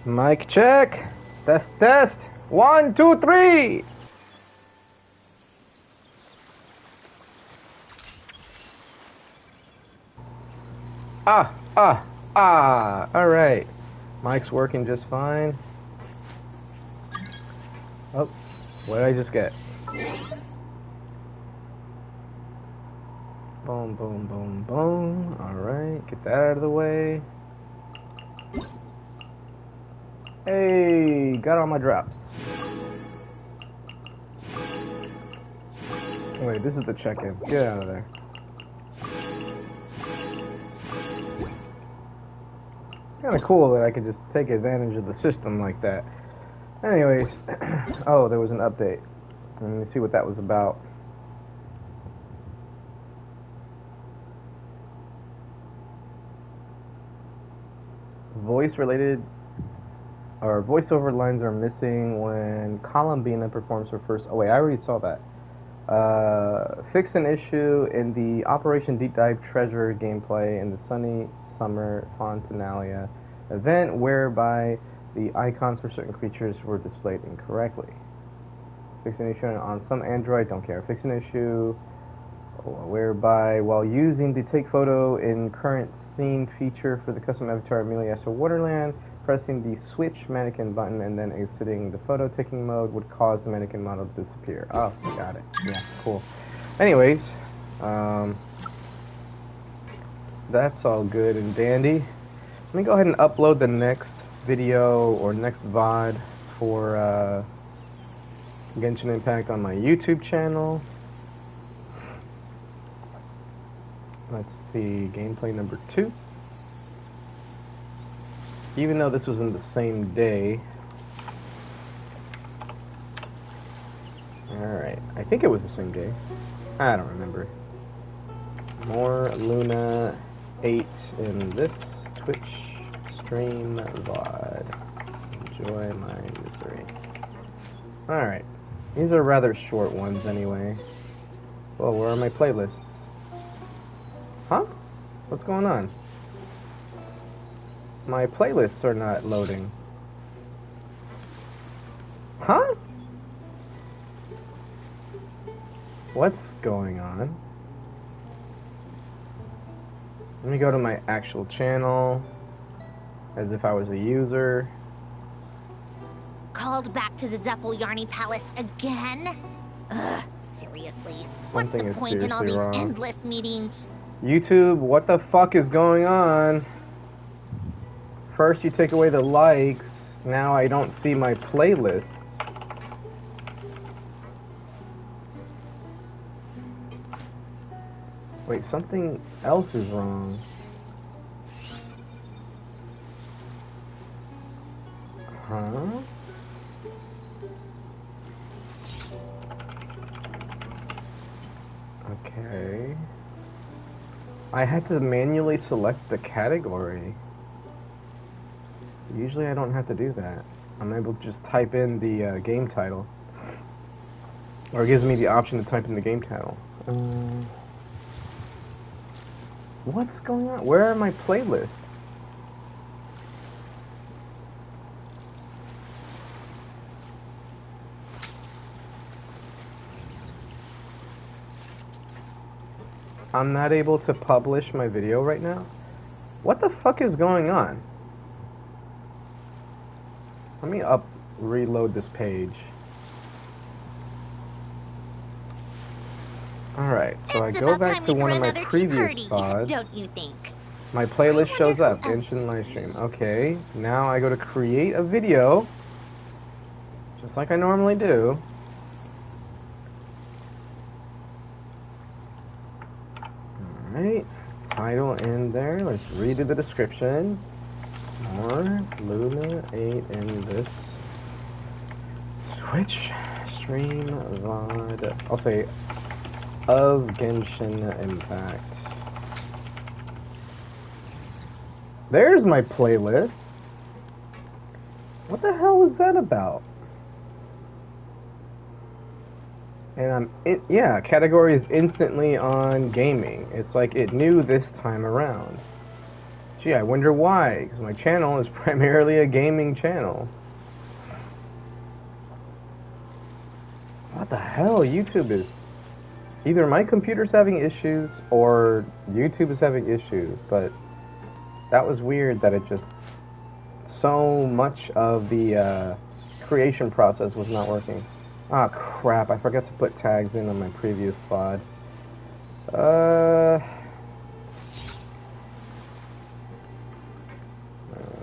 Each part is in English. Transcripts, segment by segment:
Mic check. Test, test. 1, 2, 3. All right. Mic's working just fine. Oh, what did I just get? Boom, boom, boom, boom. All right, get that out of the way. Hey, got all my drops. Wait, this is the check-in. Get out of there. It's kind of cool that I could just take advantage of the system like that. Anyways, oh, there was an update. Let me see what that was about. Voice-related or voiceover lines are missing when Columbina performs her first. Oh wait, I already saw that. Fix an issue in the Operation Deep Dive Treasure gameplay in the Sunny Summer Fontanalia event, whereby the icons for certain creatures were displayed incorrectly. Fix an issue on some Android, don't care. Fix an issue whereby while using the take photo in current scene feature for the custom avatar Amelia Esther Waterland, pressing the switch mannequin button and then exiting the photo taking mode would cause the mannequin model to disappear. Oh, got it. Yeah, cool. Anyways, that's all good and dandy. Let me go ahead and upload the next video or next VOD for Genshin Impact on my YouTube channel. Let's see, gameplay number 2. Even though this was in the same day. Alright, I think it was the same day. I don't remember. More Luna 8 in this Twitch Stream VOD. Enjoy my misery. Alright, these are rather short ones anyway. Well, where are my playlists? Huh? What's going on? My playlists are not loading. Huh? What's going on? Let me go to my actual channel, as if I was a user. Called back to the Zeppel-Yarny Palace again? Ugh, seriously. What's the point in all these endless meetings? YouTube, what the fuck is going on? First you take away the likes, now I don't see my playlist. Wait, something else is wrong. Huh? Okay. I had to manually select the category. Usually I don't have to do that. I'm able to just type in the game title. Or it gives me the option to type in the game title. What's going on? Where are my playlists? I'm not able to publish my video right now? What the fuck is going on? Let me reload this page. Alright, so I go back to one of my previous VODs. Don't you think? My playlist shows up, Genshin livestream. Okay, now I go to create a video, just like I normally do. Alright, title in there, let's read the description. More Luna 8 in this Twitch Stream VOD. I'll say of Genshin Impact. There's my playlist. What the hell was that about? And yeah, category is instantly on gaming. It's like it knew this time around. Gee, I wonder why, because my channel is primarily a gaming channel. What the hell? YouTube is... Either my computer's having issues, or YouTube is having issues, but that was weird that it just... So much of the creation process was not working. Ah, crap, I forgot to put tags in on my previous VOD.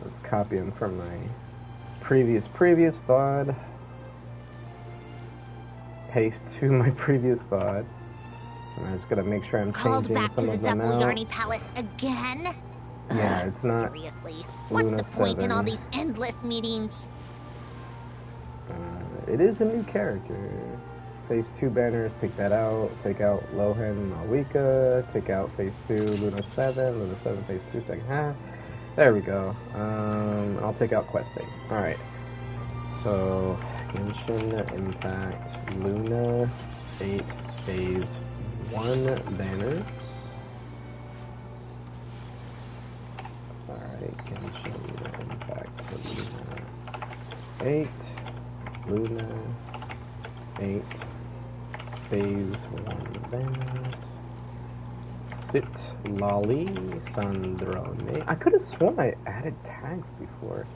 Let's copy them from my previous VOD. Paste to my previous VOD. I'm just gonna make sure I'm changing some of them out. Called back to the Yarny Palace again? Yeah, it's not. Seriously, what's the point in all these endless meetings? It is a new character. Phase 2 banners, take that out. Take out Lohan Malwika. Take out Phase 2 Luna 7. Luna 7 Phase 2 second half. There we go. I'll take out questing. Alright. So, Genshin Impact Luna 8 Phase 1 banners. Alright, Genshin Impact Luna 8. Luna 8 Phase 1 banners. Sit Lolly Sandrone. I could have sworn I added tags before.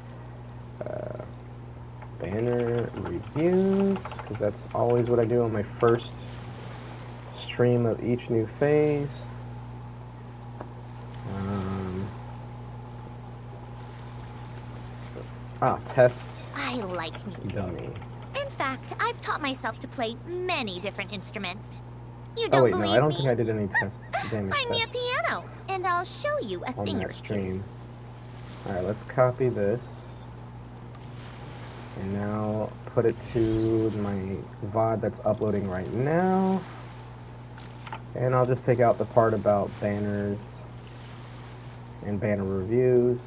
Banner reviews, because that's always what I do on my first stream of each new phase. Test. I like music. Dummy. In fact, I've taught myself to play many different instruments. You Oh don't wait, believe no, I don't me? think I did any test damage Find me a tests piano, and I'll show you a on thing or that two. stream. Alright, let's copy this. And now put it to my VOD that's uploading right now. And I'll just take out the part about banners and banner reviews.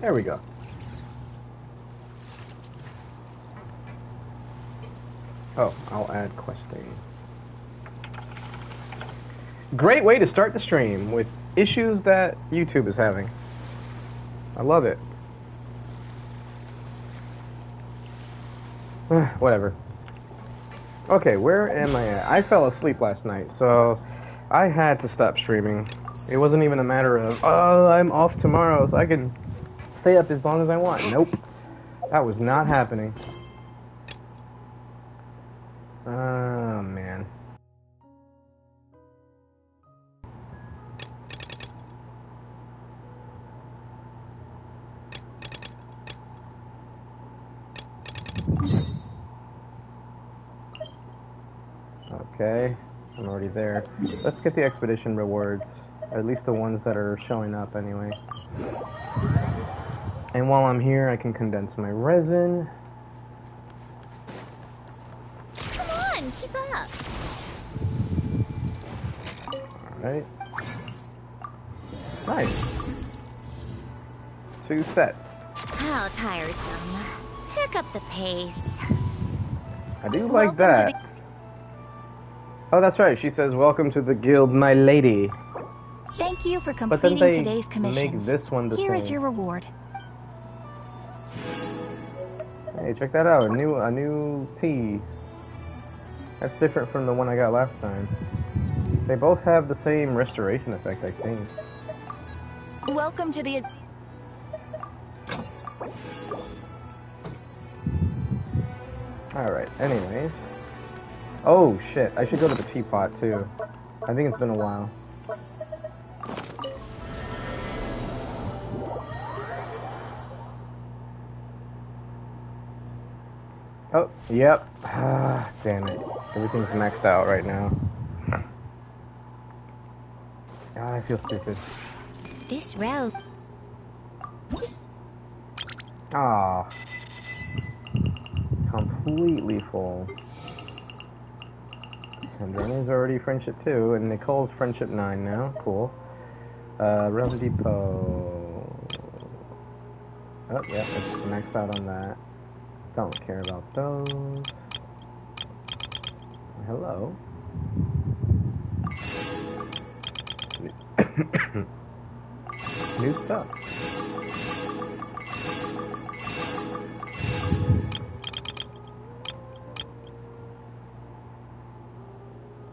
There we go. Oh, I'll add questing. Great way to start the stream with issues that YouTube is having. I love it. Whatever. Okay, where am I at? I fell asleep last night, so I had to stop streaming. It wasn't even a matter of, oh, I'm off tomorrow, so I can stay up as long as I want. Nope. That was not happening. Oh, man. Okay, I'm already there. Let's get the expedition rewards. At least the ones that are showing up anyway. And while I'm here, I can condense my resin. Come on, keep up. Alright. Nice. 2 sets. How tiresome. Pick up the pace. I do like that. Oh, that's right. She says, "Welcome to the guild, my lady." Thank you for But then completing they today's commissions. make this one the Here is same. your reward. Hey, check that out. A new tea. That's different from the one I got last time. They both have the same restoration effect, I think. Welcome to the... Alright, anyways. Oh, shit. I should go to the teapot, too. I think it's been a while. Oh, yep. Ah, damn it. Everything's maxed out right now. Ah, I feel stupid. This road. Ah. Completely full. Androni's already friendship 2, and Nicole's friendship 9 now. Cool. Realm Depot. Oh, yeah, let's max out on that. Don't care about those. Hello. New stuff.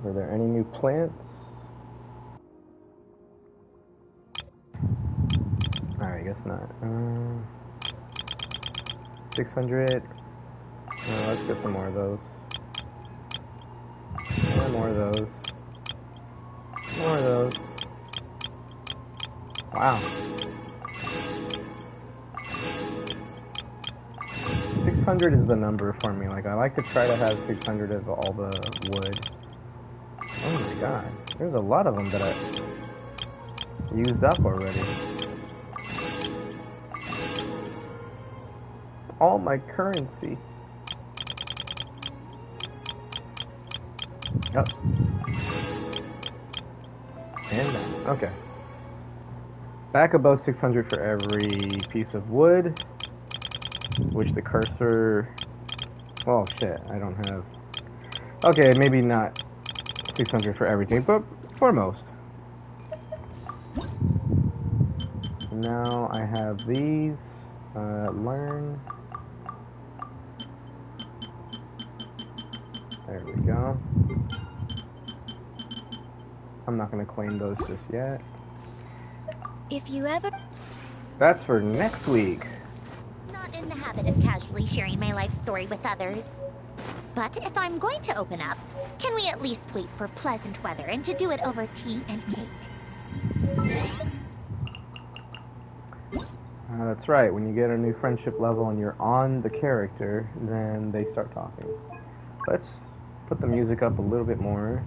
Are there any new plants? Alright, I guess not. 600. Let's get some more of those. More of those. More of those. Wow. 600 is the number for me. Like, I like to try to have 600 of all the wood. Oh my god. There's a lot of them that I used up already. All my currency. Yep. And down. Okay. Back above 600 for every piece of wood. Which the cursor... Oh shit, I don't have... Okay, maybe not 600 for everything, but for most. Now I have these. Learn. There we go. I'm not gonna claim those just yet. If you ever... That's for next week. Not in the habit of casually sharing my life story with others. But if I'm going to open up, can we at least wait for pleasant weather and to do it over tea and cake? That's right. When you get a new friendship level and you're on the character, then they start talking. Let's put the music up a little bit more.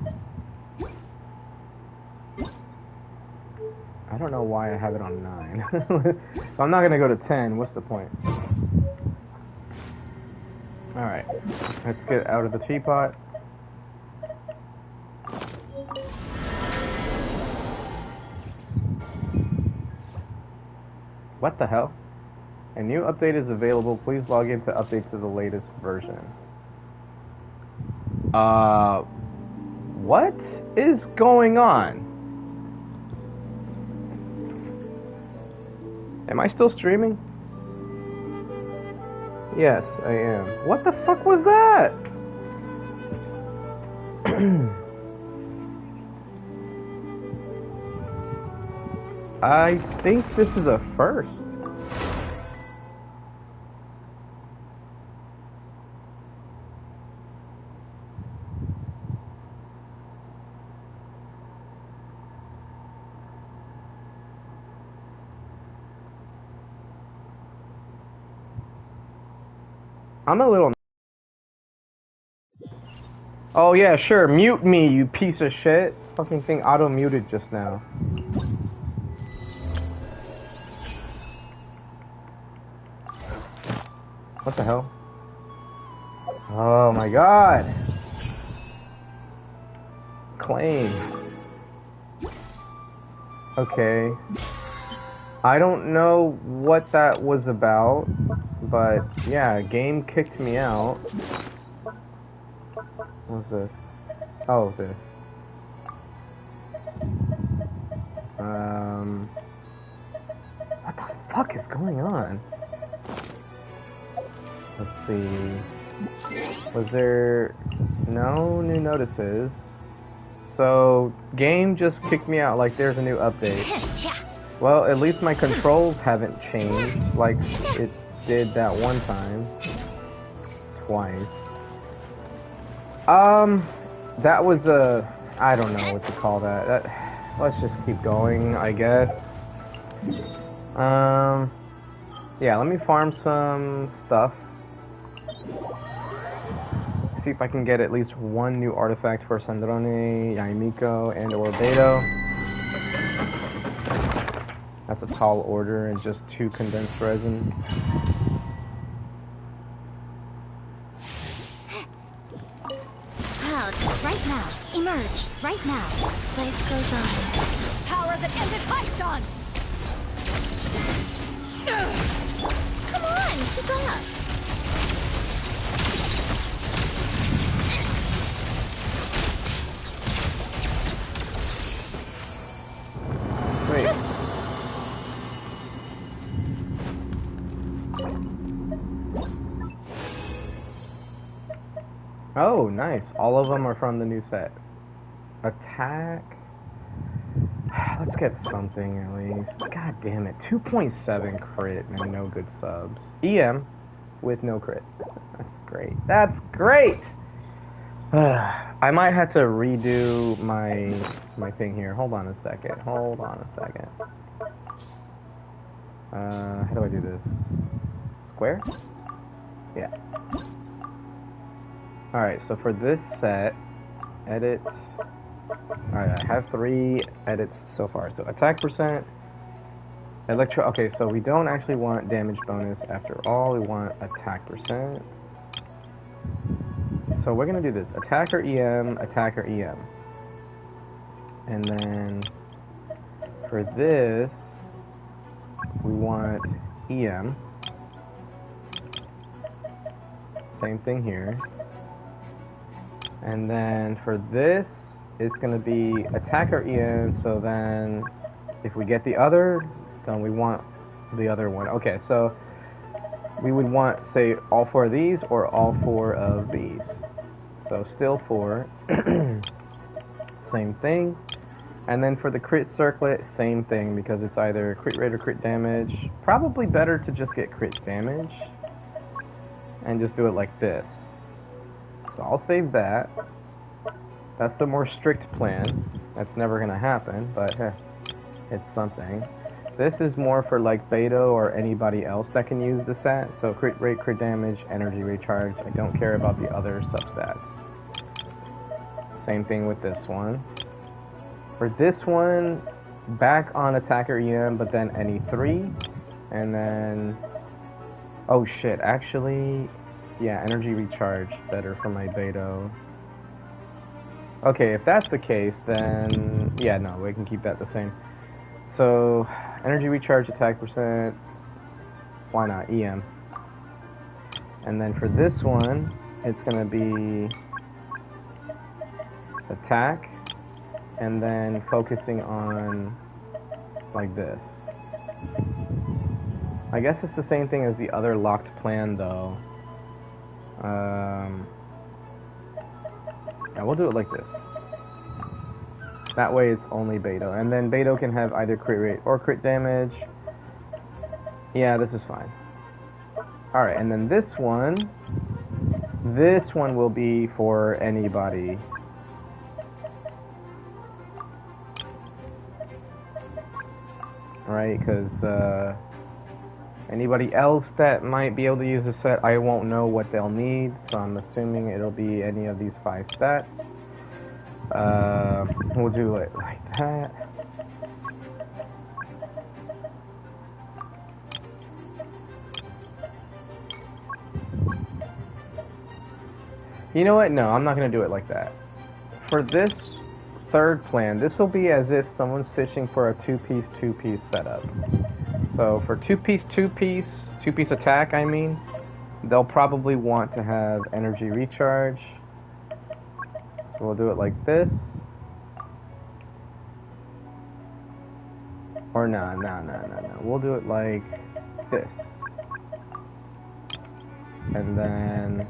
I don't know why I have it on 9. So I'm not going to go to 10. What's the point? Alright. Let's get out of the teapot. What the hell? A new update is available. Please log in to update to the latest version. What is going on? Am I still streaming? Yes, I am. What the fuck was that? I think this is a first. I'm a little... Oh yeah, sure, mute me, you piece of shit. Fucking thing auto-muted just now. What the hell? Oh my god! Claim. Okay. I don't know what that was about, but yeah, game kicked me out. What's this? Oh, this. What the fuck is going on? Let's see. Was there no new notices? So, game just kicked me out like there's a new update. Well, at least my controls haven't changed like it did that one time. Twice. That was a... I don't know what to call that. Let's just keep going, I guess. Yeah, let me farm some stuff. See if I can get at least one new artifact for Sandrone, Yaimiko, and or Beto. That's a tall order and just 2 condensed resin. Cloud, right now. Emerge, right now. Life goes on. Power that ended Python! Come on, keep up. Oh, nice. All of them are from the new set. Attack. Let's get something at least. God damn it. 2.7 crit and no good subs. EM with no crit. That's great. That's great! I might have to redo my thing here. Hold on a second. Hold on a second. How do I do this? Square? Yeah. Alright, so for this set, edit. Alright, I have 3 edits so far. So attack percent, okay, so we don't actually want damage bonus after all, we want attack percent. So we're gonna do this, attacker EM, attacker EM. And then for this, we want EM. Same thing here. And then for this, it's going to be attacker EM, so then if we get the other, then we want the other one. Okay, so we would want, say, all 4 of these or all 4 of these. So still 4. Same thing. And then for the crit circlet, same thing, because it's either crit rate or crit damage. Probably better to just get crit damage and just do it like this. So I'll save that. That's the more strict plan. That's never gonna happen, but it's something. This is more for like Beto or anybody else that can use the set. So crit rate, crit damage, energy recharge. I don't care about the other substats. Same thing with this one. For this one, back on attacker EM, but then any 3. And then, oh shit, actually, yeah, energy recharge better for my Beto. Okay, if that's the case, then yeah, no, we can keep that the same. So, energy recharge, attack percent, why not, EM. And then for this one, it's gonna be attack, and then focusing on like this. I guess it's the same thing as the other locked plan though. Yeah, we'll do it like this. That way it's only Beto. And then Beto can have either crit rate or crit damage. Yeah, this is fine. Alright, and then this one will be for anybody. Right, because anybody else that might be able to use the set, I won't know what they'll need, so I'm assuming it'll be any of these 5 stats. We'll do it like that. You know what? No, I'm not going to do it like that. For this third plan, this will be as if someone's fishing for a 2-piece, 2-piece setup. So for 2-piece, 2-piece attack, I mean, they'll probably want to have energy recharge. So we'll do it like this. Or no. We'll do it like this. And then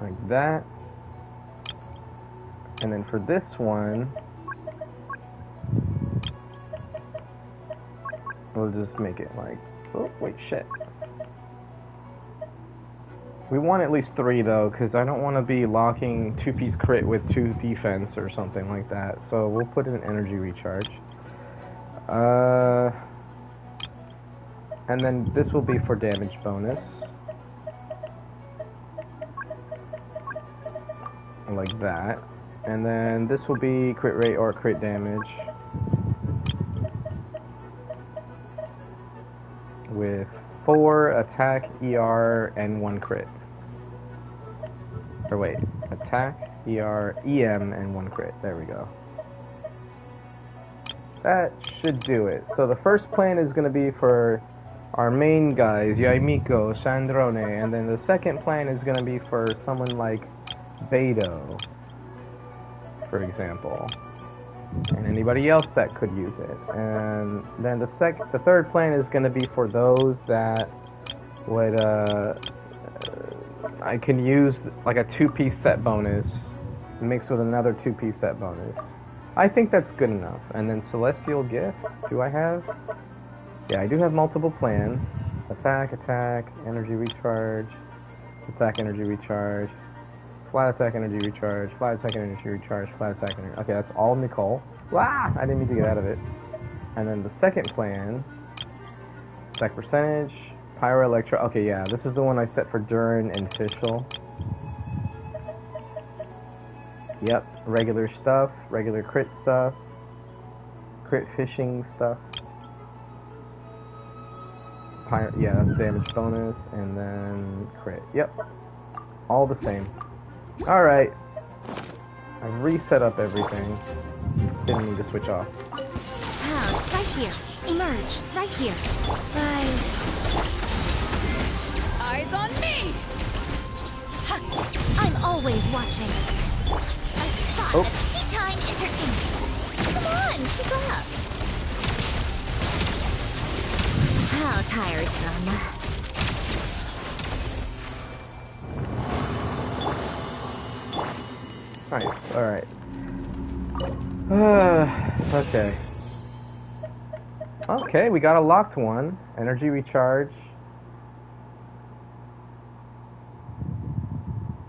like that. And then for this one, we'll just make it like, oh, wait, shit. We want at least 3 though, because I don't want to be locking 2-piece crit with 2 defense or something like that. So we'll put in energy recharge. And then this will be for damage bonus. Like that. And then this will be crit rate or crit damage. With 4 attack, ER, and 1 crit. Or wait, attack, ER, EM, and 1 crit. There we go. That should do it. So the first plan is going to be for our main guys, Yaimiko, Sandrone, and then the second plan is going to be for someone like Beto, for example. And anybody else that could use it. And then the third plan is going to be for those that would I can use like a 2-piece set bonus mixed with another 2-piece set bonus. I think that's good enough. And then Celestial Gift, do I have? Yeah, I do have multiple plans. Attack, attack, energy recharge, attack, energy recharge, flat attack, energy recharge, flat attack, energy recharge, flat attack, energy... Okay, that's all Nicole. Wow, I didn't mean to get out of it. And then the second plan, attack percentage, Pyro Electro. Okay, yeah, this is the one I set for Durin and Fischl. Yep, regular stuff, regular crit stuff, crit fishing stuff. Yeah, that's damage bonus, and then crit. Yep, all the same. Alright, I've reset up everything. Didn't need to switch off. Pound, right here. Emerge, right here. Rise. Eyes on me! Ha! I'm always watching. I thought of tea time entertainment. Come on, keep up. How tiresome. Nice, alright. Okay. Okay, we got a locked one. Energy recharge.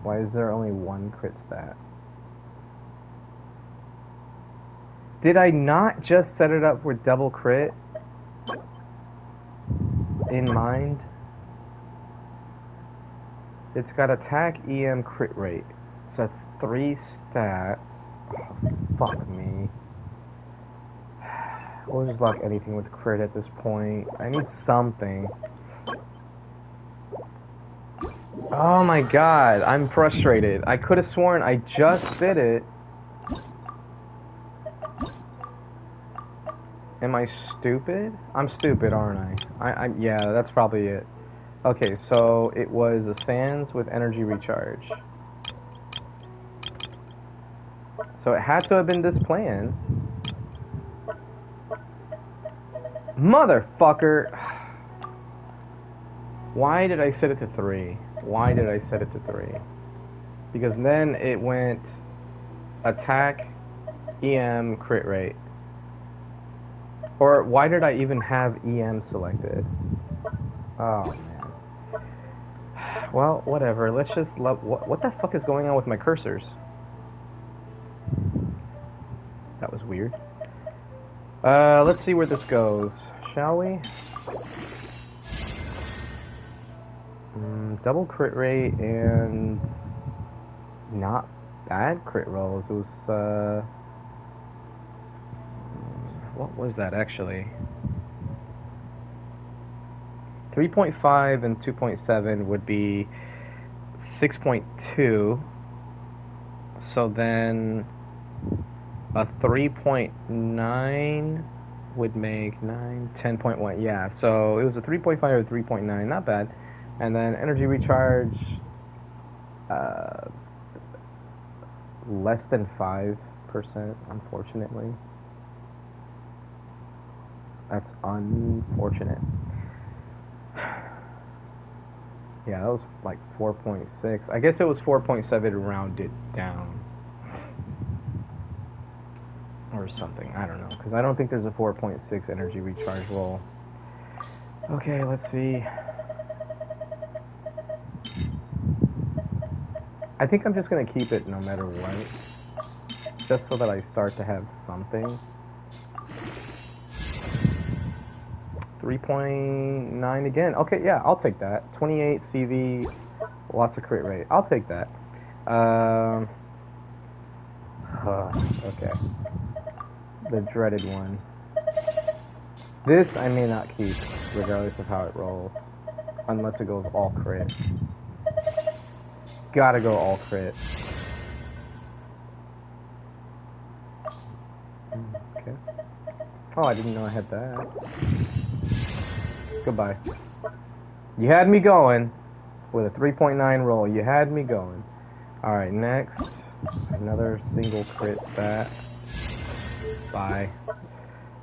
Why is there only one crit stat? Did I not just set it up with double crit in mind? It's got attack, EM, crit rate. So that's 3 stats. Oh, fuck me. We'll just lock anything with crit at this point. I need something. Oh my god, I'm frustrated. I could have sworn I just did it. Am I stupid? I'm stupid, aren't I? Yeah, that's probably it. Okay, so it was a Sands with energy recharge. So it had to have been this plan. Motherfucker! Why did I set it to 3? Why did I set it to 3? Because then it went attack, EM, crit rate. Or why did I even have EM selected? Oh man. Well, whatever. Let's just what the fuck is going on with my cursors? That was weird. Let's see where this goes, shall we? Double crit rate and not bad crit rolls. It was, what was that actually? 3.5 and 2.7 would be 6.2. So then a 3.9 would make 10.1. Yeah, so it was a 3.5 or 3.9, not bad. And then energy recharge, less than 5%, unfortunately. That's unfortunate. Yeah, that was like 4.6. I guess it was 4.7 rounded down. Or something, I don't know. Because I don't think there's a 4.6 energy recharge roll. Okay, let's see. I think I'm just going to keep it no matter what. Just so that I start to have something. 3.9 again. Okay, yeah, I'll take that. 28 CV, lots of crit rate. I'll take that. Okay. The dreaded one. This I may not keep, regardless of how it rolls. Unless it goes all crit. Gotta go all crit. Okay. Oh, I didn't know I had that. Goodbye. You had me going with a 3.9 roll. You had me going. Alright, next. Another single crit stat. Bye.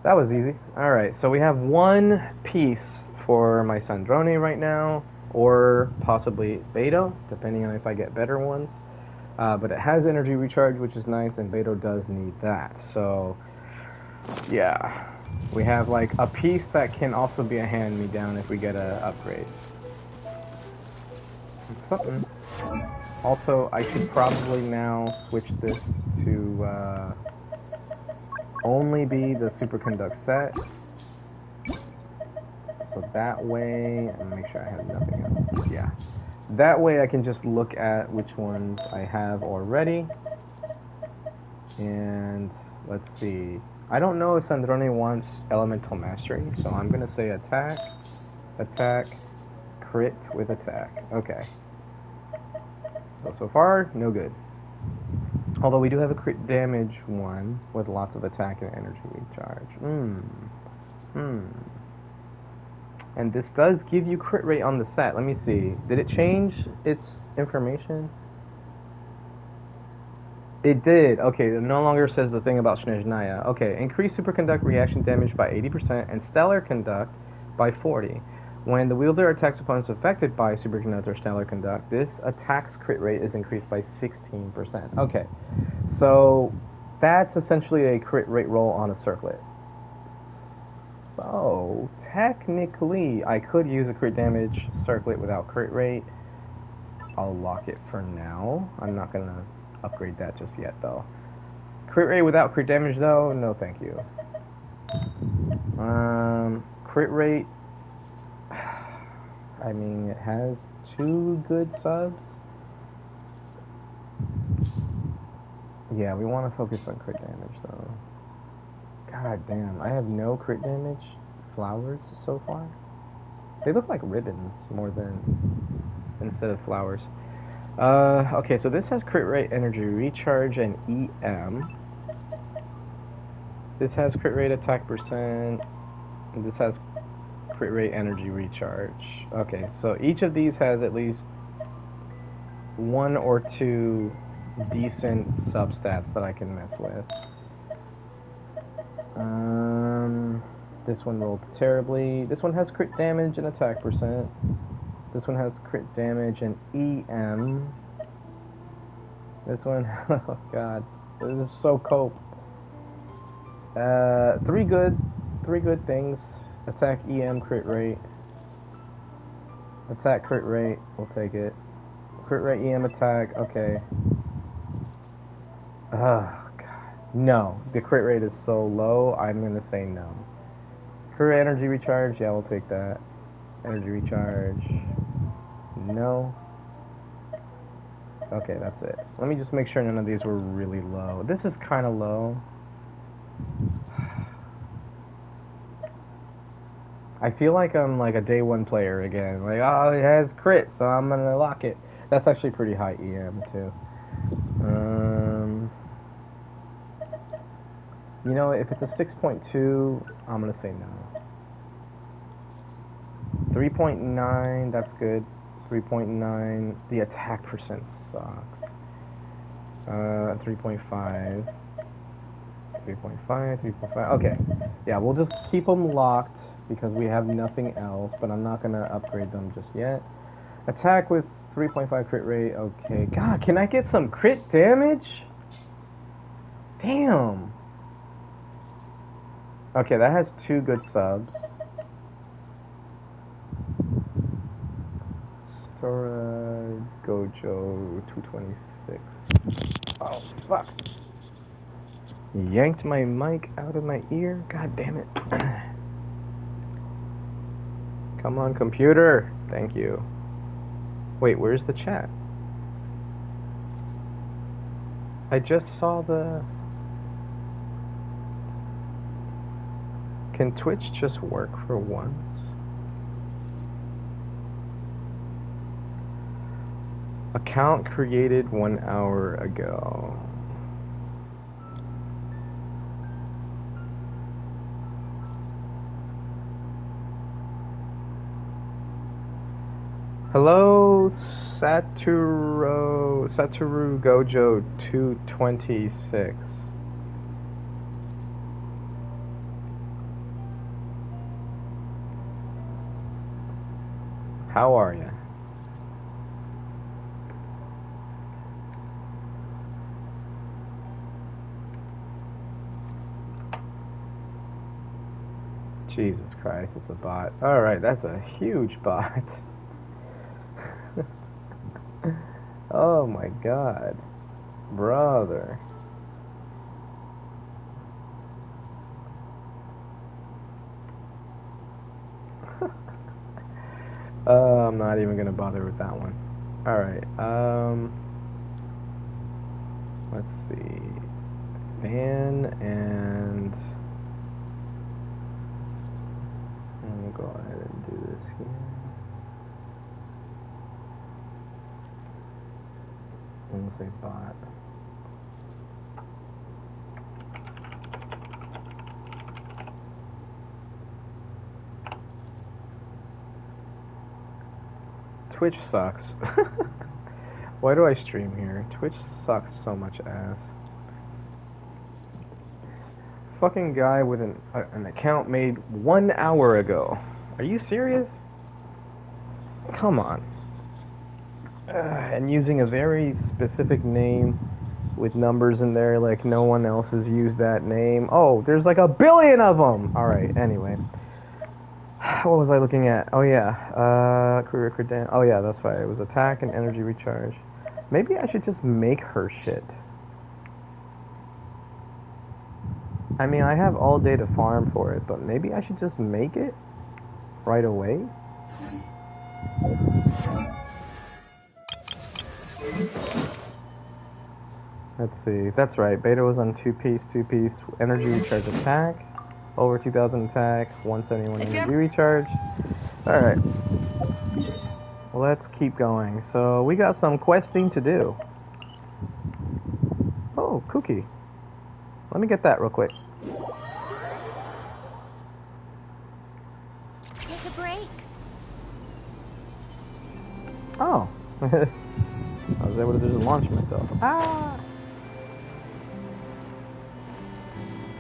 That was easy. Alright, so we have one piece for my Sandrone right now. or possibly Beto, depending on if I get better ones. But it has energy recharge, which is nice, and Beto does need that. So, yeah. We have like a piece that can also be a hand-me-down if we get a upgrade. It's something. Also, I should probably now switch this to only be the superconduct set. So that way, I'm gonna make sure I have nothing else. Yeah. That way I can just look at which ones I have already. And let's see. I don't know if Sandrone wants elemental mastery, so I'm gonna say attack, attack, crit with attack. Okay. So far, no good. Although we do have a crit damage one with lots of attack and energy recharge. And this does give you crit rate on the set. Let me see. Did it change its information? It did. Okay, it no longer says the thing about Snezhnaya. Okay, increase superconduct reaction damage by 80% and stellar conduct by 40. When the wielder attacks opponents affected by superconduct or stellar conduct, this attack's crit rate is increased by 16%. Okay, so that's essentially a crit rate roll on a circlet. So, technically, I could use a crit damage circlet without crit rate. I'll lock it for now. I'm not going to upgrade that just yet, though. Crit rate without crit damage, though? No, thank you. Crit rate... I mean, it has 2 good subs. Yeah, we want to focus on crit damage, though. God damn, I have no crit damage flowers so far. They look like ribbons more than instead of flowers. Okay, so this has crit rate, energy recharge, and EM. This has crit rate, attack percent. And this has crit rate, energy recharge. Okay, so each of these has at least 1 or 2 decent substats that I can mess with. This one rolled terribly. This one has crit damage and attack percent. This one has crit damage and EM. This one, oh god, this is so cope. 3 good things. Attack, EM, crit rate. Attack, crit rate, we'll take it. Crit rate, EM, attack, okay. Oh god, no, the crit rate is so low, I'm gonna say no. Crit energy recharge, yeah, we'll take that. Energy recharge, no. Okay, that's it. Let me just make sure none of these were really low. This is kind of low. I feel like I'm like a day 1 player again. Like, oh, it has crit, so I'm gonna lock it. That's actually pretty high EM too. You know, if it's a 6.2, I'm gonna say no. 3.9, that's good. 3.9, the attack percent sucks. 3.5. 3.5, 3.5, okay. Yeah, we'll just keep them locked because we have nothing else, but I'm not gonna upgrade them just yet. Attack with 3.5 crit rate, okay. God, can I get some crit damage? Damn. Okay, that has 2 good subs. Stora Gojo 226. Oh, fuck. Yanked my mic out of my ear. God damn it. Come on, computer. Thank you. Wait, where's the chat? I just saw the... Can Twitch just work for once? Account created 1 hour ago. Hello, Satoru Gojo 226. How are you? Jesus Christ, it's a bot. Alright, that's a huge bot. Oh my god. Brother. I'm not even gonna bother with that one. Alright, let's see. Van and we'll go ahead and do this here. We'll say bot. Twitch sucks. Why do I stream here? Twitch sucks so much ass. Fucking guy with an account made 1 hour ago. Are you serious? Come on. And using a very specific name with numbers in there like no one else has used that name. Oh, there's like a billion of them! Alright, anyway. What was I looking at? Oh yeah, career credential. Oh yeah, that's right. It was attack and energy recharge. Maybe I should just make her shit. I mean, I have all day to farm for it, but maybe I should just make it right away. Let's see. That's right. Beta was on two-piece, energy recharge attack. Over 2,000 attack, 171 energy recharge. Alright. Well, let's keep going. So, we got some questing to do. Oh, cookie. Let me get that real quick. Take a break. Oh. I was able to just launch myself. Ah!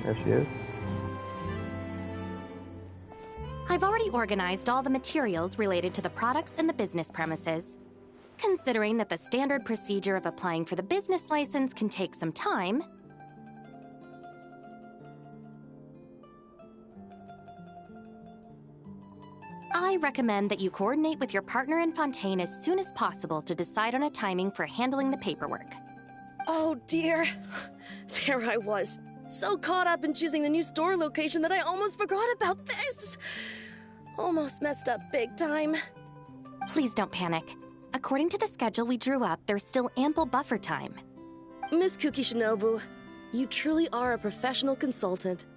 There she is. I've already organized all the materials related to the products and the business premises. Considering that the standard procedure of applying for the business license can take some time, I recommend that you coordinate with your partner in Fontaine as soon as possible to decide on a timing for handling the paperwork. Oh dear. There I was. So caught up in choosing the new store location that I almost forgot about this. Almost messed up big time. Please don't panic. According to the schedule we drew up, there's still ample buffer time. Miss Kuki Shinobu, you truly are a professional consultant.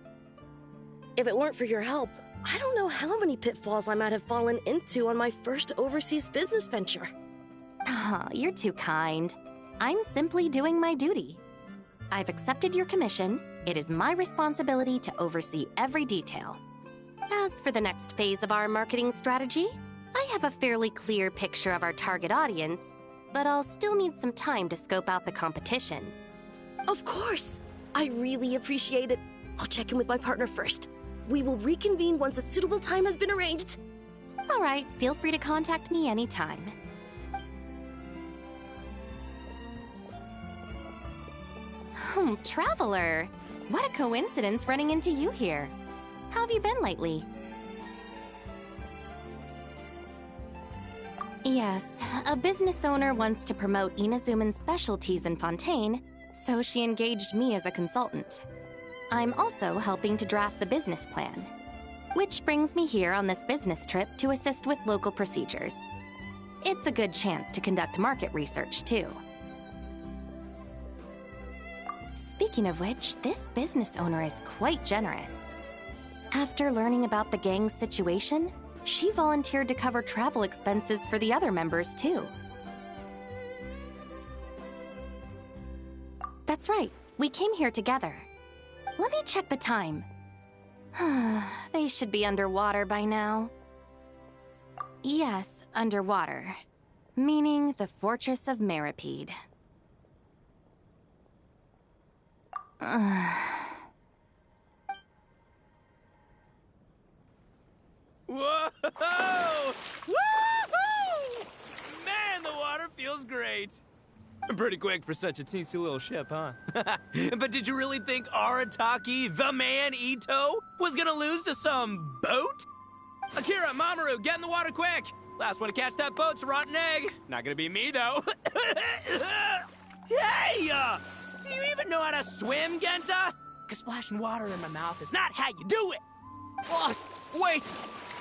If it weren't for your help, I don't know how many pitfalls I might have fallen into on my first overseas business venture. Oh, you're too kind. I'm simply doing my duty. I've accepted your commission. It is my responsibility to oversee every detail. As for the next phase of our marketing strategy, I have a fairly clear picture of our target audience, but I'll still need some time to scope out the competition. Of course! I really appreciate it. I'll check in with my partner first. We will reconvene once a suitable time has been arranged. All right, feel free to contact me anytime. Traveler! What a coincidence running into you here. How have you been lately? Yes, a business owner wants to promote Inazuman's specialties in Fontaine, so she engaged me as a consultant. I'm also helping to draft the business plan, which brings me here on this business trip to assist with local procedures. It's a good chance to conduct market research, too. Speaking of which, this business owner is quite generous. After learning about the gang's situation, she volunteered to cover travel expenses for the other members, too. That's right, we came here together. Let me check the time. They should be underwater by now. Yes, underwater. Meaning the Fortress of Meripede. Whoa! Woohoo! Man, the water feels great. Pretty quick for such a teensy little ship, huh? But did you really think Arataki, the man Ito, was gonna lose to some boat? Akira, Mamoru, get in the water quick! Last one to catch that boat's a rotten egg. Not gonna be me, though. Hey! Do you even know how to swim, Genta? Cause splashing water in my mouth is not how you do it! Boss, wait!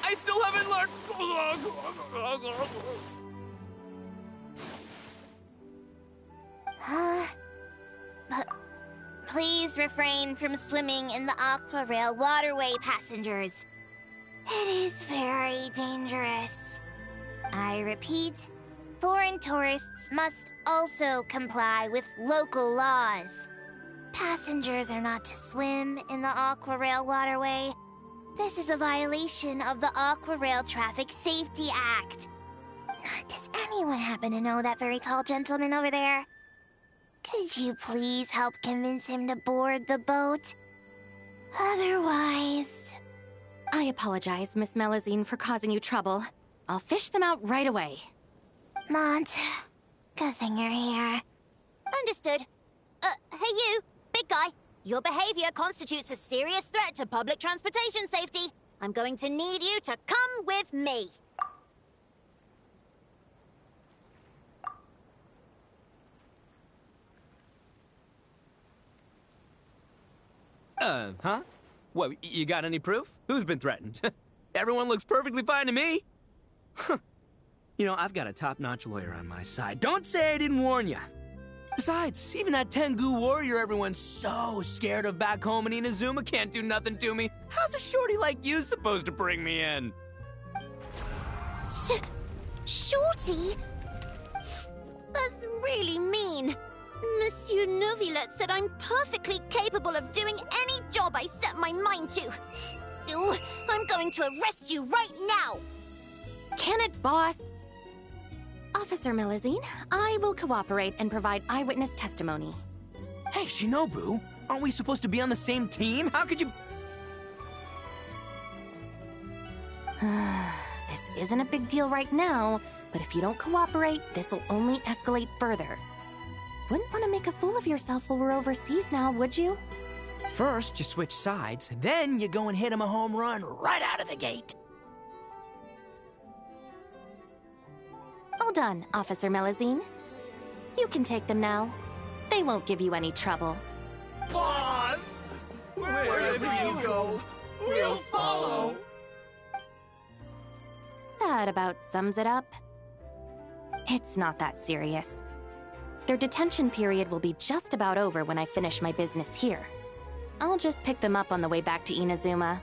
I still haven't learned... Please refrain from swimming in the Aqua Rail waterway, passengers. It is very dangerous. I repeat, foreign tourists must also comply with local laws. Passengers are not to swim in the Aqua Rail waterway. This is a violation of the Aqua Rail Traffic Safety Act. Does anyone happen to know that very tall gentleman over there? Could you please help convince him to board the boat? Otherwise... I apologize, Miss Melazine, for causing you trouble. I'll fish them out right away. Mont, good thing you're here. Understood. Hey you, big guy. Your behavior constitutes a serious threat to public transportation safety. I'm going to need you to come with me. Huh? What, you got any proof? Who's been threatened? Everyone looks perfectly fine to me. You know, I've got a top-notch lawyer on my side. Don't say I didn't warn ya. Besides, even that Tengu warrior everyone's so scared of back home in Inazuma can't do nothing to me. How's a shorty like you supposed to bring me in? Shorty? That's really mean. Monsieur Novilet said I'm perfectly capable of doing any job I set my mind to. Ew, I'm going to arrest you right now! Can it, boss? Officer Melazine, I will cooperate and provide eyewitness testimony. Hey, Shinobu, aren't we supposed to be on the same team? How could you... This isn't a big deal right now, but if you don't cooperate, this will only escalate further. Wouldn't want to make a fool of yourself while we're overseas now, would you? First, you switch sides, then you go and hit him a home run right out of the gate. All done, Officer Melazine. You can take them now. They won't give you any trouble. Boss! Wherever you go, we'll follow! That about sums it up. It's not that serious. Their detention period will be just about over when I finish my business here. I'll just pick them up on the way back to Inazuma.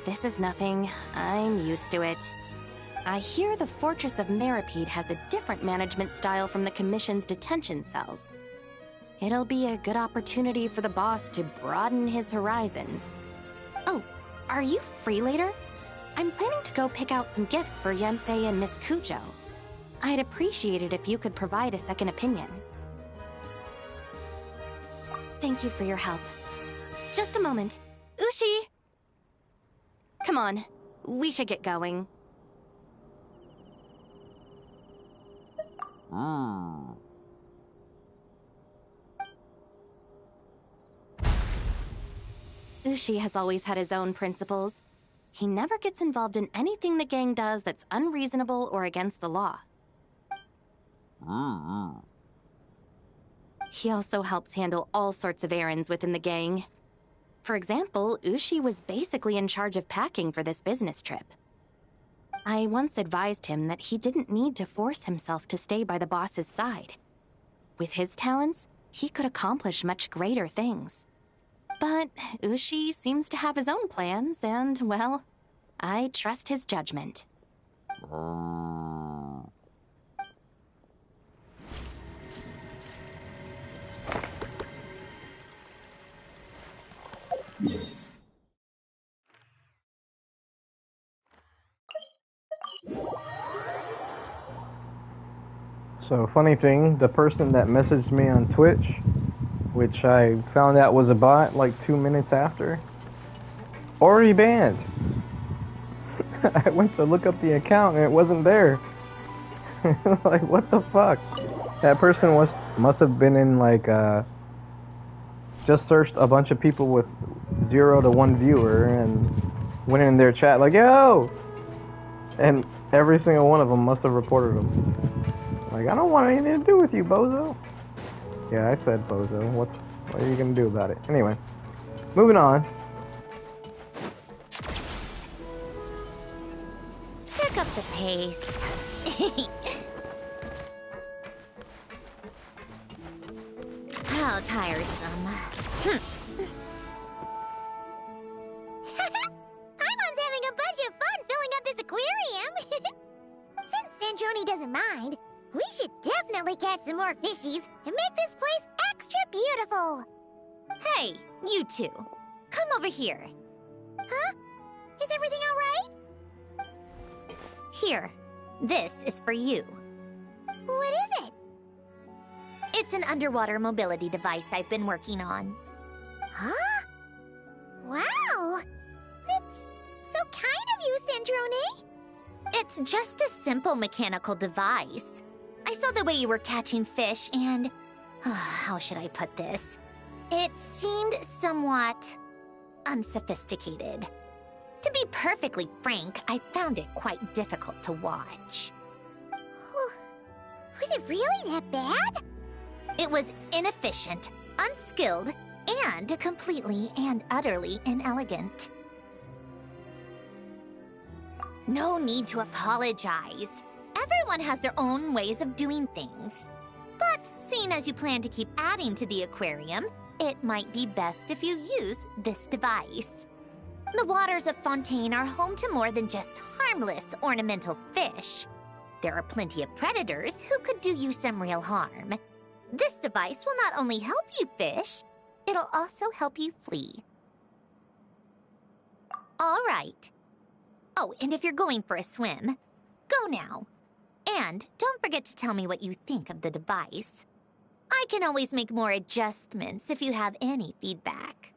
This is nothing. I'm used to it. I hear the Fortress of Meripede has a different management style from the Commission's detention cells. It'll be a good opportunity for the boss to broaden his horizons. Oh, are you free later? I'm planning to go pick out some gifts for Yanfei and Miss Kujo. I'd appreciate it if you could provide a second opinion. Thank you for your help. Just a moment. Ushi! Come on, we should get going. Ushi has always had his own principles. He never gets involved in anything the gang does that's unreasonable or against the law. He also helps handle all sorts of errands within the gang. For example, Ushi was basically in charge of packing for this business trip. I once advised him that he didn't need to force himself to stay by the boss's side. With his talents, he could accomplish much greater things. But Ushi seems to have his own plans, and, well, I trust his judgment. So, funny thing, the person that messaged me on Twitch, which I found out was a bot like 2 minutes after, already banned. I went to look up the account and it wasn't there. Like, what the fuck? That person must have been in like just searched a bunch of people with 0 to 1 viewer and went in their chat like, yo! And every single one of them must have reported them. Like, I don't want anything to do with you, bozo. Yeah, I said bozo. What are you gonna do about it? Anyway, moving on. Pick up the pace. How tiresome. Paimon's having a bunch of fun filling up this aquarium. Since Sandrone doesn't mind, we should definitely catch some more fishies and make this place extra beautiful. Hey, you two. Come over here. Huh? Is everything all right? Here, this is for you. What is it? It's an underwater mobility device I've been working on. Huh? Wow! That's so kind of you, Sandrone. It's just a simple mechanical device. I saw the way you were catching fish and... how should I put this? It seemed somewhat unsophisticated. To be perfectly frank, I found it quite difficult to watch. Was it really that bad? It was inefficient, unskilled, and completely and utterly inelegant. No need to apologize. Everyone has their own ways of doing things. But seeing as you plan to keep adding to the aquarium, it might be best if you use this device. The waters of Fontaine are home to more than just harmless ornamental fish. There are plenty of predators who could do you some real harm. This device will not only help you fish, it'll also help you flee. All right. Oh, and if you're going for a swim, go now. And don't forget to tell me what you think of the device. I can always make more adjustments if you have any feedback.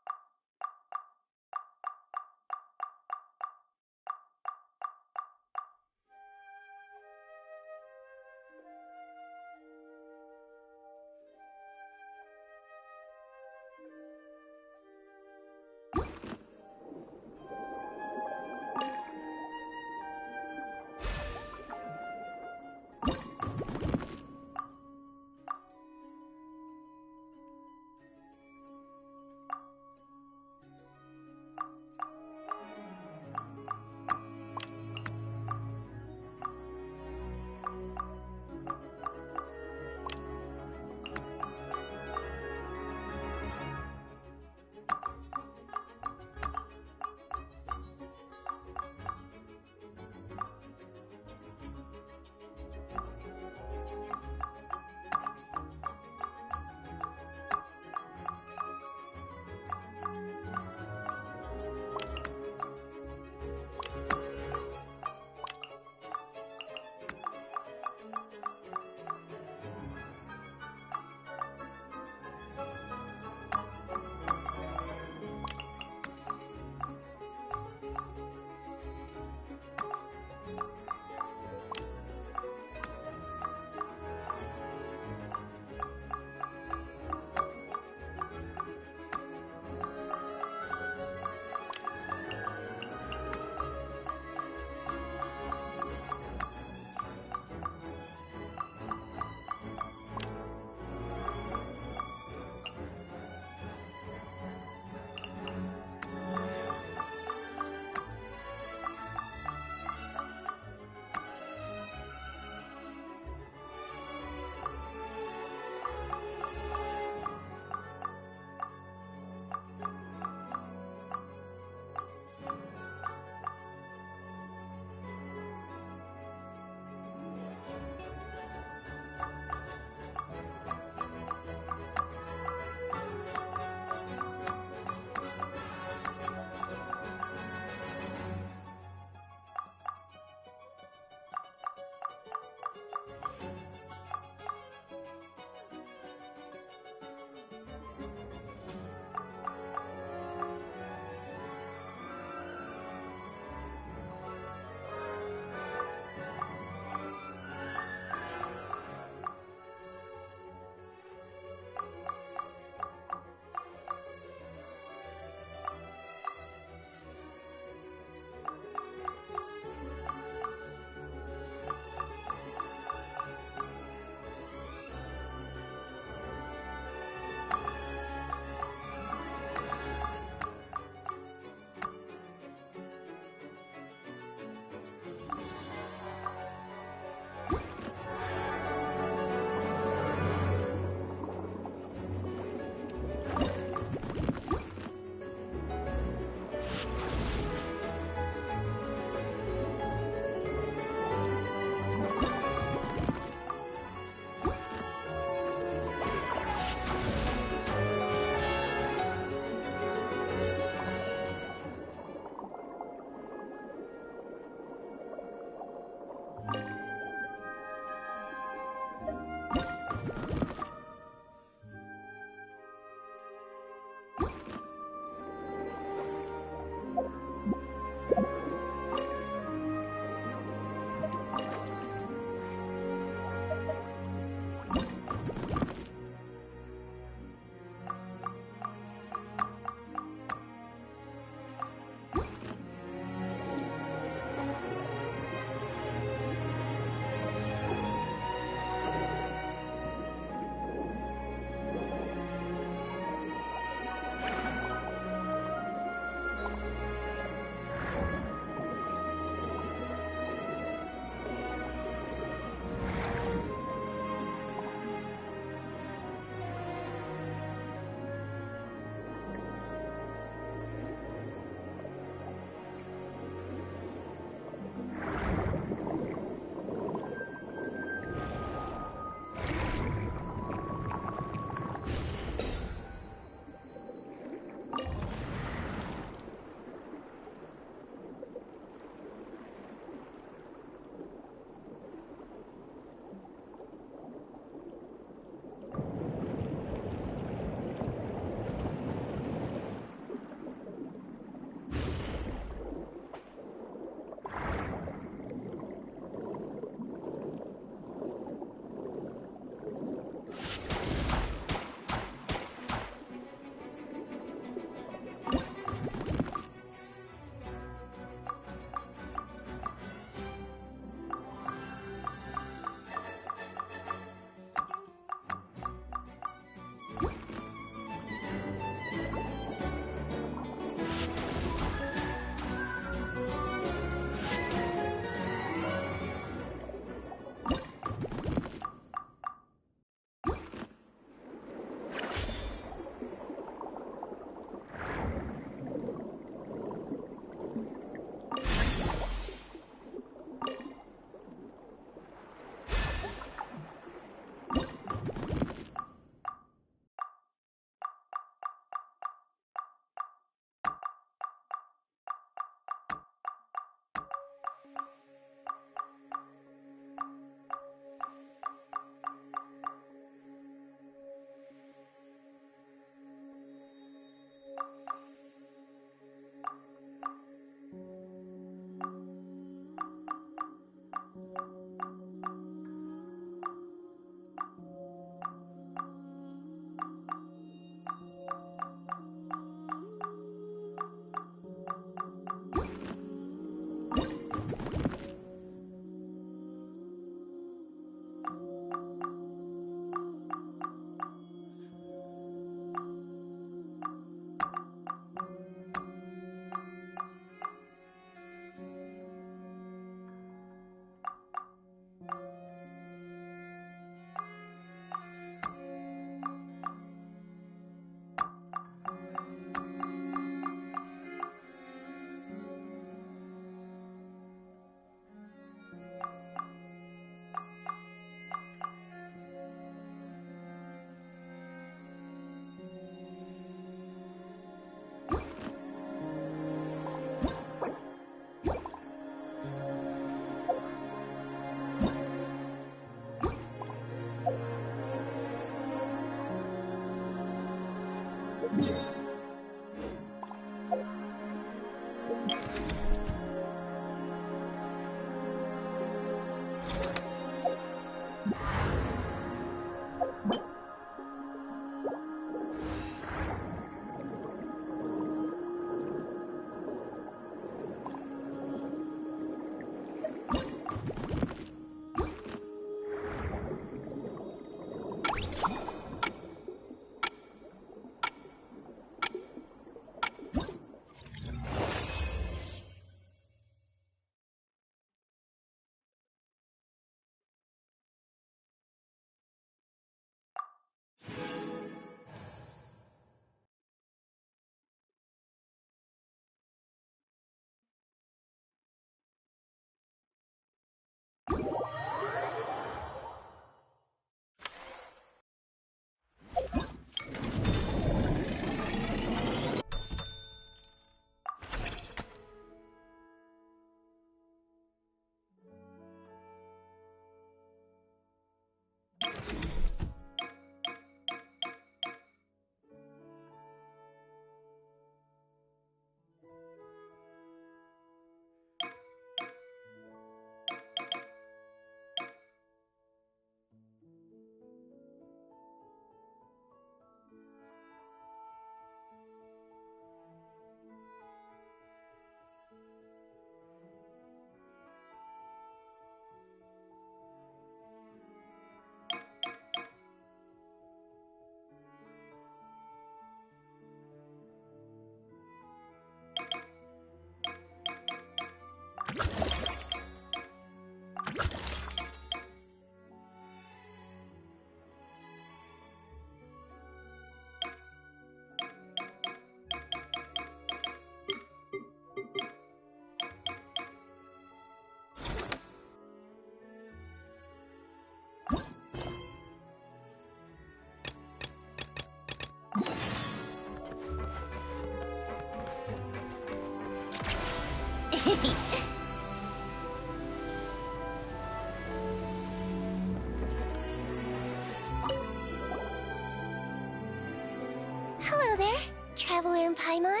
Hello there, Traveler in Paimon.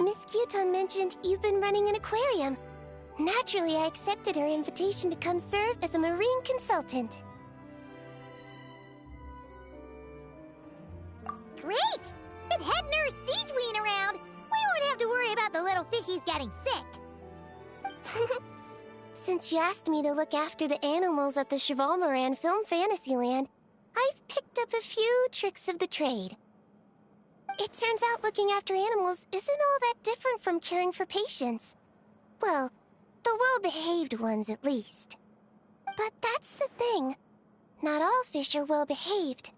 Miss Kyuton mentioned you've been running an aquarium. Naturally, I accepted her invitation to come serve as a marine consultant. Great! With head nurse Siegeween around, we won't have to worry about the little fishies getting sick. Since you asked me to look after the animals at the Chevalmoran Film Fantasyland, I've picked up a few tricks of the trade. It turns out looking after animals isn't all that different from caring for patients. Well, the well-behaved ones at least. But that's the thing. Not all fish are well-behaved.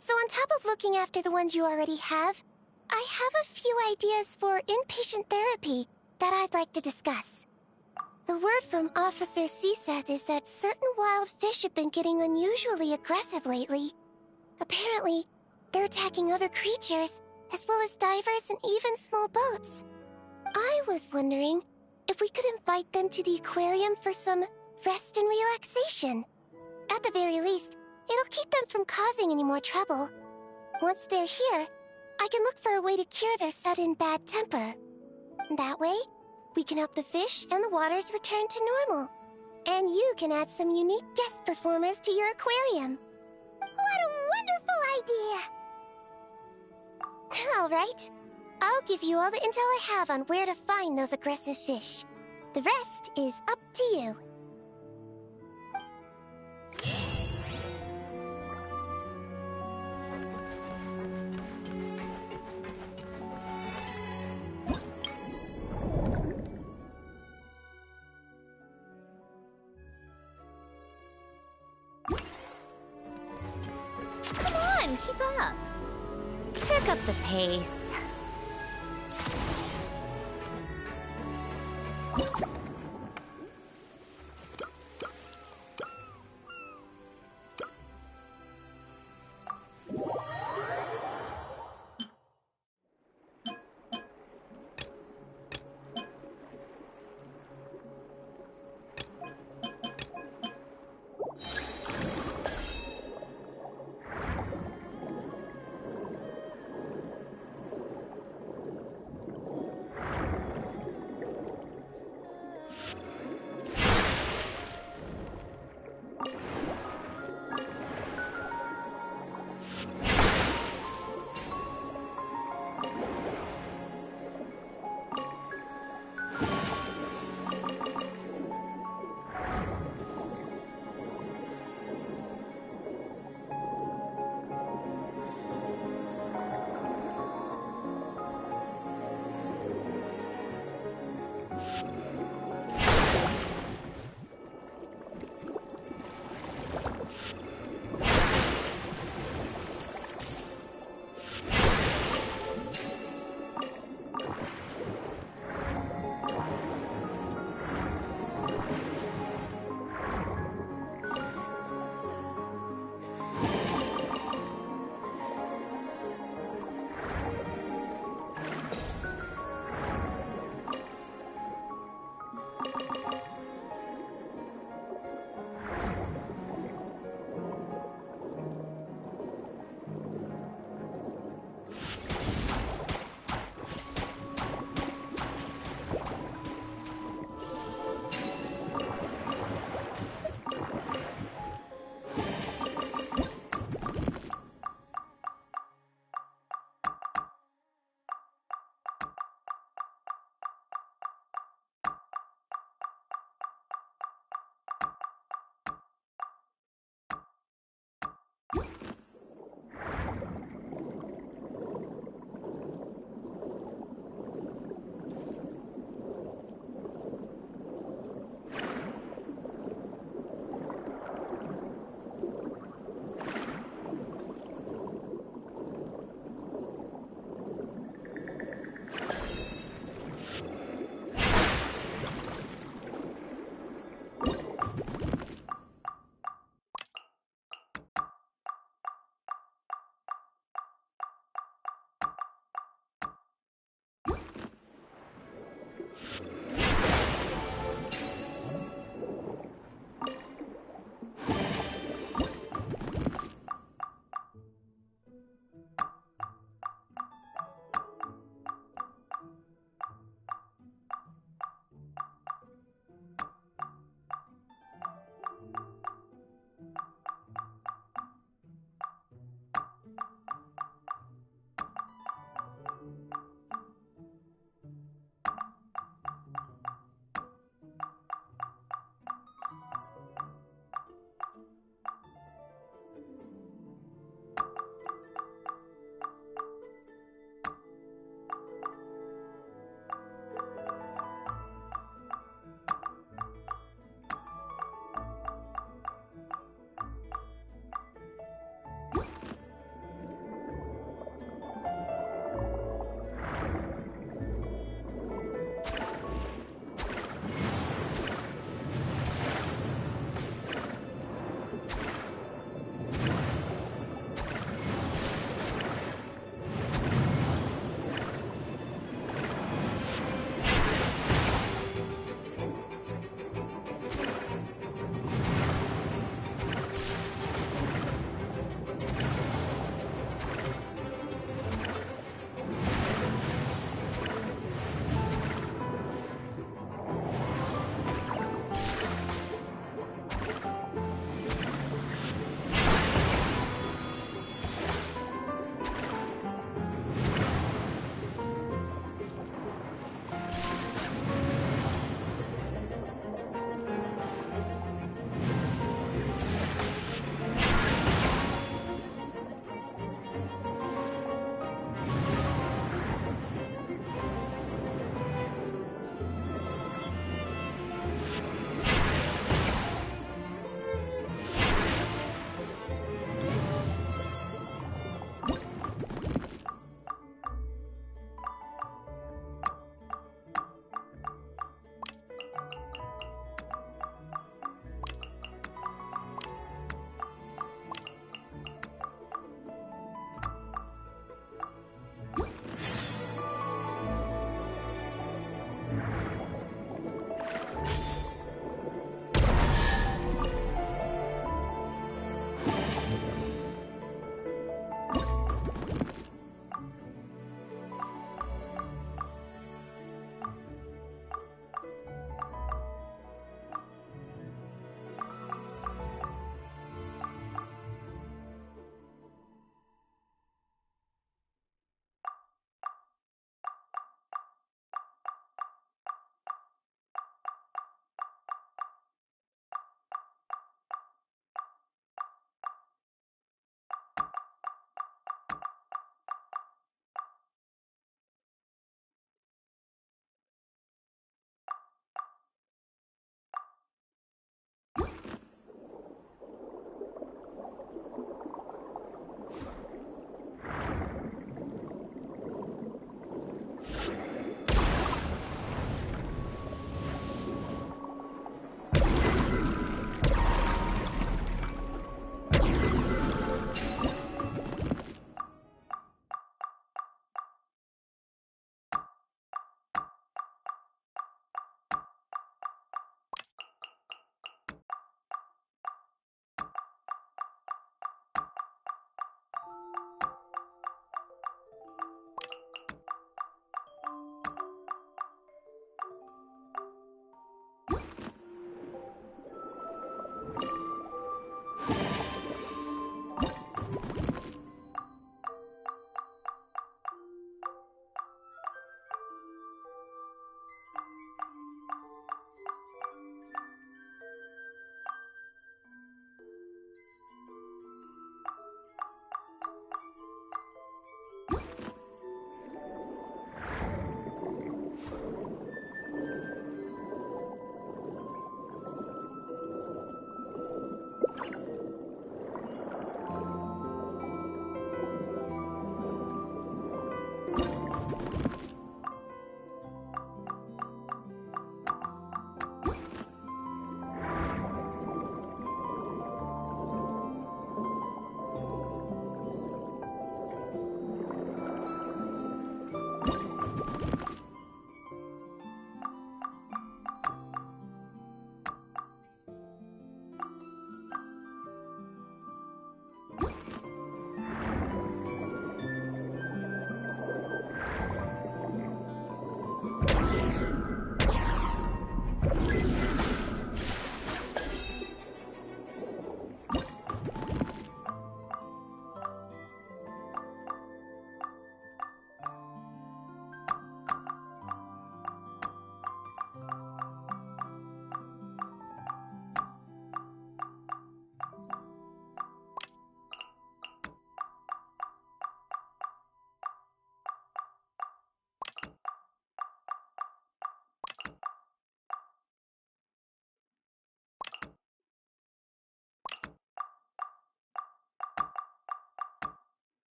So on top of looking after the ones you already have, I have a few ideas for inpatient therapy that I'd like to discuss. The word from Officer Ceseth is that certain wild fish have been getting unusually aggressive lately. Apparently, they're attacking other creatures, as well as divers and even small boats. I was wondering if we could invite them to the aquarium for some rest and relaxation. At the very least, it'll keep them from causing any more trouble. Once they're here, I can look for a way to cure their sudden bad temper. That way, we can help the fish and the waters return to normal. And you can add some unique guest performers to your aquarium. What a wonderful idea! All right. I'll give you all the intel I have on where to find those aggressive fish. The rest is up to you. Come on, keep up. Pick up the pace.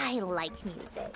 I like music.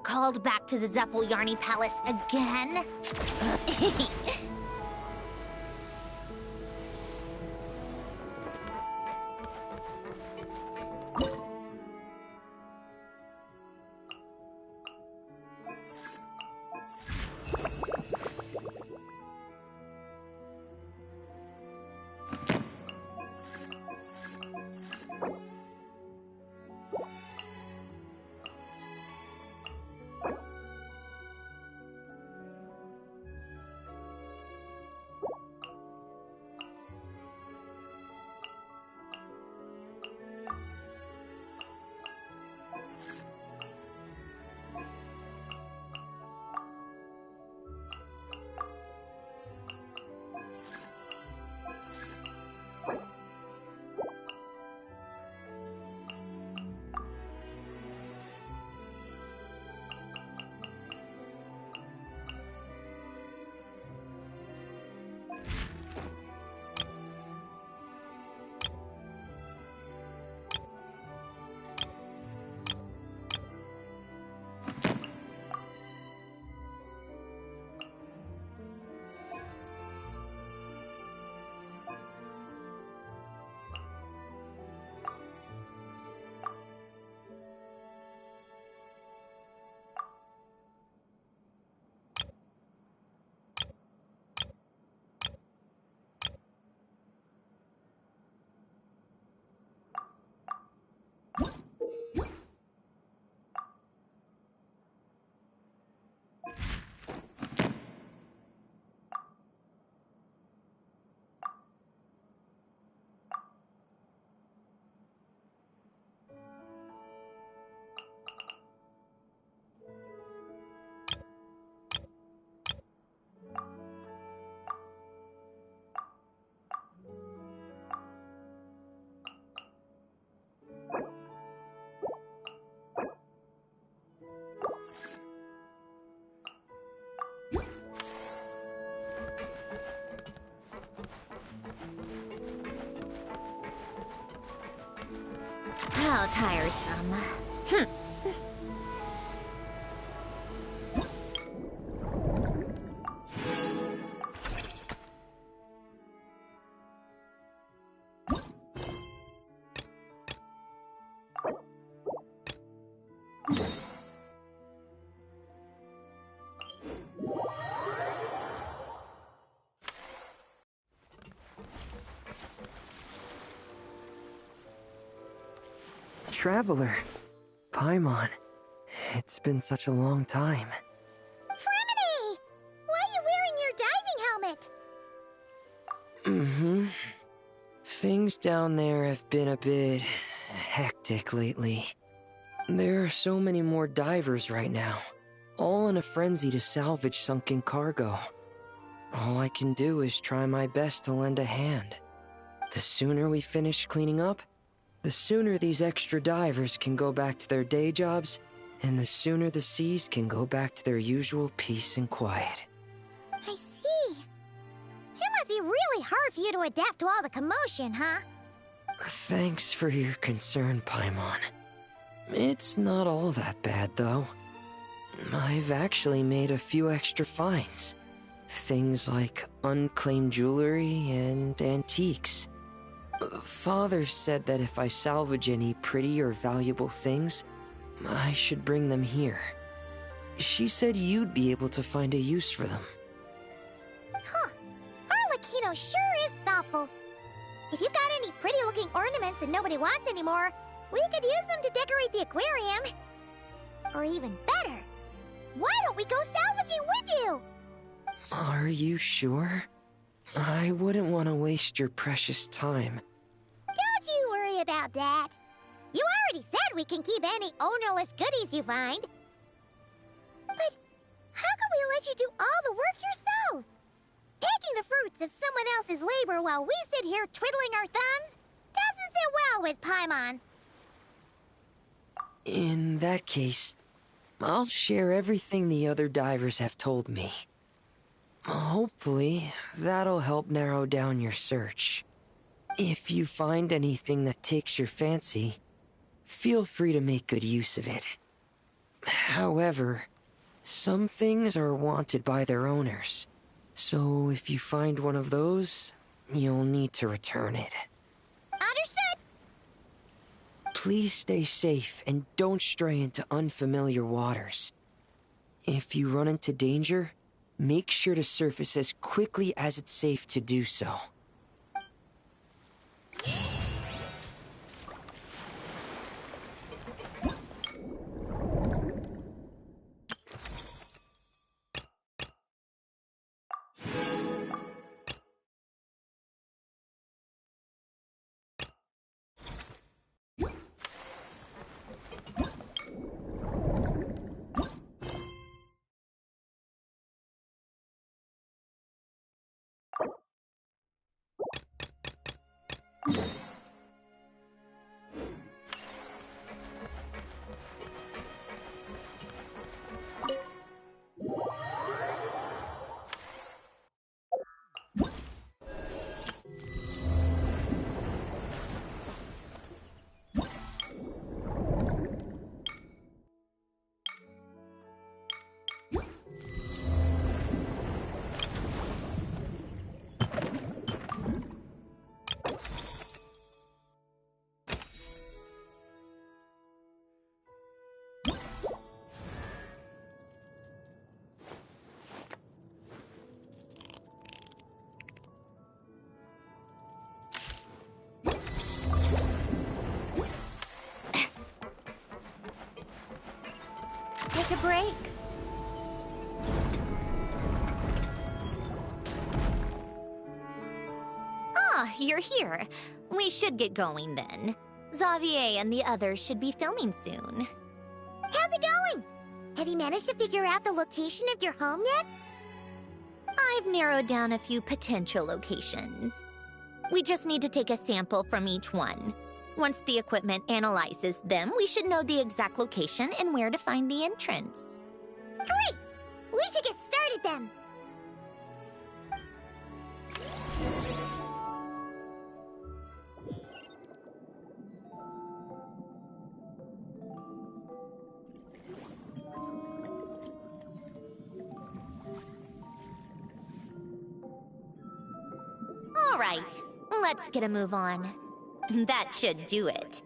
called back to the Zeppeljärni Palace again? How tiresome. Traveler, Paimon, it's been such a long time. Fremini! Why are you wearing your diving helmet? Things down there have been a bit hectic lately. There are so many more divers right now, all in a frenzy to salvage sunken cargo. All I can do is try my best to lend a hand. The sooner we finish cleaning up, the sooner these extra divers can go back to their day jobs, and the sooner the seas can go back to their usual peace and quiet. I see. It must be really hard for you to adapt to all the commotion, huh? Thanks for your concern, Paimon. It's not all that bad, though. I've actually made a few extra finds. Things like unclaimed jewelry and antiques. Father said that if I salvage any pretty or valuable things, I should bring them here. She said you'd be able to find a use for them. Huh. Arlecchino sure is thoughtful. If you've got any pretty-looking ornaments that nobody wants anymore, we could use them to decorate the aquarium. Or even better, why don't we go salvaging with you? Are you sure? I wouldn't want to waste your precious time. Don't you worry about that. You already said we can keep any ownerless goodies you find. But how can we let you do all the work yourself? Taking the fruits of someone else's labor while we sit here twiddling our thumbs doesn't sit well with Paimon. In that case, I'll share everything the other divers have told me. Hopefully, that'll help narrow down your search. If you find anything that takes your fancy, feel free to make good use of it. However, some things are wanted by their owners. So if you find one of those, you'll need to return it. Understood! Please stay safe and don't stray into unfamiliar waters. If you run into danger, make sure to surface as quickly as it's safe to do so. Take a break. Ah, you're here. We should get going then. Xavier and the others should be filming soon. How's it going? Have you managed to figure out the location of your home yet? I've narrowed down a few potential locations. We just need to take a sample from each one. Once the equipment analyzes them, we should know the exact location and where to find the entrance. Great! We should get started then! All right, let's get a move on. That should do it.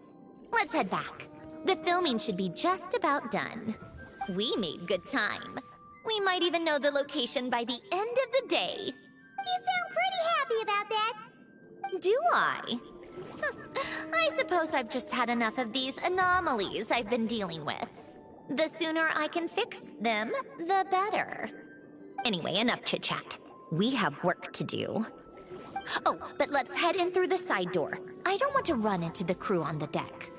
Let's head back. The filming should be just about done. We made good time. We might even know the location by the end of the day. You sound pretty happy about that. Do I? I suppose I've just had enough of these anomalies I've been dealing with. The sooner I can fix them, the better. Anyway, enough chit-chat. We have work to do. Oh, but let's head in through the side door. I don't want to run into the crew on the deck.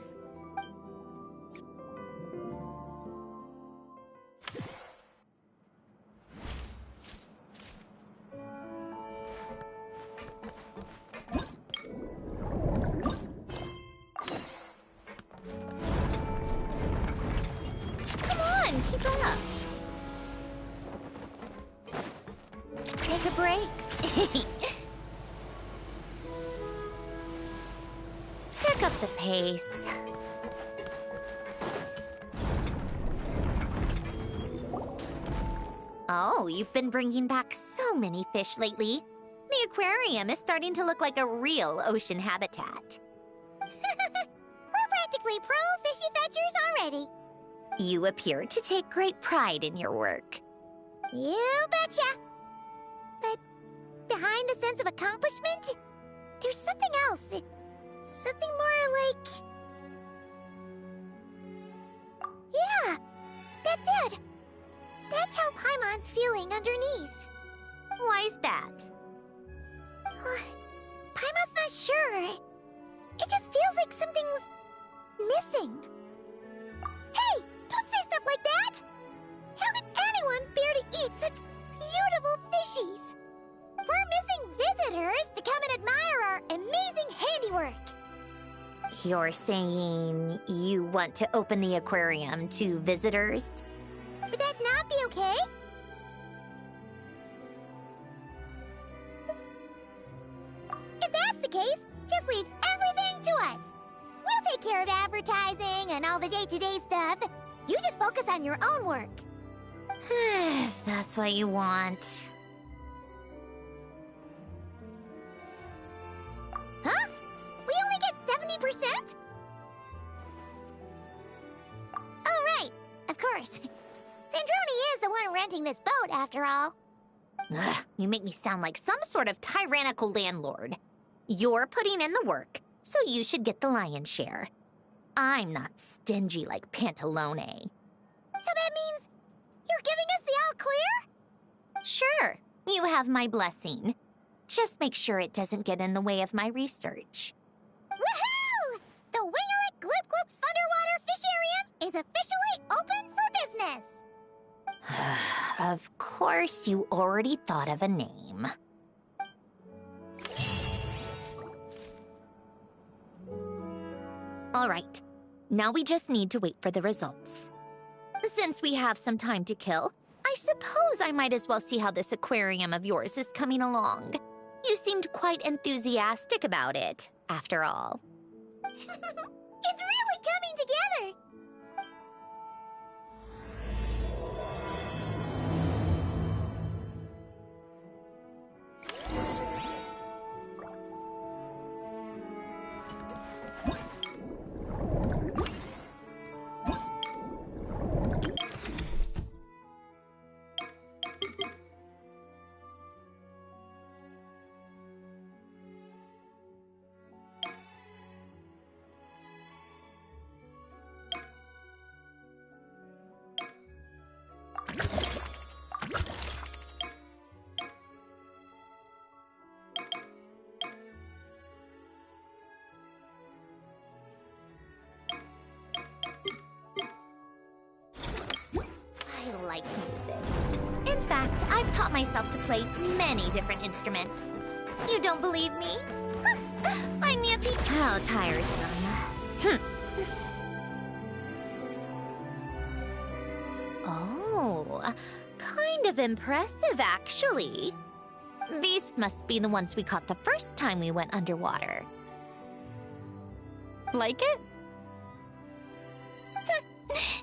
Come on, keep up. Take a break. Pick up the pace. Oh, you've been bringing back so many fish lately. The aquarium is starting to look like a real ocean habitat. We're practically pro fishy fetchers already. You appear to take great pride in your work. You betcha. But behind the sense of accomplishment, there's something else. Something more like... Yeah, that's it. That's how Paimon's feeling underneath. Why's that? Paimon's not sure. It just feels like something's missing. Hey, don't say stuff like that! How could anyone bear to eat such beautiful fishies? We're missing visitors to come and admire our amazing handiwork. You're saying you want to open the aquarium to visitors? Would that not be okay? If that's the case, just leave everything to us. We'll take care of advertising and all the day-to-day stuff. You just focus on your own work. If that's what you want. Huh? We only get 70%? Oh, right. Of course. Sandroni is the one renting this boat, after all. Ugh, you make me sound like some sort of tyrannical landlord. You're putting in the work, so you should get the lion's share. I'm not stingy like Pantalone. So that means you're giving us the all clear? Sure, you have my blessing. Just make sure it doesn't get in the way of my research. Woohoo! The Winglet Gloop Gloop Underwater Fisharium is officially open for business! Of course, you already thought of a name. All right, now we just need to wait for the results. Since we have some time to kill, I suppose I might as well see how this aquarium of yours is coming along. You seemed quite enthusiastic about it, after all. It's really coming together! I like music. In fact, I've taught myself to play many different instruments. You don't believe me? I'm Nippy. How tiresome. Oh, kind of impressive, actually. These must be the ones we caught the first time we went underwater. Like it?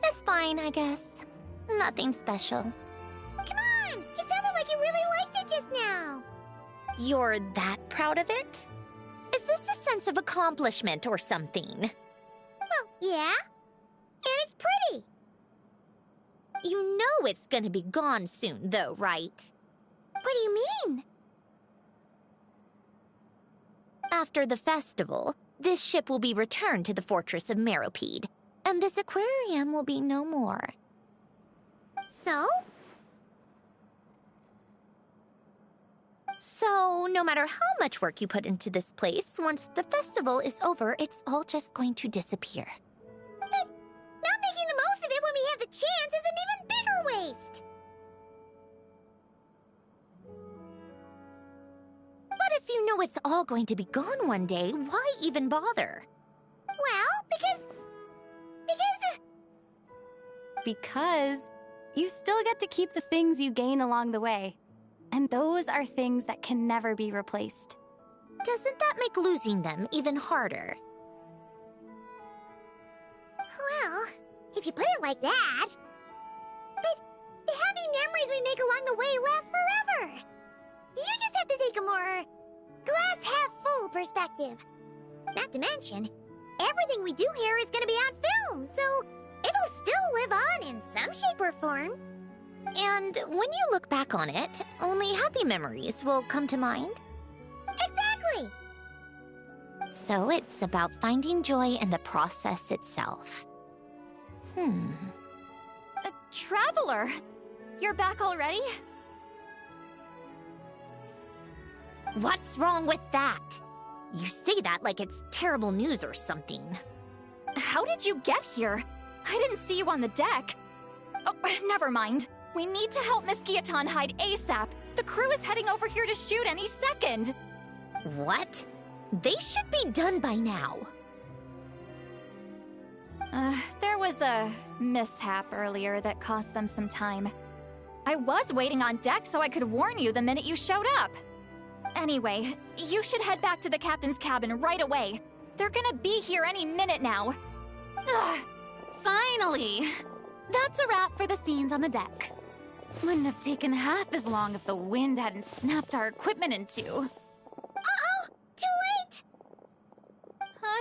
It's fine, I guess. Nothing special. Come on! It sounded like you really liked it just now! You're that proud of it? Is this a sense of accomplishment or something? Well, yeah. And it's pretty! You know it's gonna be gone soon, though, right? What do you mean? After the festival, this ship will be returned to the fortress of Meropide, and this aquarium will be no more. So? So, no matter how much work you put into this place, once the festival is over, it's all just going to disappear. But not making the most of it when we have the chance is an even bigger waste! But if you know it's all going to be gone one day, why even bother? Well, Because you still get to keep the things you gain along the way. And those are things that can never be replaced. Doesn't that make losing them even harder? well, if you put it like that... But the happy memories we make along the way last forever! You just have to take a more glass-half-full perspective. Not to mention, everything we do here is gonna be on film, so it'll still live on in some shape or form. And when you look back on it, only happy memories will come to mind? Exactly! So it's about finding joy in the process itself. Traveler! You're back already? What's wrong with that? You say that like it's terrible news or something. How did you get here? I didn't see you on the deck. Oh, never mind. We need to help Miss Guillotin hide ASAP. The crew is heading over here to shoot any second. What? They should be done by now. There was a mishap earlier that cost them some time. I was waiting on deck so I could warn you the minute you showed up. Anyway, you should head back to the captain's cabin right away. They're gonna be here any minute now. Ugh, finally! That's a wrap for the scenes on the deck. Wouldn't have taken half as long if the wind hadn't snapped our equipment in two. Uh-oh! Too late!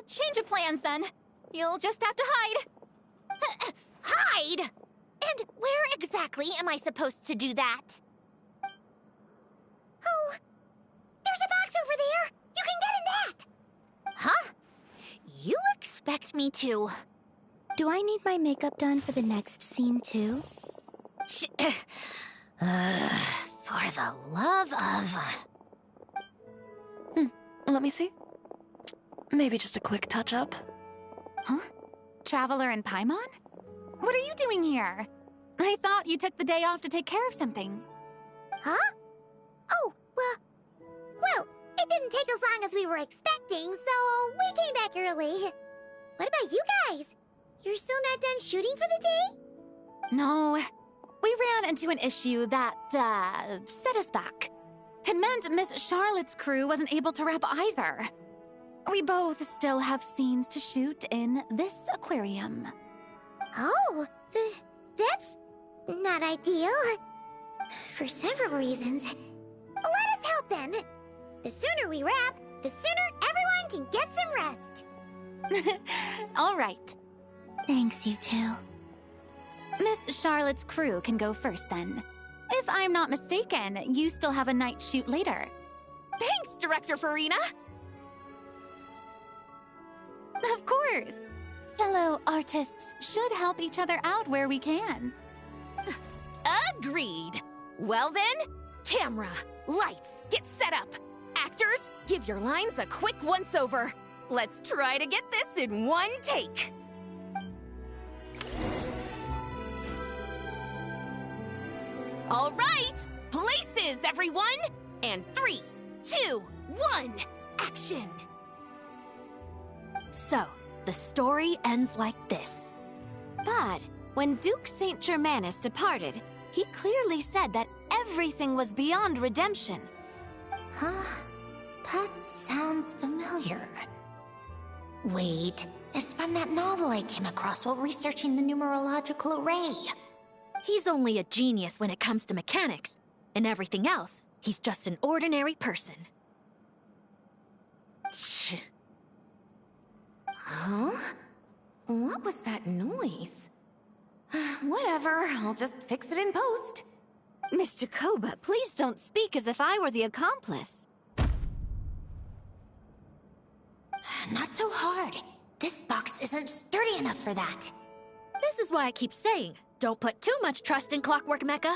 Change of plans then. You'll just have to hide. Hide? And where exactly am I supposed to do that? Oh, there's a box over there! You can get in that! Huh? You expect me to... Do I need my makeup done for the next scene too? For the love of... Let me see. Maybe just a quick touch-up. Huh? Traveler and Paimon? What are you doing here? I thought you took the day off to take care of something. Huh? Oh, well, it didn't take as long as we were expecting, so we came back early. What about you guys? You're still not done shooting for the day? No. We ran into an issue that, set us back. It meant Miss Charlotte's crew wasn't able to wrap either. We both still have scenes to shoot in this aquarium. Oh, that's not ideal. For several reasons. Let us help then. The sooner we wrap, the sooner everyone can get some rest. All right. Thanks, you two. Miss Charlotte's crew can go first then. If I'm not mistaken, you still have a night shoot later. Thanks, Director Farina! Of course. Fellow artists should help each other out where we can. Agreed. Well then, camera, lights, get set up. Actors, give your lines a quick once-over. Let's try to get this in one take. All right, places, everyone! And 3, 2, 1, action! So, the story ends like this. But when Duke Saint Germanus departed, he clearly said that everything was beyond redemption. Huh? That sounds familiar. Wait, it's from that novel I came across while researching the numerological array. He's only a genius when it comes to mechanics, and everything else, he's just an ordinary person. Huh? What was that noise? Whatever, I'll just fix it in post. Mr. Koba, please don't speak as if I were the accomplice. Not so hard. This box isn't sturdy enough for that. This is why I keep saying, don't put too much trust in Clockwork Mecha.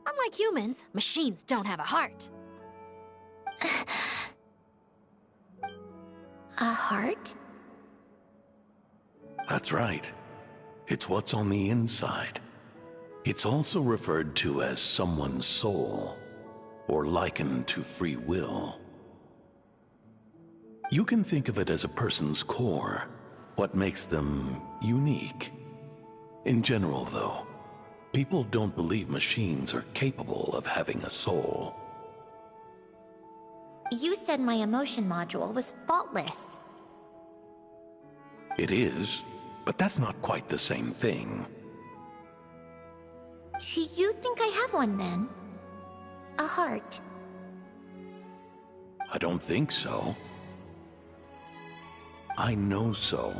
Unlike humans, machines don't have a heart. A heart? That's right. It's what's on the inside. It's also referred to as someone's soul, or likened to free will. You can think of it as a person's core, what makes them unique. In general, though, people don't believe machines are capable of having a soul. You said my emotion module was faultless. It is, but that's not quite the same thing. Do you think I have one then? A heart? I don't think so. I know so.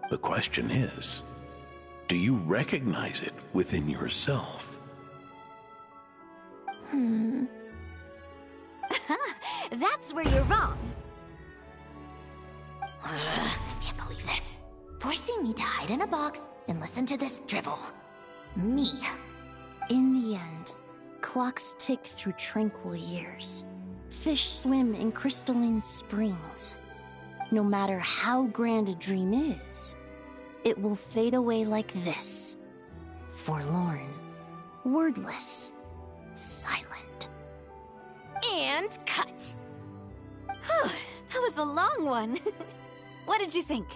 The question is, do you recognize it within yourself? That's where you're wrong. I can't believe this. Forcing me to hide in a box and listen to this drivel. Me. In the end, clocks tick through tranquil years. Fish swim in crystalline springs. No matter how grand a dream is, it will fade away like this. Forlorn, wordless, silent. And cut. That was a long one. What did you think?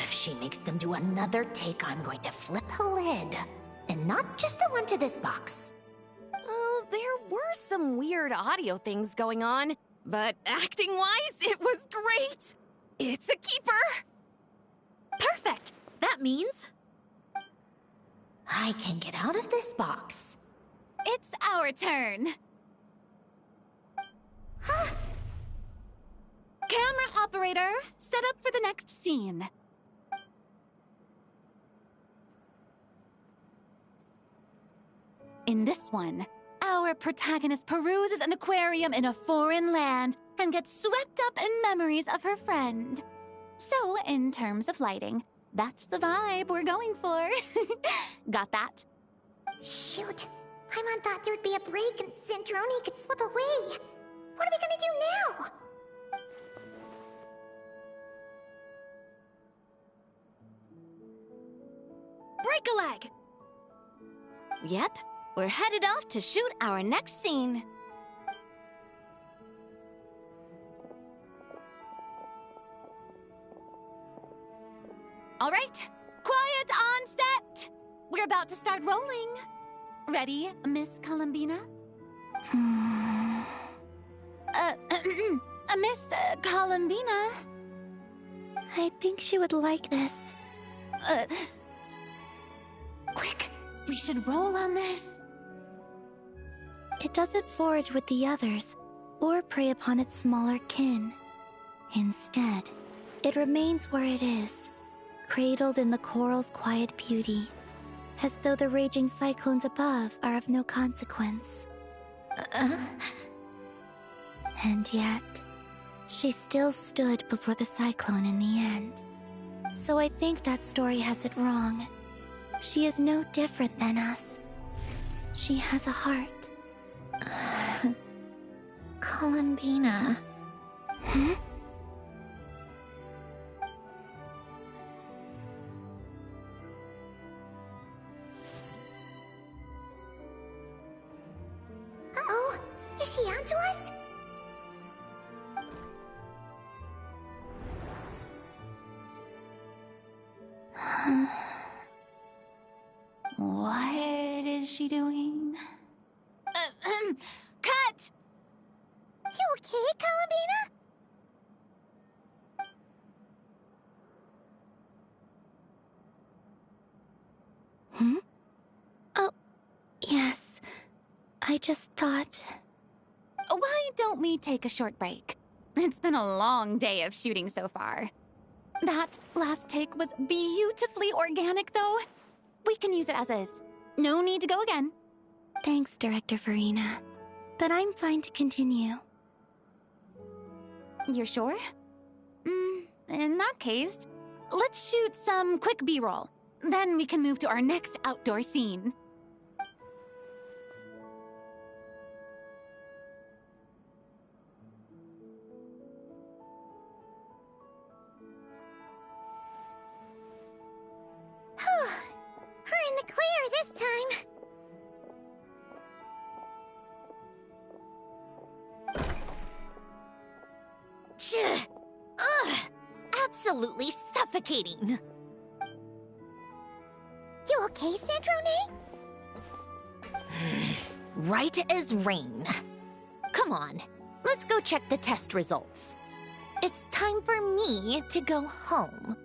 If she makes them do another take, I'm going to flip the lid. And not just the one to this box. Oh, there were some weird audio things going on, but acting-wise, it was great. It's a keeper! Perfect! That means... I can get out of this box. it's our turn. Camera operator, set up for the next scene. In this one, our protagonist peruses an aquarium in a foreign land and gets swept up in memories of her friend. So, in terms of lighting, that's the vibe we're going for. Got that? Shoot. Paimon thought there'd be a break and Centrone could slip away. What are we gonna do now? Break a leg! Yep, we're headed off to shoot our next scene. All right, quiet on set! We're about to start rolling. Ready, Miss Columbina? Miss Columbina? I think she would like this. Quick, we should roll on this. It doesn't forage with the others, or prey upon its smaller kin. Instead, it remains where it is, cradled in the coral's quiet beauty, as though the raging cyclones above are of no consequence. And yet, she still stood before the cyclone in the end. So I think that story has it wrong. She is no different than us. She has a heart. Columbina. Hmm? Uh-oh. Is she onto us? What is she doing? Cut! You okay, Columbina? Hmm? Oh, yes. I just thought... Why don't we take a short break? It's been a long day of shooting so far. That last take was beautifully organic, though. We can use it as is. No need to go again. Thanks, Director Farina. But I'm fine to continue. You're sure? In that case, let's shoot some quick B-roll. Then we can move to our next outdoor scene. We're in the clear this time. Ugh! Absolutely suffocating. You okay, Centrone? Right as rain. Come on, let's go check the test results. It's time for me to go home.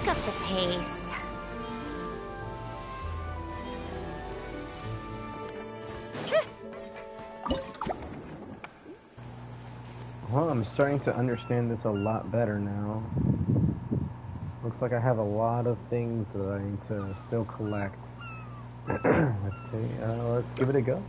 pick up the pace. Well, I'm starting to understand this a lot better now. Looks like I have a lot of things that I need to still collect. Let's give it a go.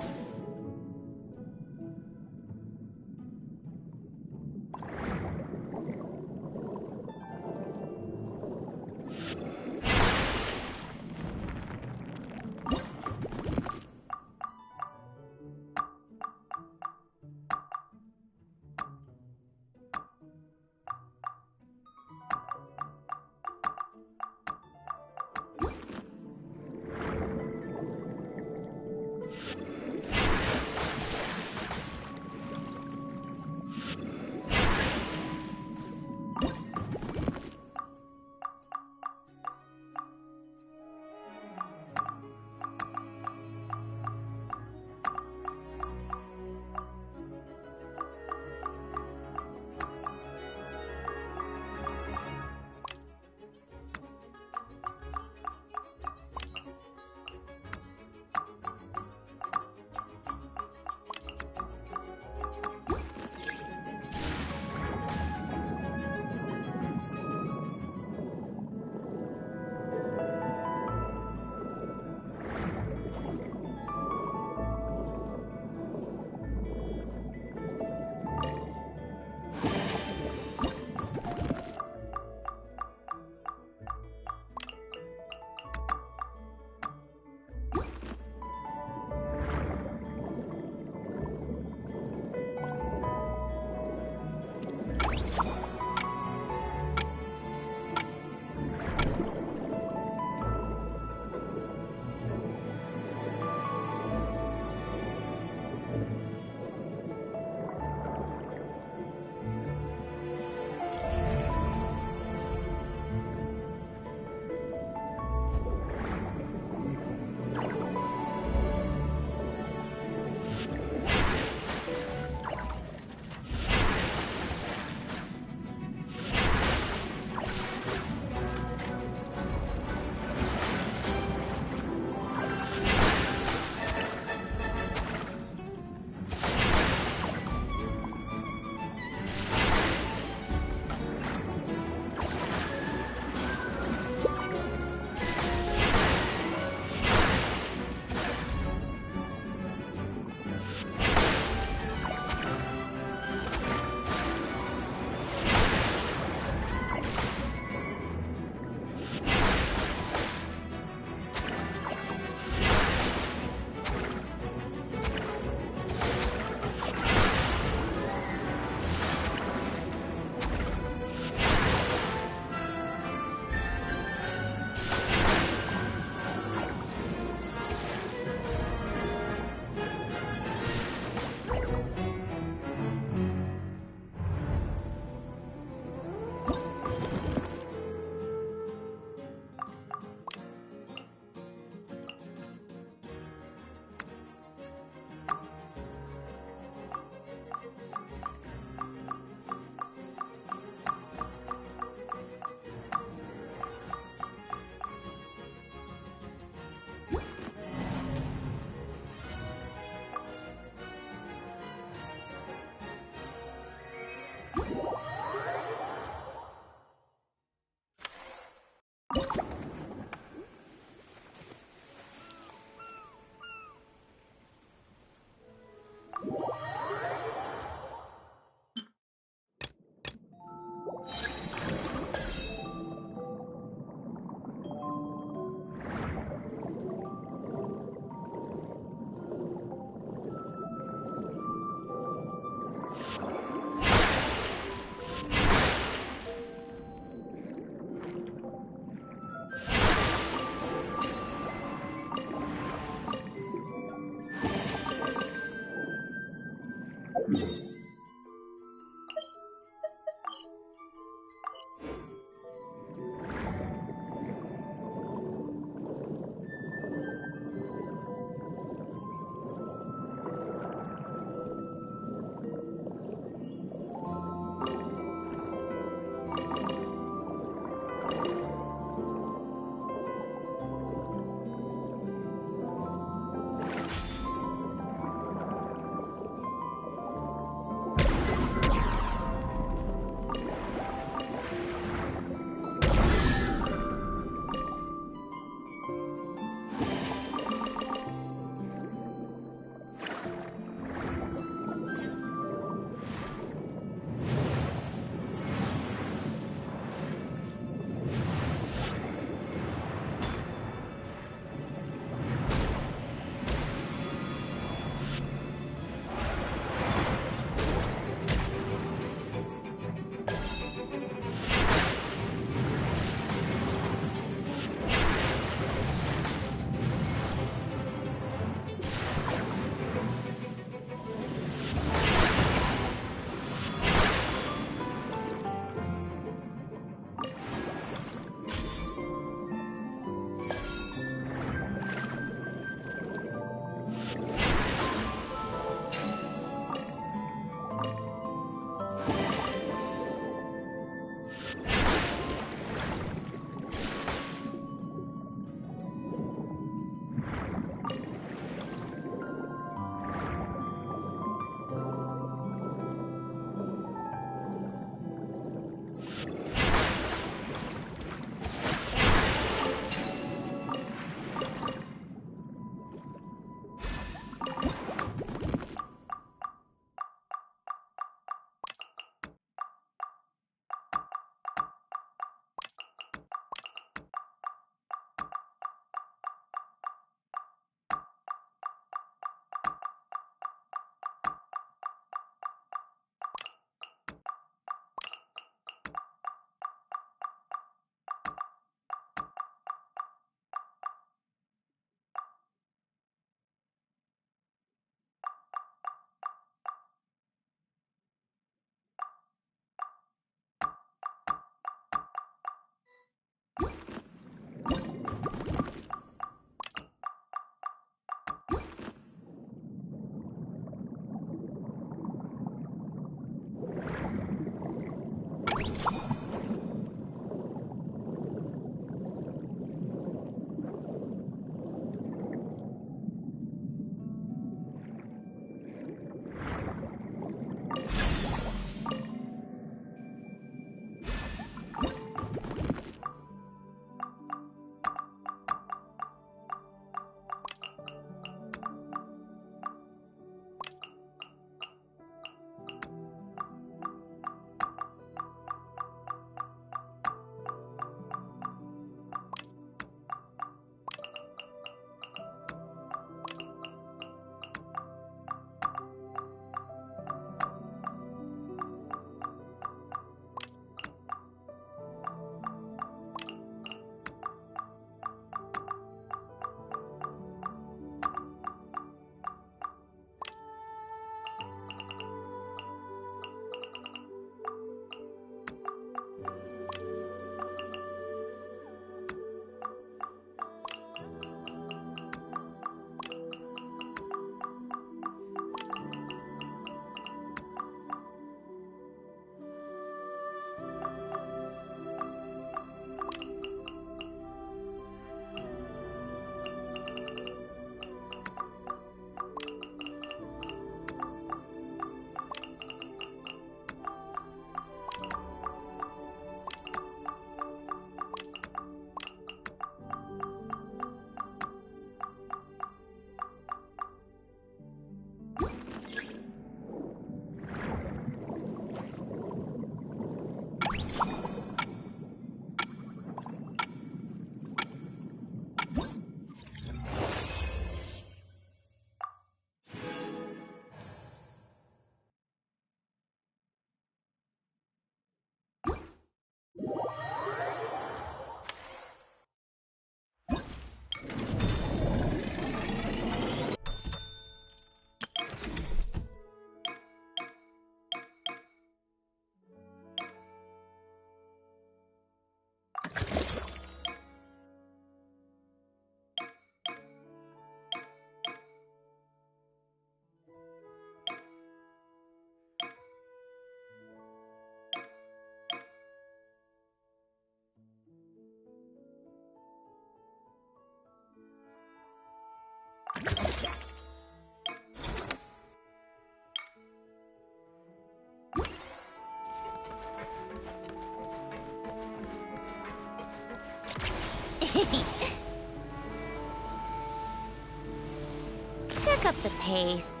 up the pace.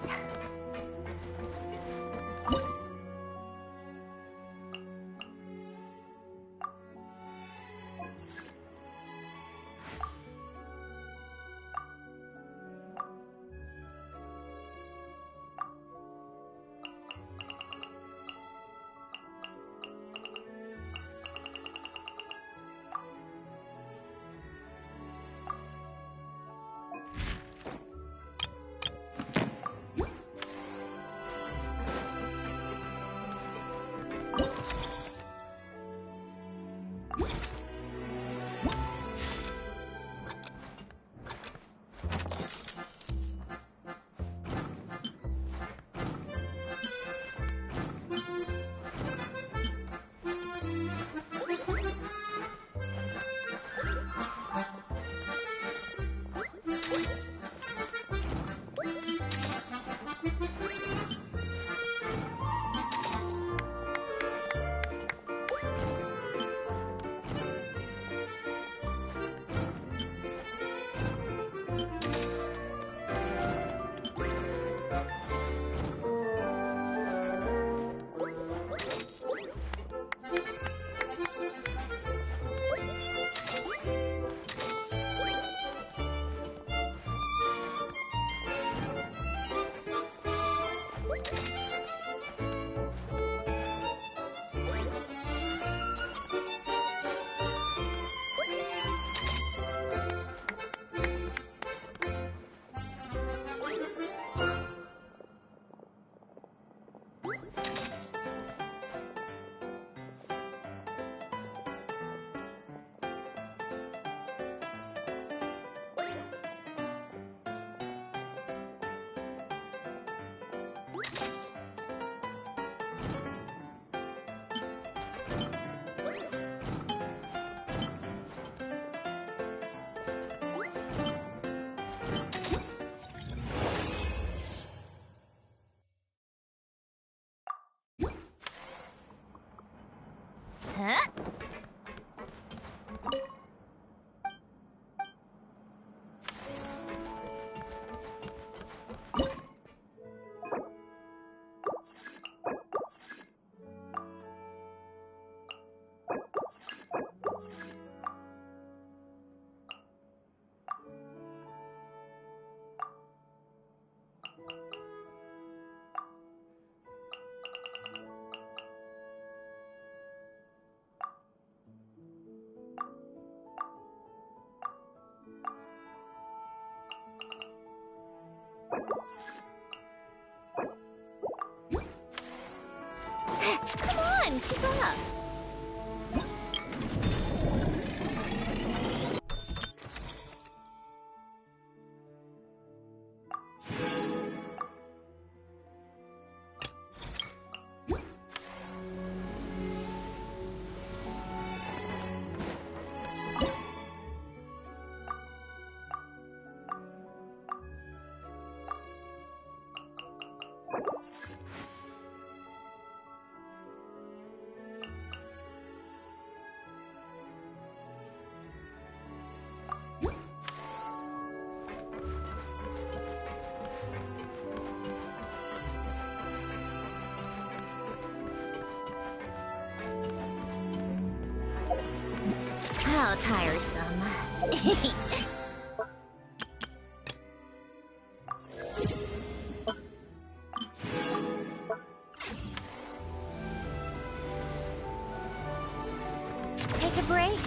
Huh? Come on, keep up. How tiresome. Take a break.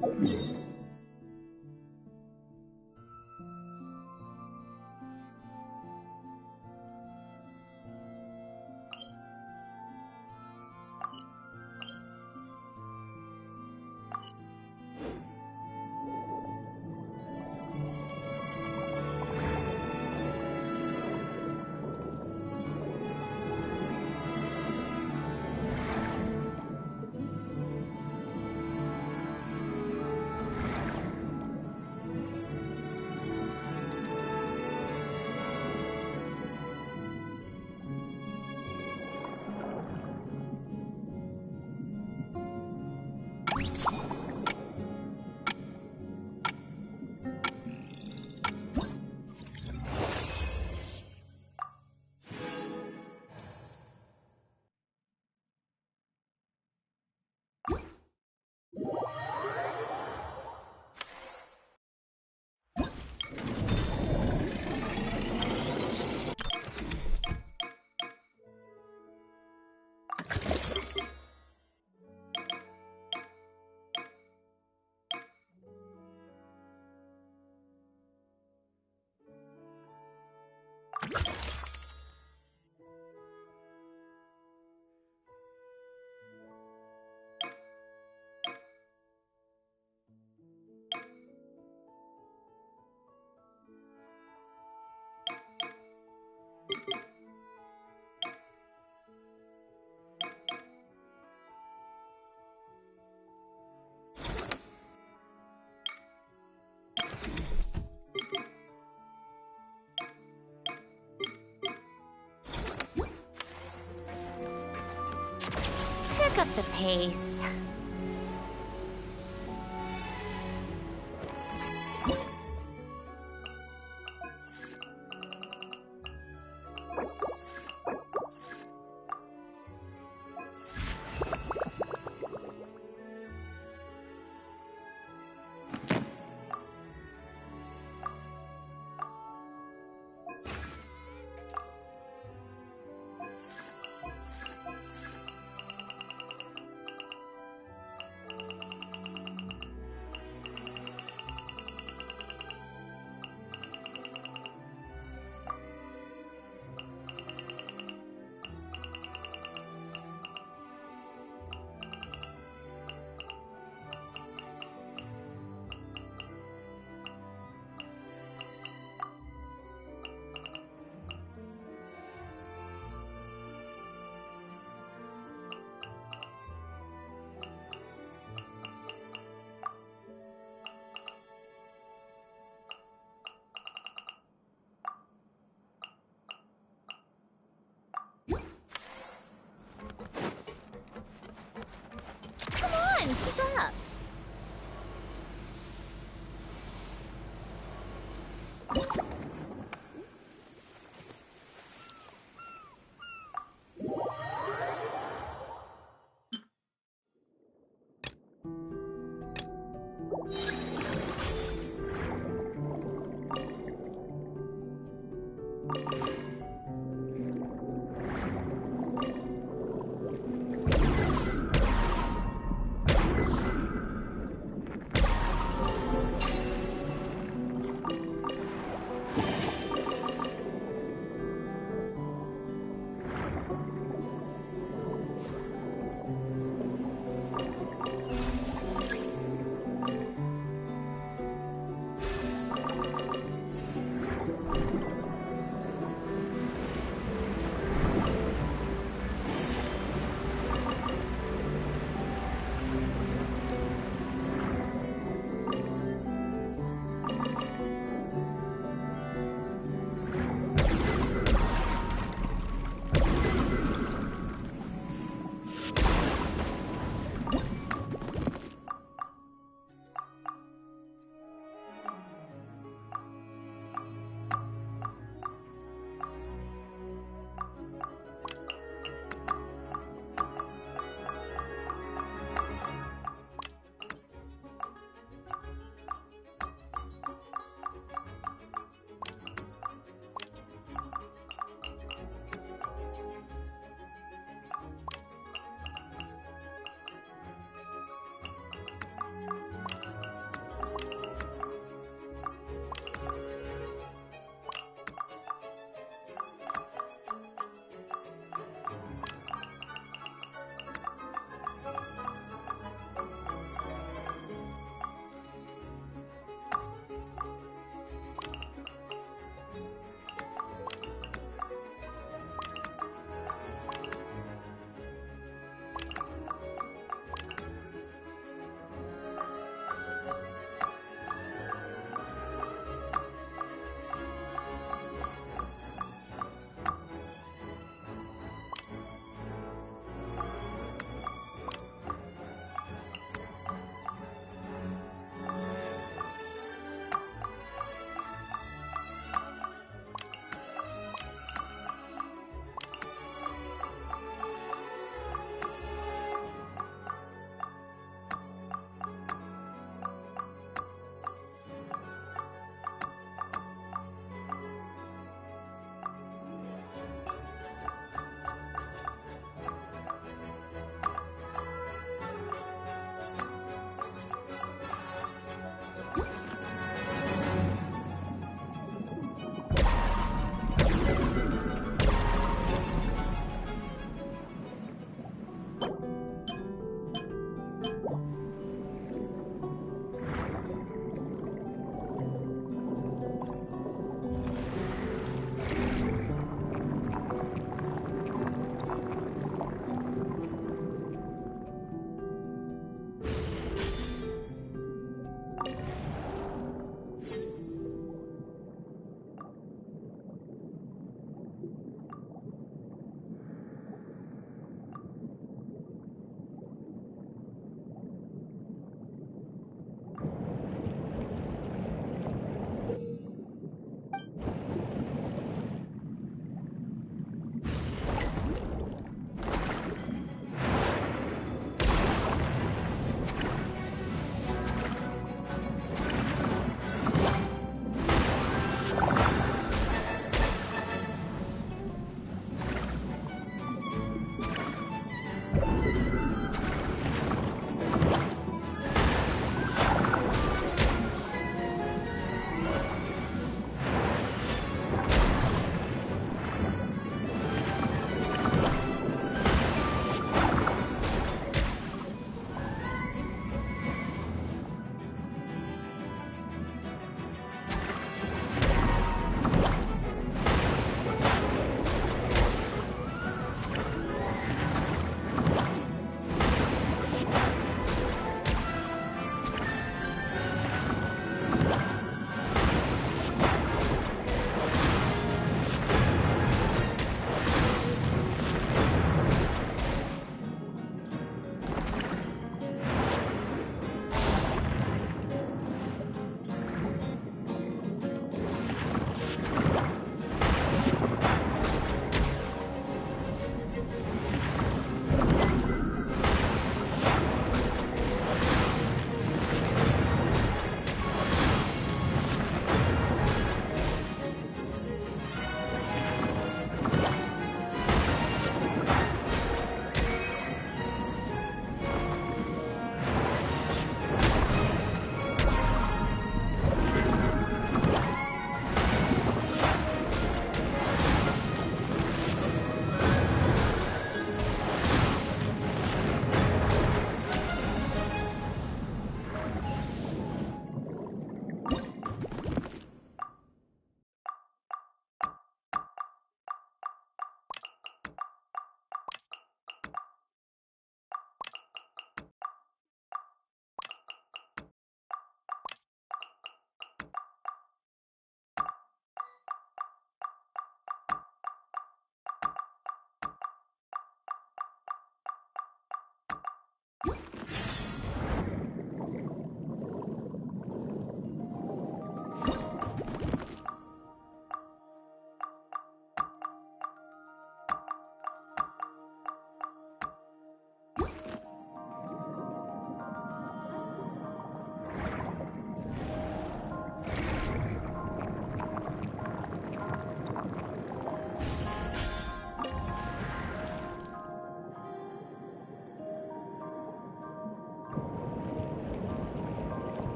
Pick up the pace. Come on, keep up.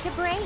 take a break.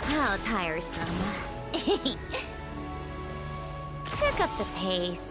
How tiresome. Pick up the pace.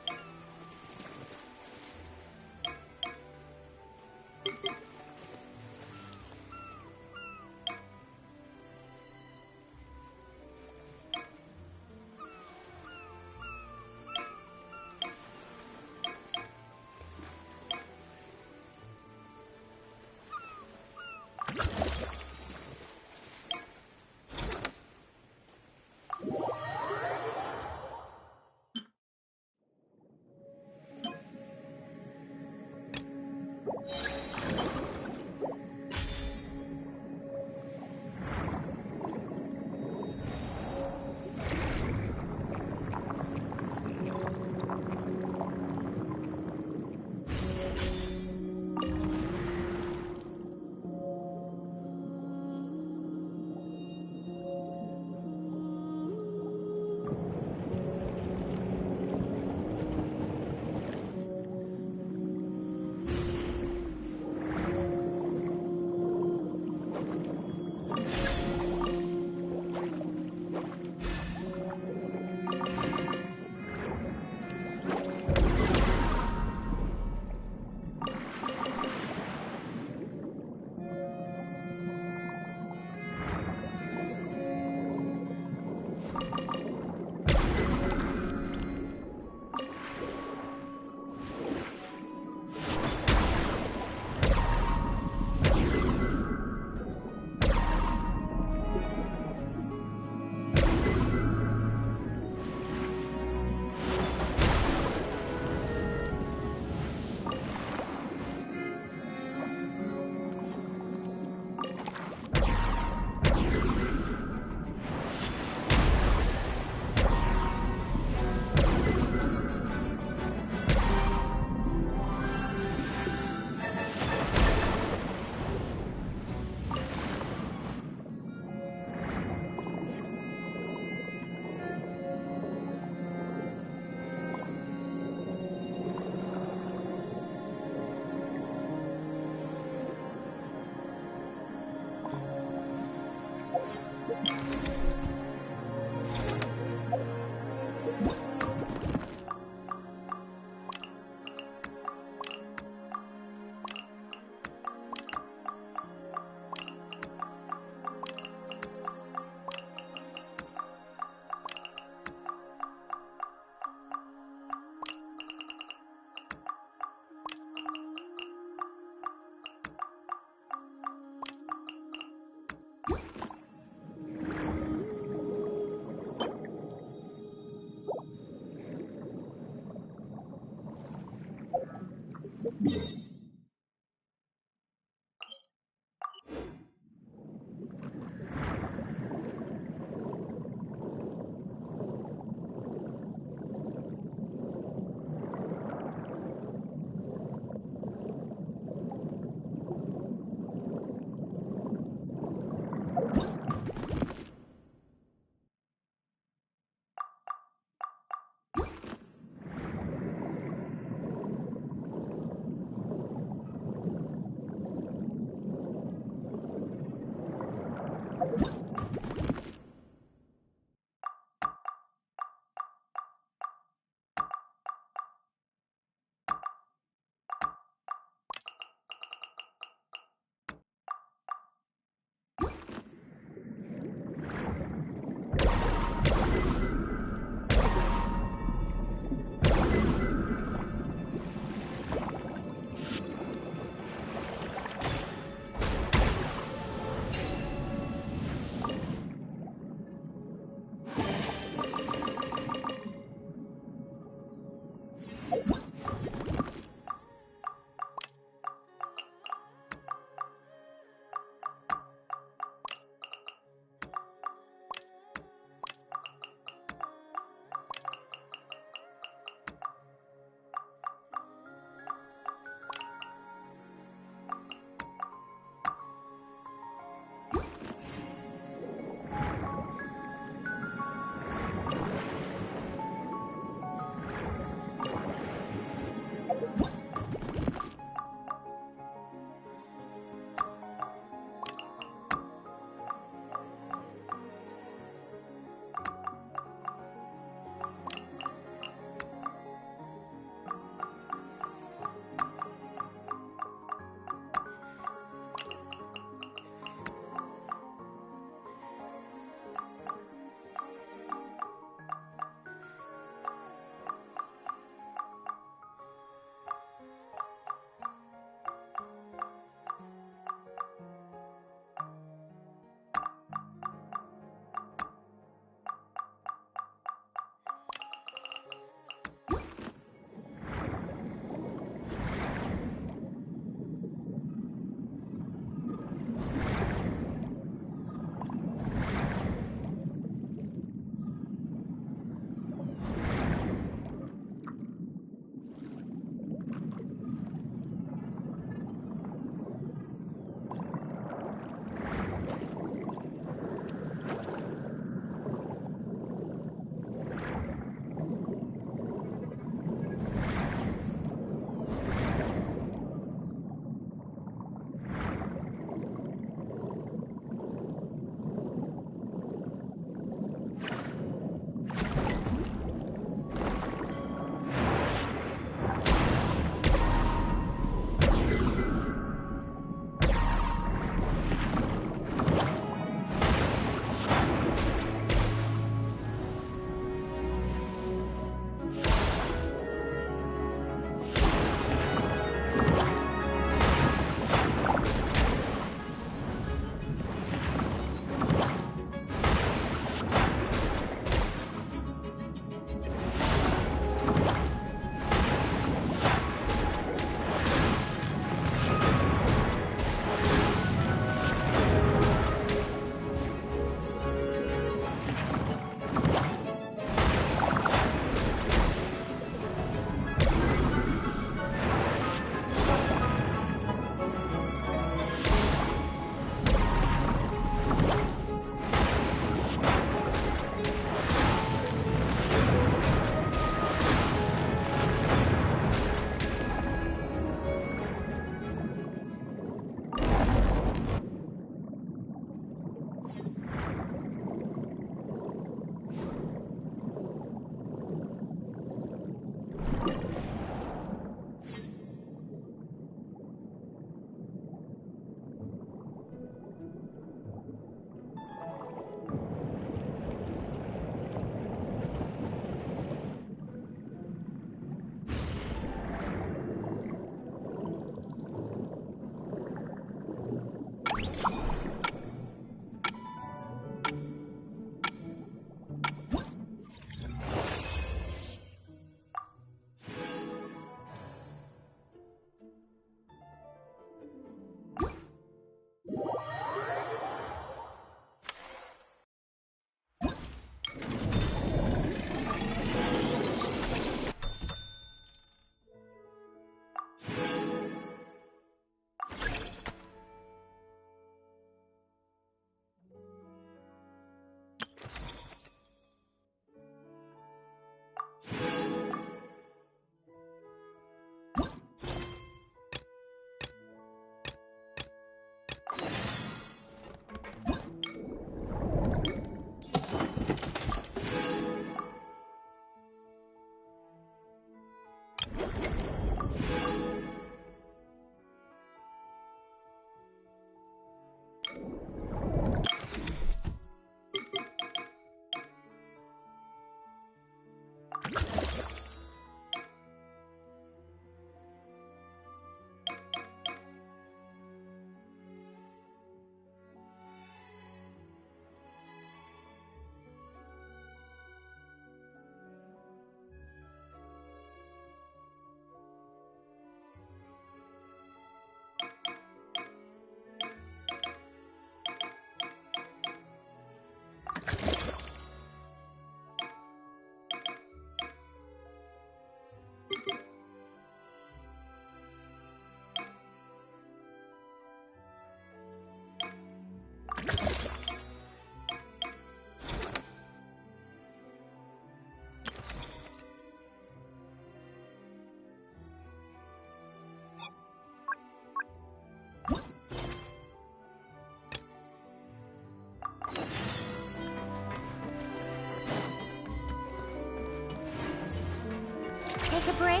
Take a break?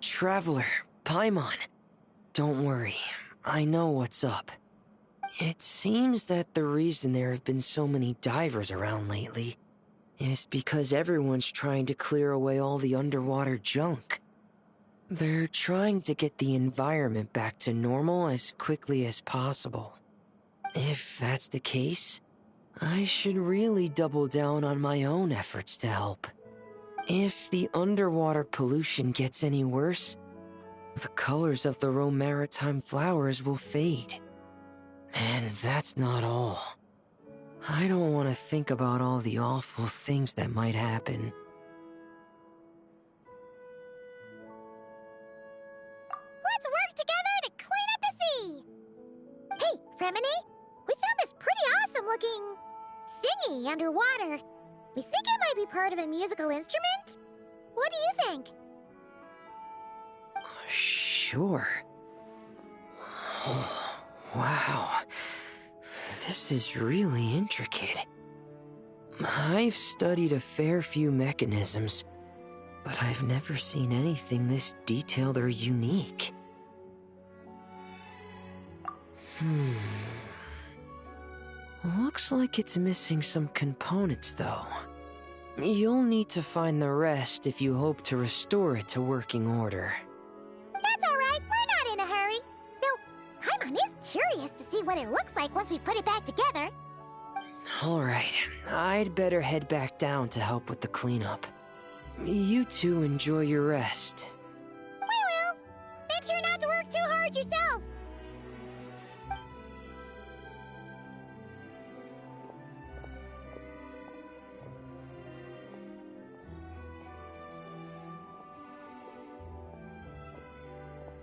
Traveler, Paimon. Don't worry, I know what's up. It seems that the reason there have been so many divers around lately is because everyone's trying to clear away all the underwater junk. They're trying to get the environment back to normal as quickly as possible. If that's the case, I should really double down on my own efforts to help. If the underwater pollution gets any worse, the colors of the Rome maritime flowers will fade. And that's not all. I don't want to think about all the awful things that might happen. Let's work together to clean up the sea! Hey, Fremini, we found this pretty awesome looking thingy underwater. We think it might be part of a musical instrument. What do you think? Sure. Oh, wow. This is really intricate. I've studied a fair few mechanisms, but I've never seen anything this detailed or unique. Looks like it's missing some components, though. You'll need to find the rest if you hope to restore it to working order. That's alright, we're not in a hurry. Though, Paimon is curious to see what it looks like once we put it back together. Alright, I'd better head back down to help with the cleanup. You two enjoy your rest. We will. Make sure not to work too hard yourself.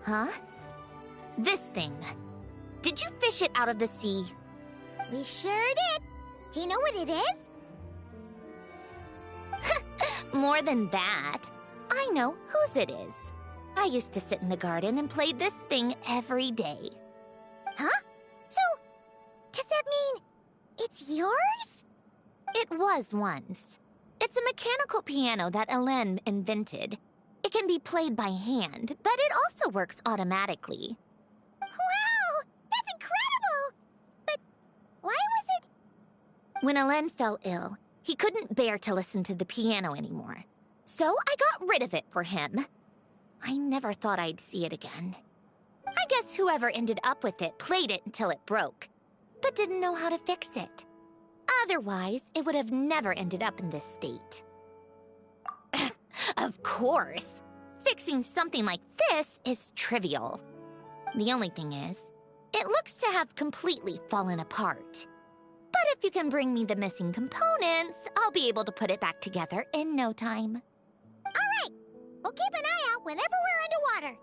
Huh? This thing. Did you fish it out of the sea? We sure did. Do you know what it is? More than that. I know whose it is. I used to sit in the garden and play this thing every day. Huh? So, does that mean it's yours? It was once. It's a mechanical piano that Ellen invented. It can be played by hand, but it also works automatically. Wow! That's incredible! But why was it... When Ellen fell ill, he couldn't bear to listen to the piano anymore. So I got rid of it for him. I never thought I'd see it again. I guess whoever ended up with it played it until it broke, but didn't know how to fix it. Otherwise, it would have never ended up in this state. Of course. Fixing something like this is trivial. The only thing is, it looks to have completely fallen apart. But if you can bring me the missing components, I'll be able to put it back together in no time. All right. We'll keep an eye out whenever we're underwater.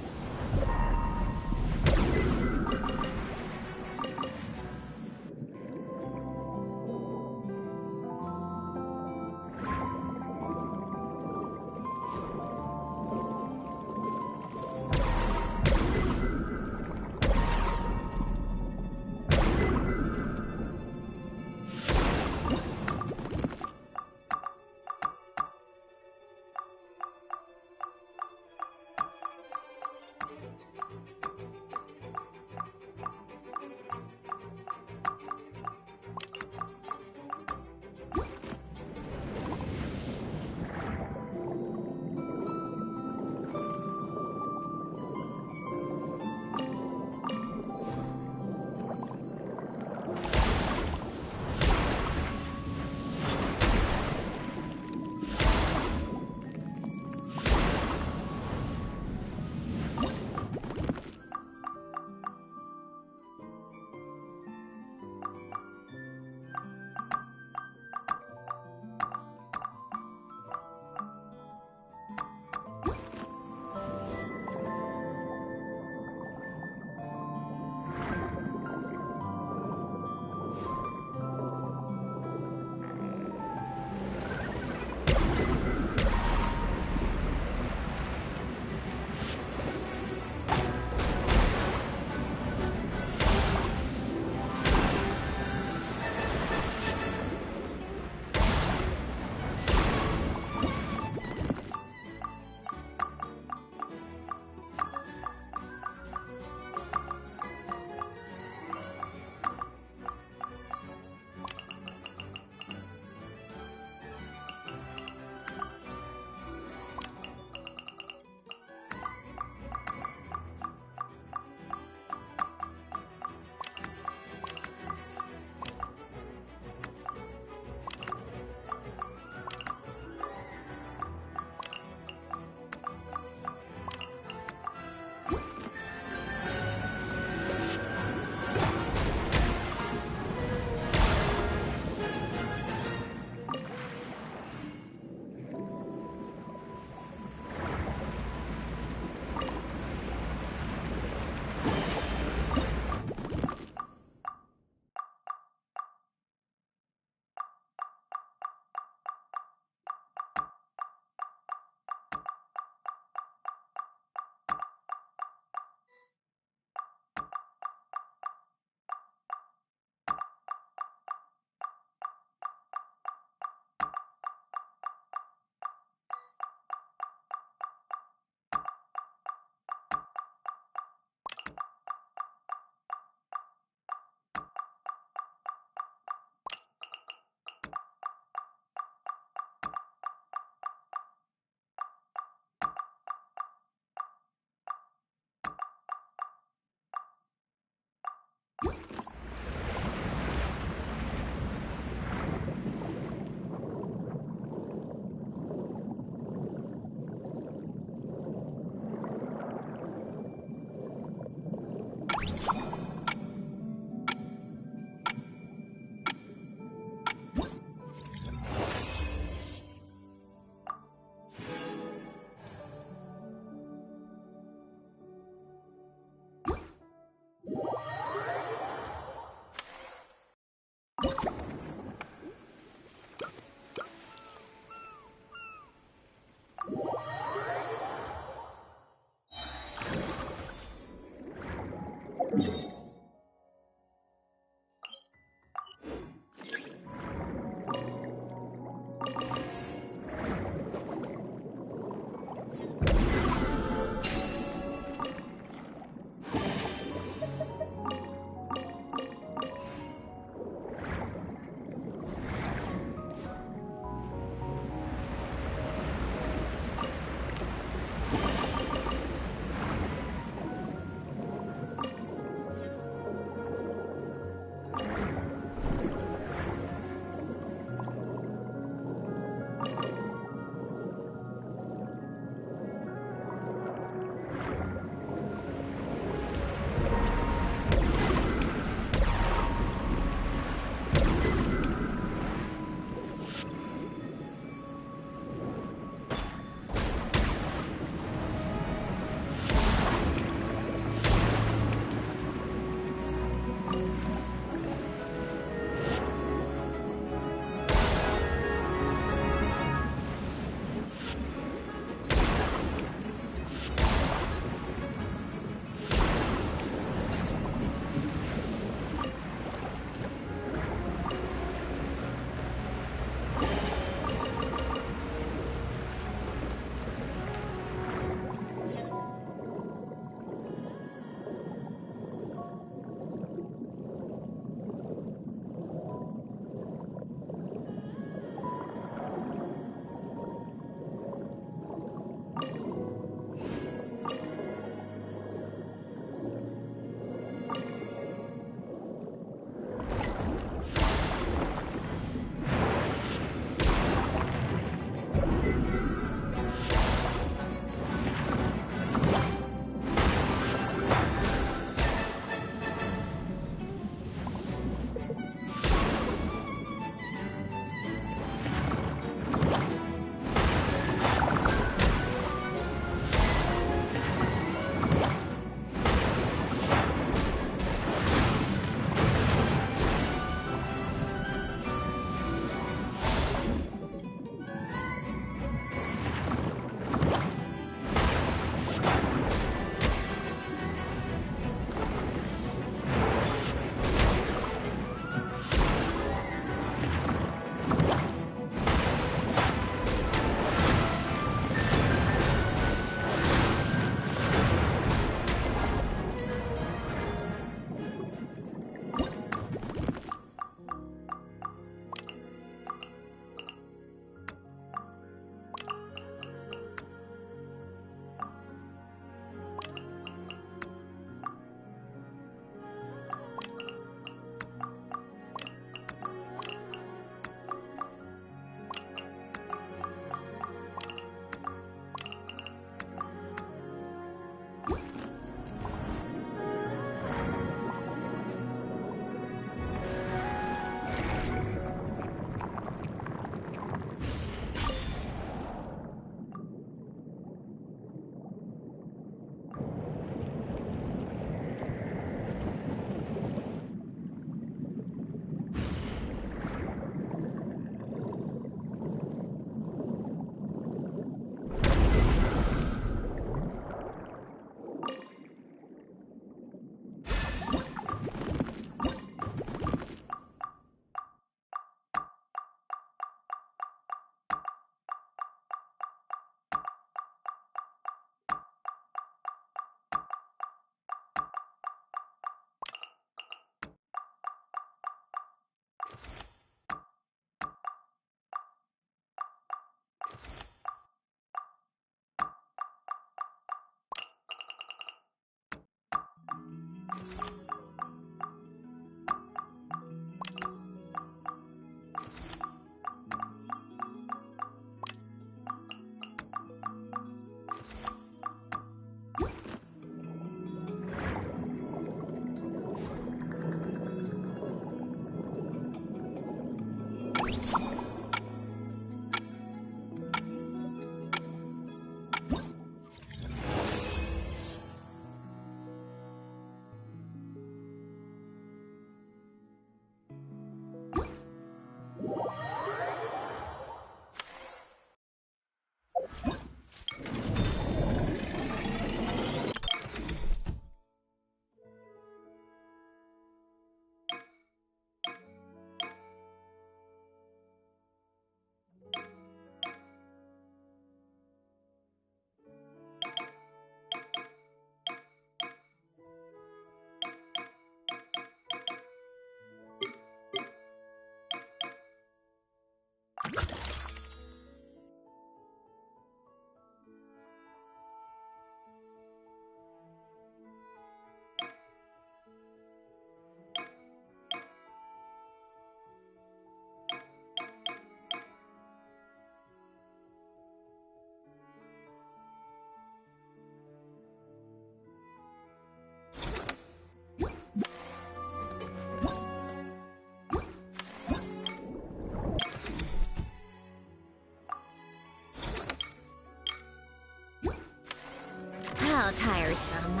How tiresome.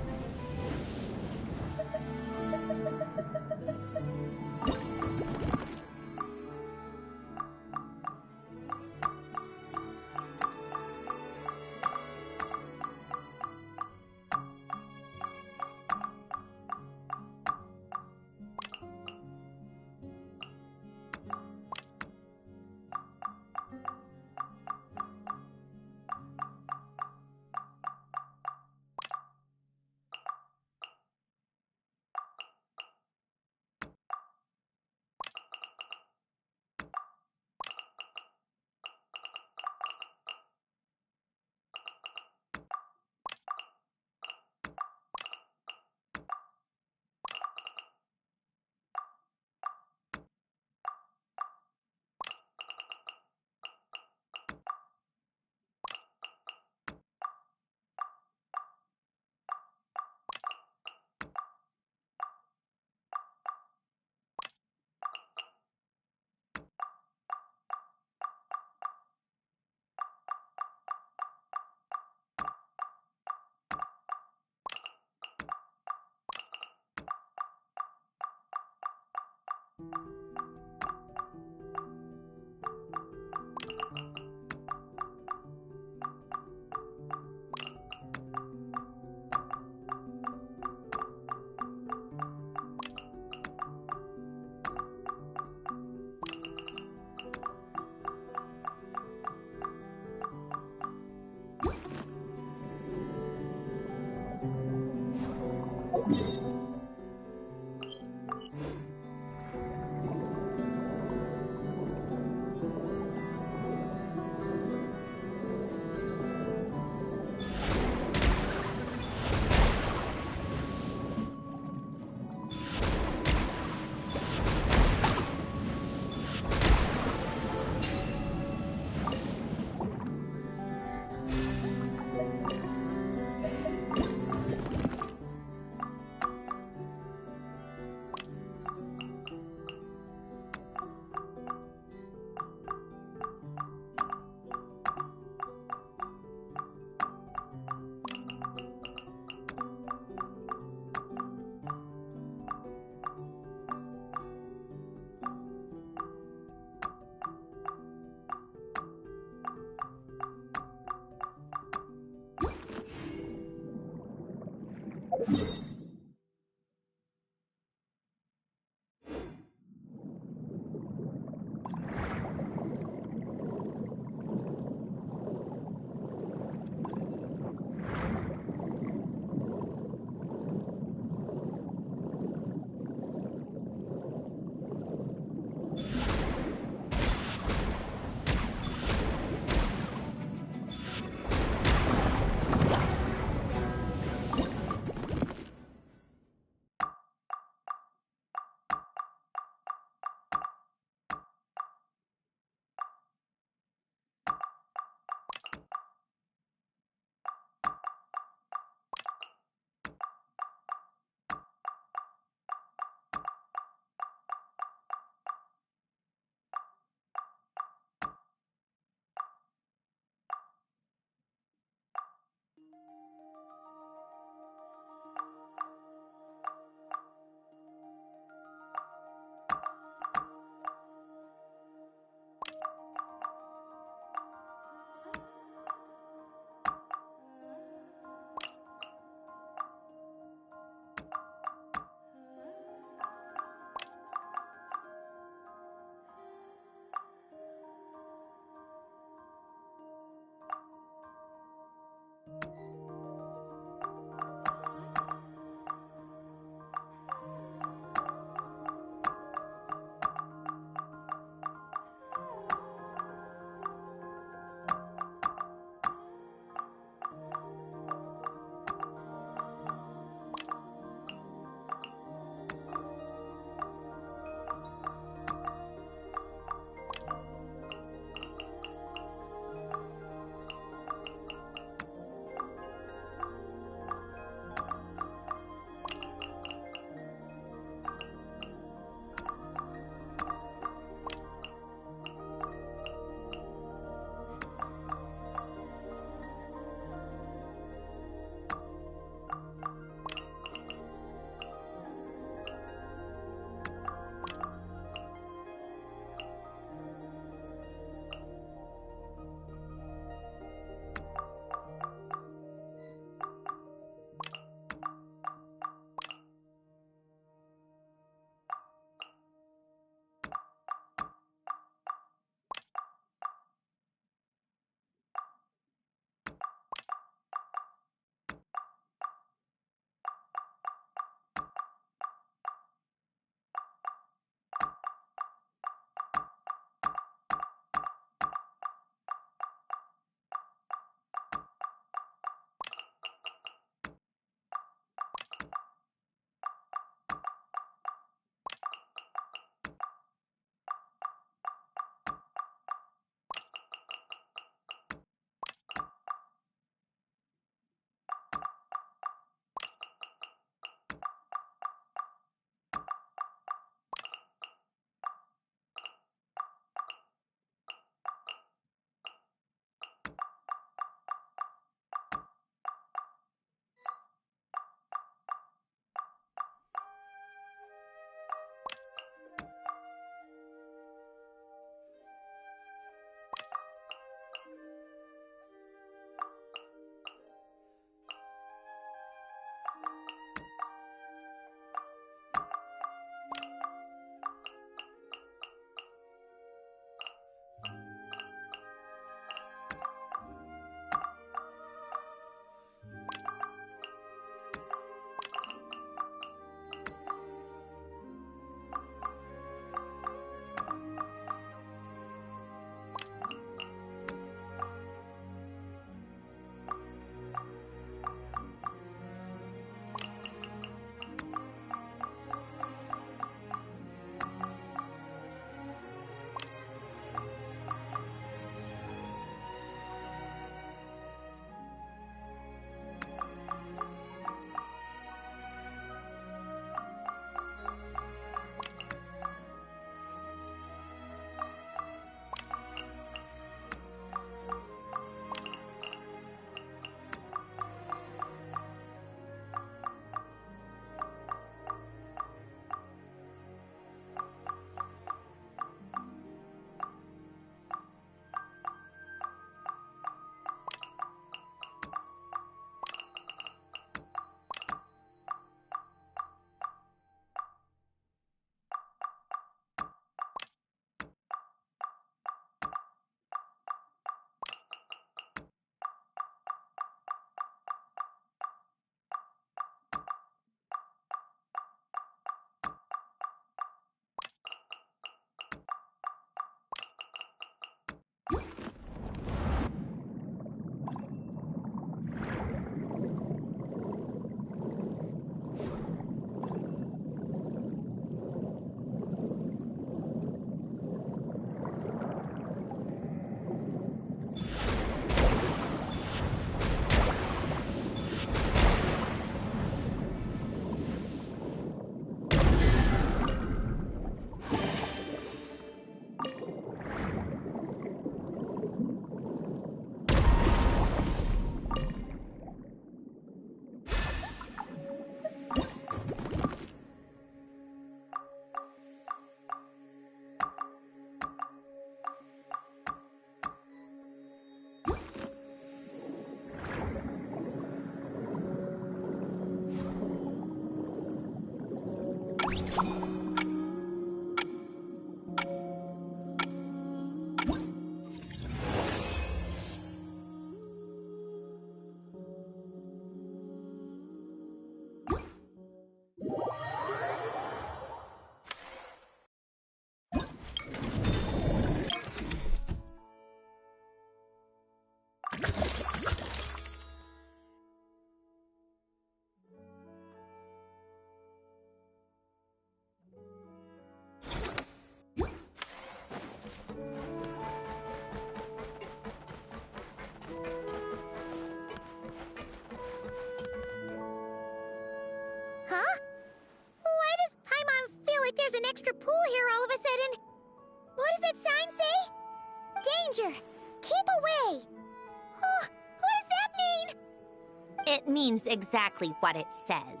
It means exactly what it says.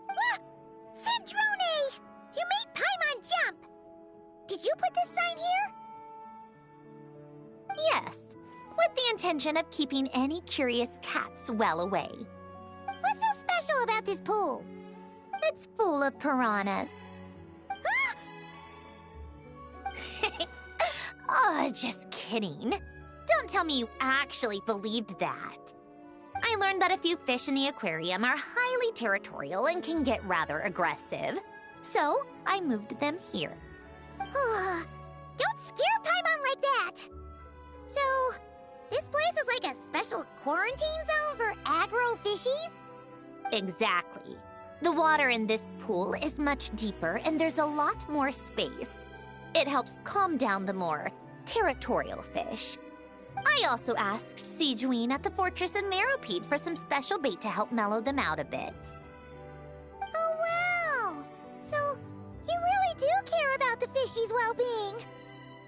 Ah! Cedrone! You made Paimon jump! Did you put this sign here? Yes, with the intention of keeping any curious cats well away. What's so special about this pool? It's full of piranhas. Oh, just kidding. Don't tell me you actually believed that. I learned that a few fish in the aquarium are highly territorial and can get rather aggressive. So, I moved them here. Don't scare Paimon like that! So, this place is like a special quarantine zone for aggro fishies? Exactly. The water in this pool is much deeper and there's a lot more space. It helps calm down the more territorial fish. I also asked Sejuine at the Fortress of Meropede for some special bait to help mellow them out a bit. Oh, wow! So, you really do care about the fishies' well-being.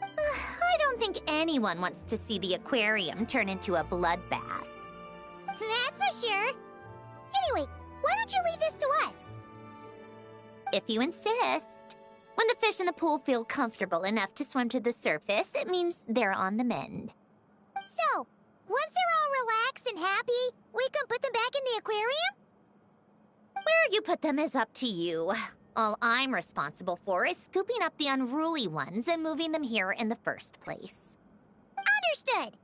I don't think anyone wants to see the aquarium turn into a bloodbath. That's for sure. Anyway, why don't you leave this to us? If you insist. When the fish in the pool feel comfortable enough to swim to the surface, it means they're on the mend. So, once they're all relaxed and happy, we can put them back in the aquarium? Where you put them is up to you. All I'm responsible for is scooping up the unruly ones and moving them here in the first place. Understood.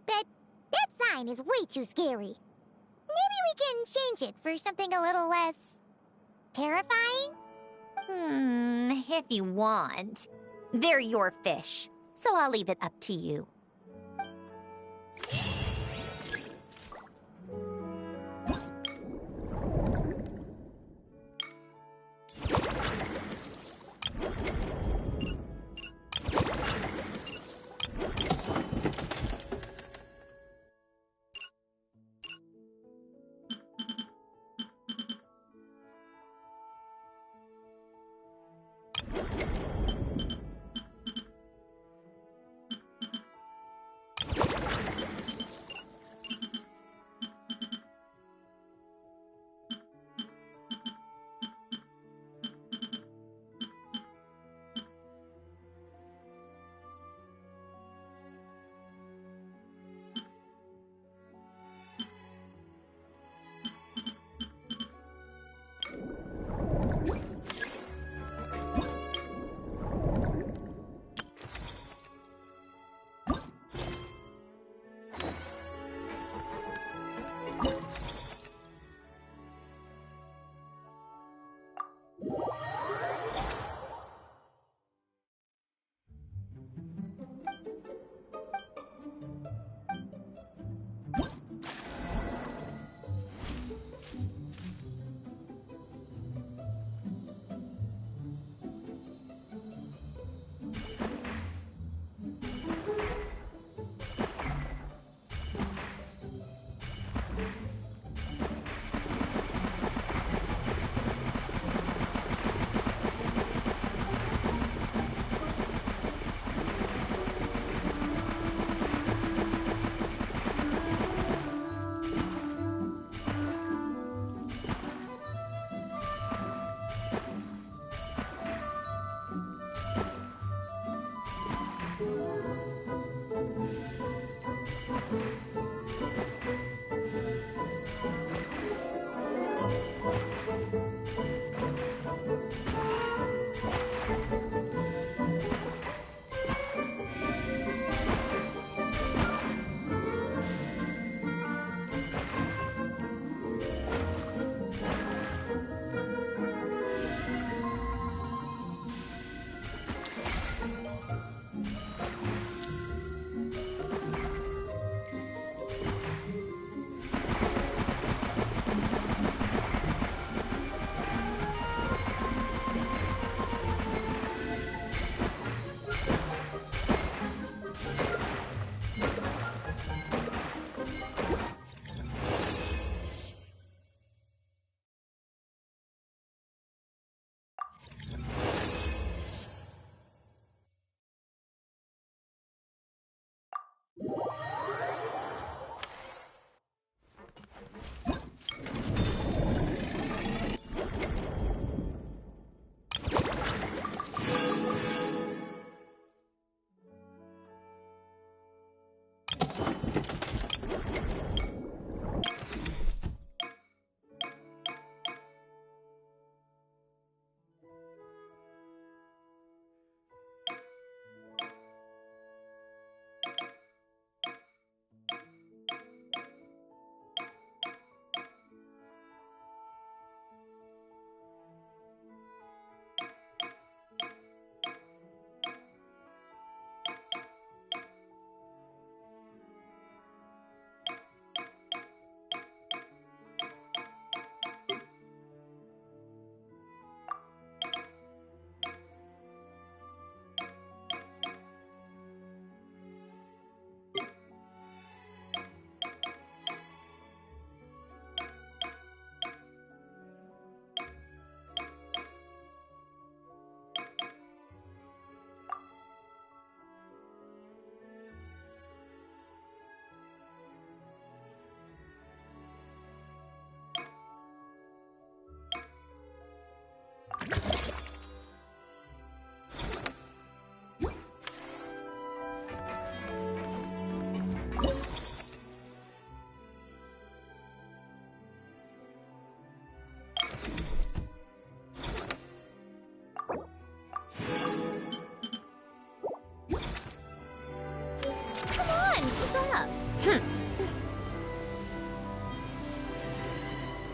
But that sign is way too scary. Maybe we can change it for something a little less terrifying? If you want. They're your fish, so I'll leave it up to you.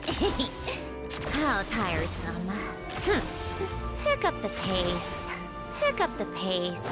How tiresome. Pick up the pace. Pick up the pace.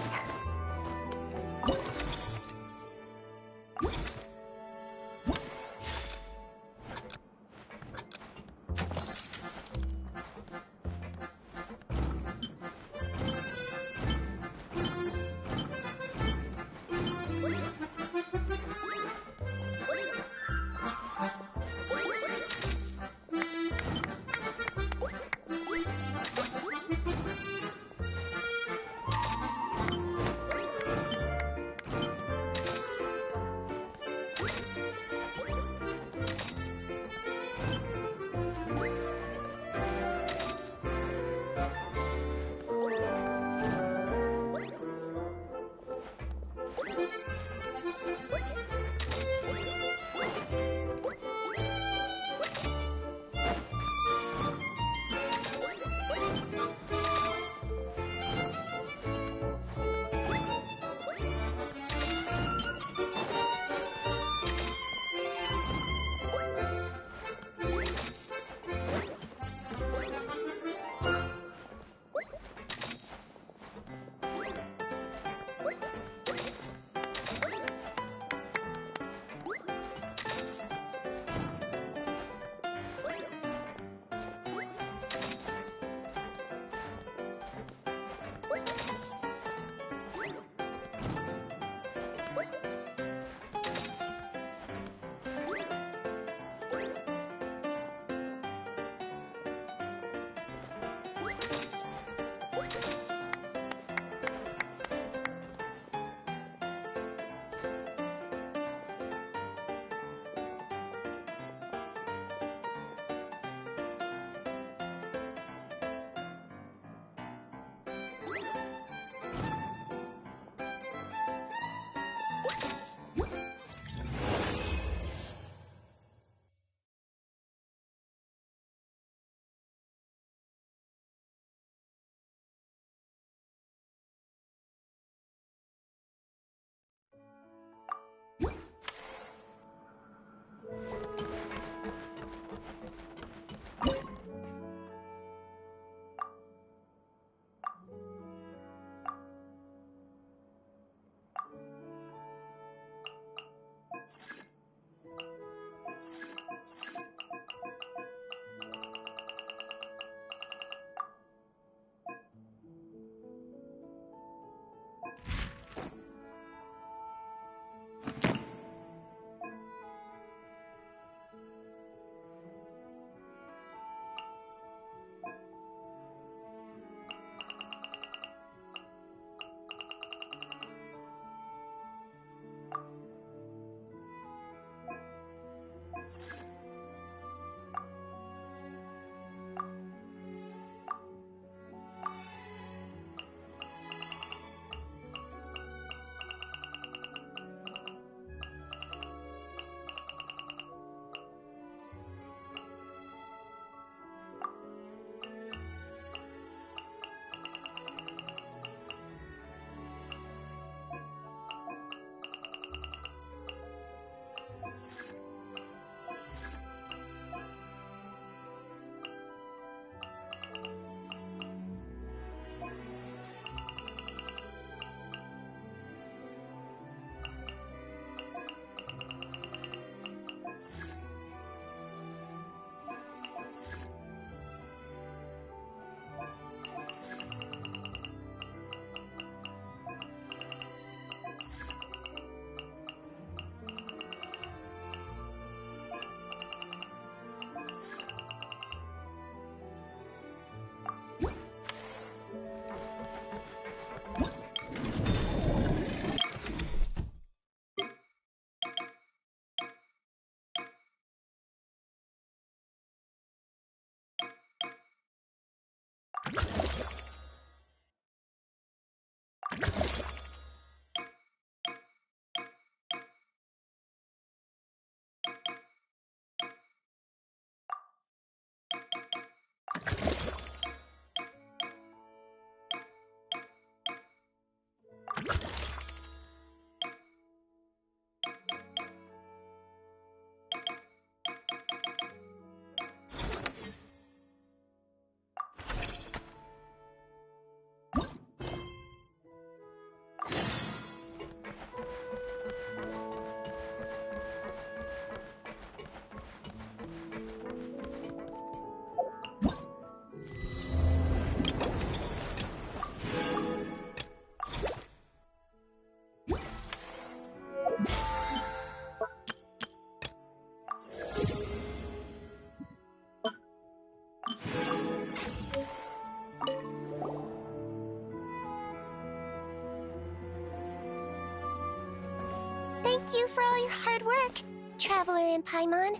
traveler in Paimon.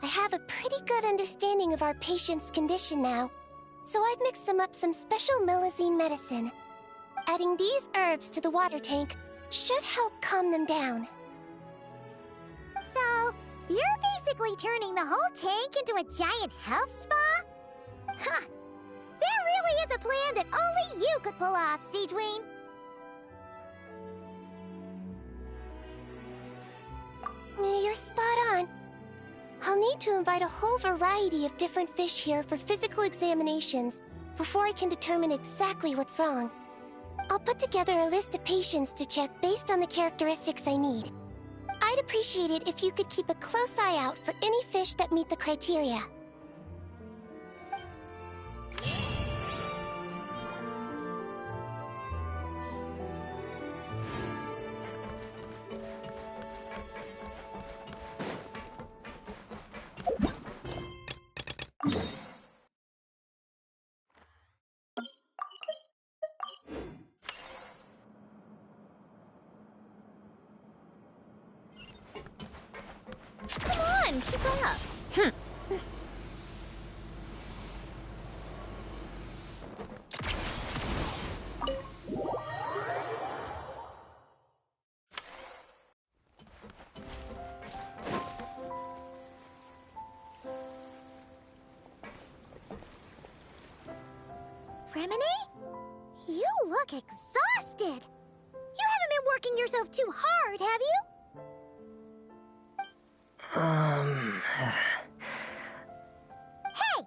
I have a pretty good understanding of our patient's condition now, so I've mixed them up some special melazine medicine. Adding these herbs to the water tank should help calm them down. So, you're basically turning the whole tank into a giant health spa? Huh. There really is a plan that only you could pull off, Siegeween. You're spot on. I'll need to invite a whole variety of different fish here for physical examinations before I can determine exactly what's wrong. I'll put together a list of patients to check based on the characteristics I need. I'd appreciate it if you could keep a close eye out for any fish that meet the criteria. Come on, keep up. Fremine? You look exhausted. You haven't been working yourself too hard, have you? Hey!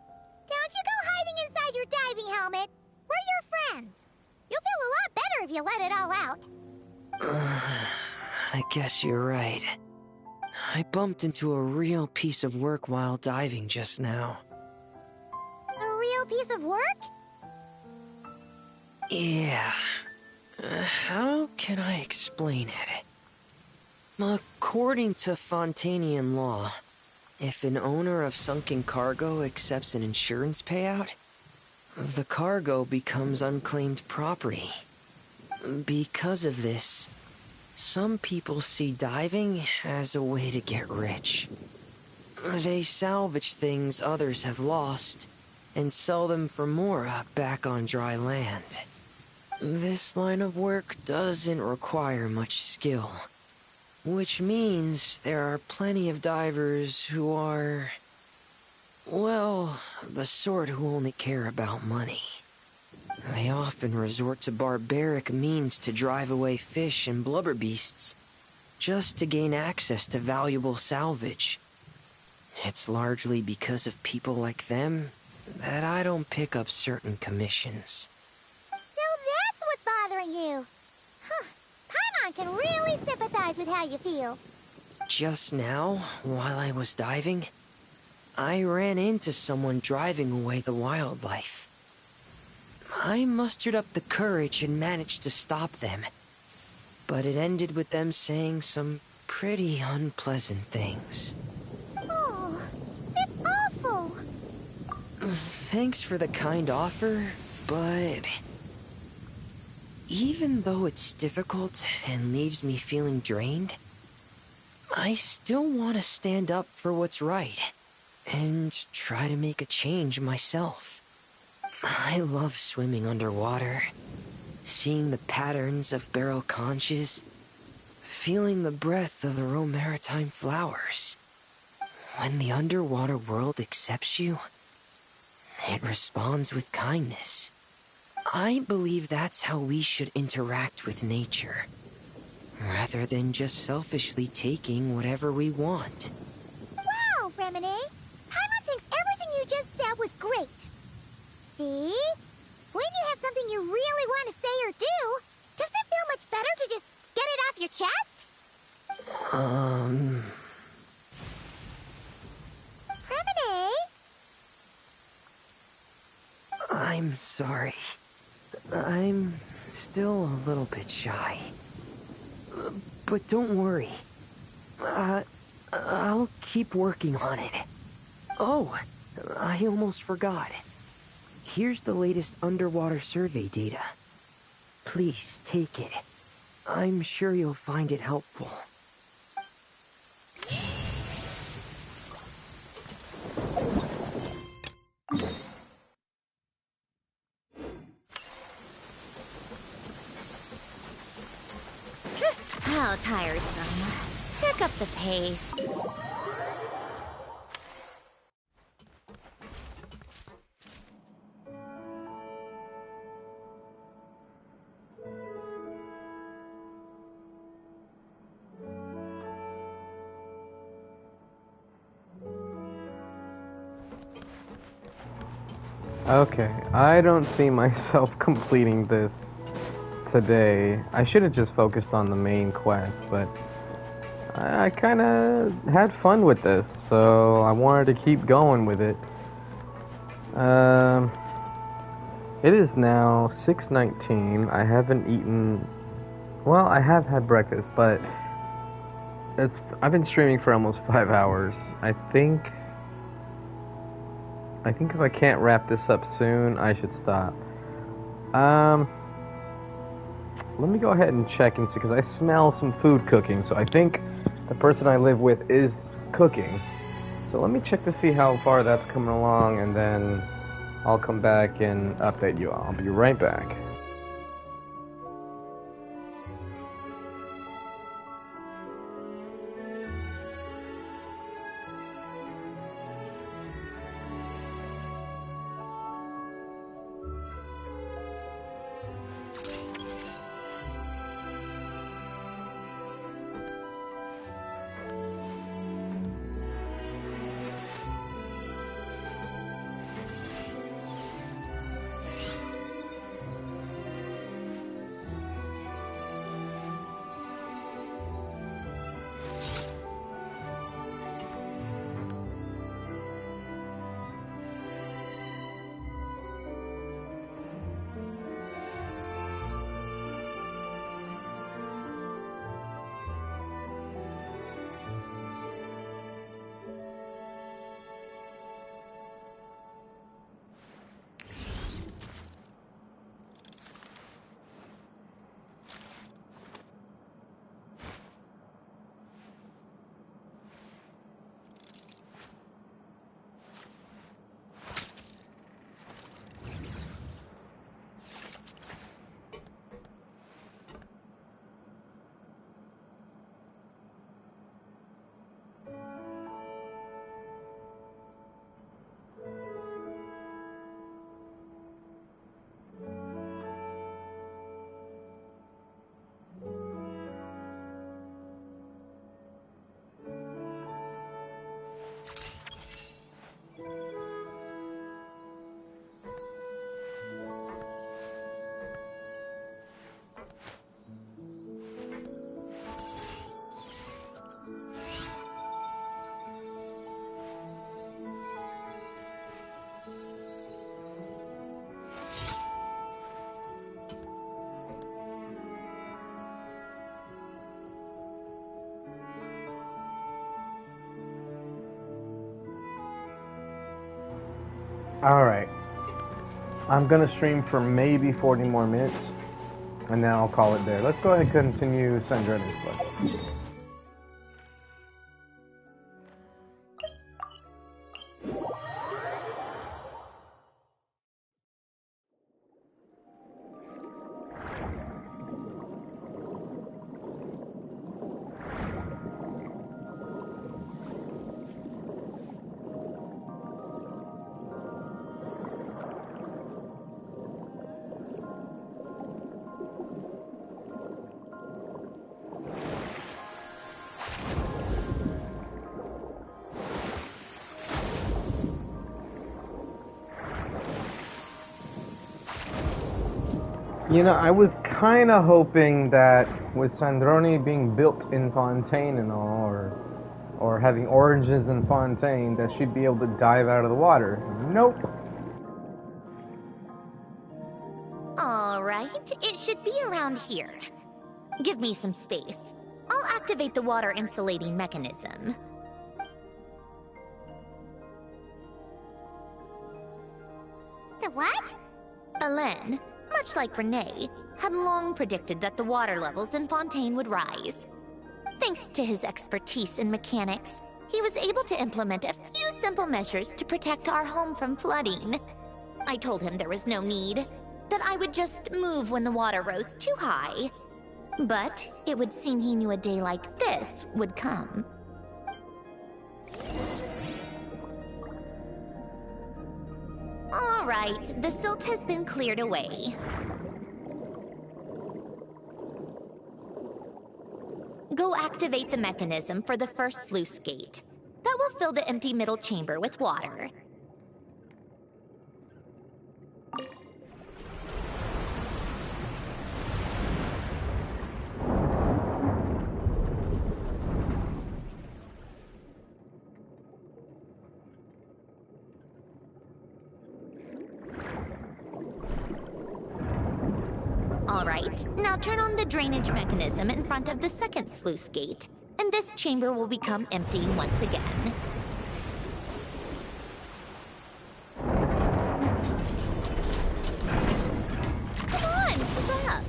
Don't you go hiding inside your diving helmet. We're your friends. You'll feel a lot better if you let it all out. I guess you're right. I bumped into a real piece of work while diving just now. A real piece of work? Yeah. How can I explain it? According to Fontanian law, if an owner of sunken cargo accepts an insurance payout, the cargo becomes unclaimed property. Because of this, some people see diving as a way to get rich. They salvage things others have lost and sell them for more back on dry land. This line of work doesn't require much skill, which means there are plenty of divers who are, well, the sort who only care about money. They often resort to barbaric means to drive away fish and blubber beasts, just to gain access to valuable salvage. It's largely because of people like them that I don't pick up certain commissions. So that's what's bothering you. Huh. Paimon can really sympathize with how you feel. Just now, while I was diving, I ran into someone driving away the wildlife. I mustered up the courage and managed to stop them, but it ended with them saying some pretty unpleasant things. Oh, that's awful. Thanks for the kind offer, but even though it's difficult and leaves me feeling drained, I still want to stand up for what's right and try to make a change myself. I love swimming underwater, seeing the patterns of barrel conches, feeling the breath of the maritime flowers. When the underwater world accepts you, it responds with kindness. I believe that's how we should interact with nature, rather than just selfishly taking whatever we want. Wow, Fremine! Paimon thinks everything you just said was great. See? When you have something you really want to say or do, doesn't it feel much better to just get it off your chest? Fremine? I'm sorry. I'm still a little bit shy. But don't worry. I'll keep working on it. Oh, I almost forgot. Here's the latest underwater survey data. Please take it. I'm sure you'll find it helpful. How tiresome. Pick up the pace. Okay, I don't see myself completing this today. I should have just focused on the main quest, but I kind of had fun with this, so I wanted to keep going with it. It is now 6:19. I haven't eaten. Well, I have had breakfast, but I've been streaming for almost 5 hours. I think if I can't wrap this up soon, I should stop. Let me go ahead and check and see, because I smell some food cooking, so I think the person I live with is cooking. So let me check to see how far that's coming along, and then I'll come back and update you. I'll be right back. Alright. I'm gonna stream for maybe 40 more minutes, and then I'll call it there. Let's go ahead and continue Sandroni's quest. You know, I was kind of hoping that with Sandroni being built in Fontaine and all, or having origins in Fontaine, that she'd be able to dive out of the water. Nope. Alright, it should be around here. Give me some space. I'll activate the water insulating mechanism. The what? A lens, much like Renee, had long predicted that the water levels in Fontaine would rise. Thanks to his expertise in mechanics, he was able to implement a few simple measures to protect our home from flooding. I told him there was no need, that I would just move when the water rose too high. But it would seem he knew a day like this would come. All right, the silt has been cleared away. Go activate the mechanism for the first sluice gate. That will fill the empty middle chamber with water. Alright, now turn on the drainage mechanism in front of the second sluice gate, and this chamber will become empty once again. Come on, keep up!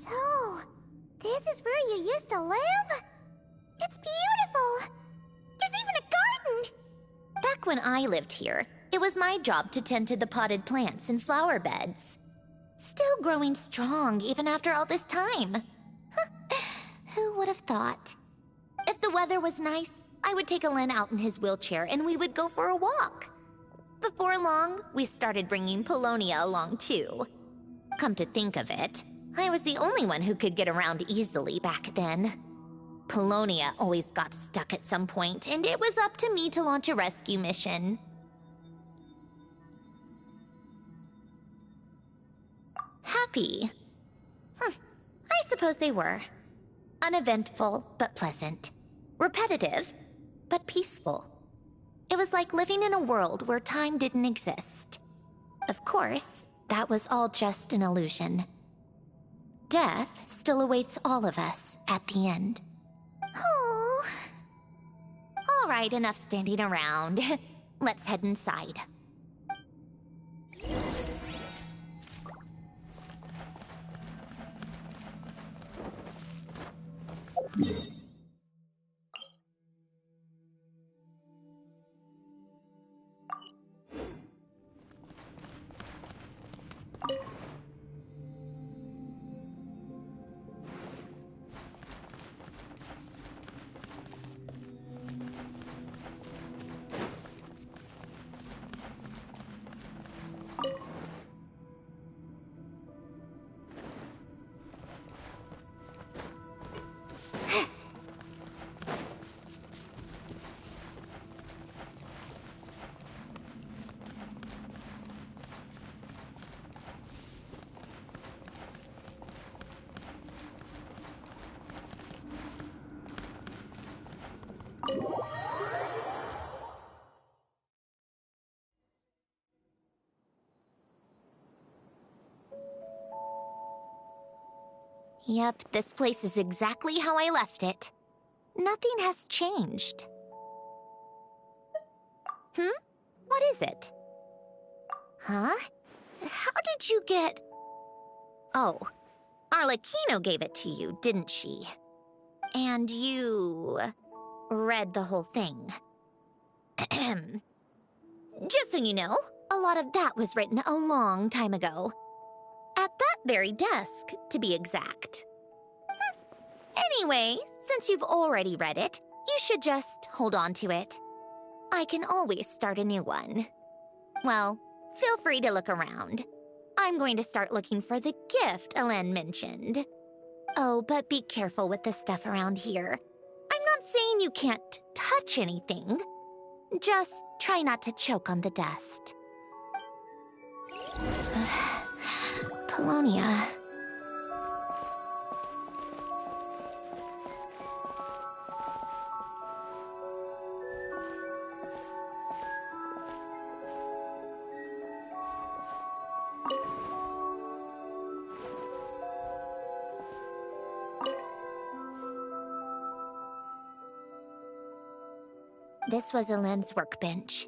So, this is where you used to live? It's beautiful! There's even a garden! Back when I lived here, it was my job to tend to the potted plants and flower beds. Still growing strong even after all this time. Who would have thought? If the weather was nice, I would take Alen out in his wheelchair and we would go for a walk. Before long, we started bringing Polonia along too. Come to think of it, I was the only one who could get around easily back then. Polonia always got stuck at some point, and it was up to me to launch a rescue mission. Happy? I suppose they were. Uneventful, but pleasant. Repetitive, but peaceful. It was like living in a world where time didn't exist. Of course, that was all just an illusion. Death still awaits all of us at the end. Oh. All right, enough standing around. Let's head inside. Yep, this place is exactly how I left it. Nothing has changed. What is it? Huh? How did you get... Oh, Arlecchino gave it to you, didn't she? And you... read the whole thing. Just so you know, a lot of that was written a long time ago. At that very desk, to be exact. Anyway, since you've already read it, you should just hold on to it. I can always start a new one. Well, feel free to look around. I'm going to start looking for the gift Alen mentioned. Oh, but be careful with the stuff around here. I'm not saying you can't touch anything. Just try not to choke on the dust. Polonia. This was Elend's workbench.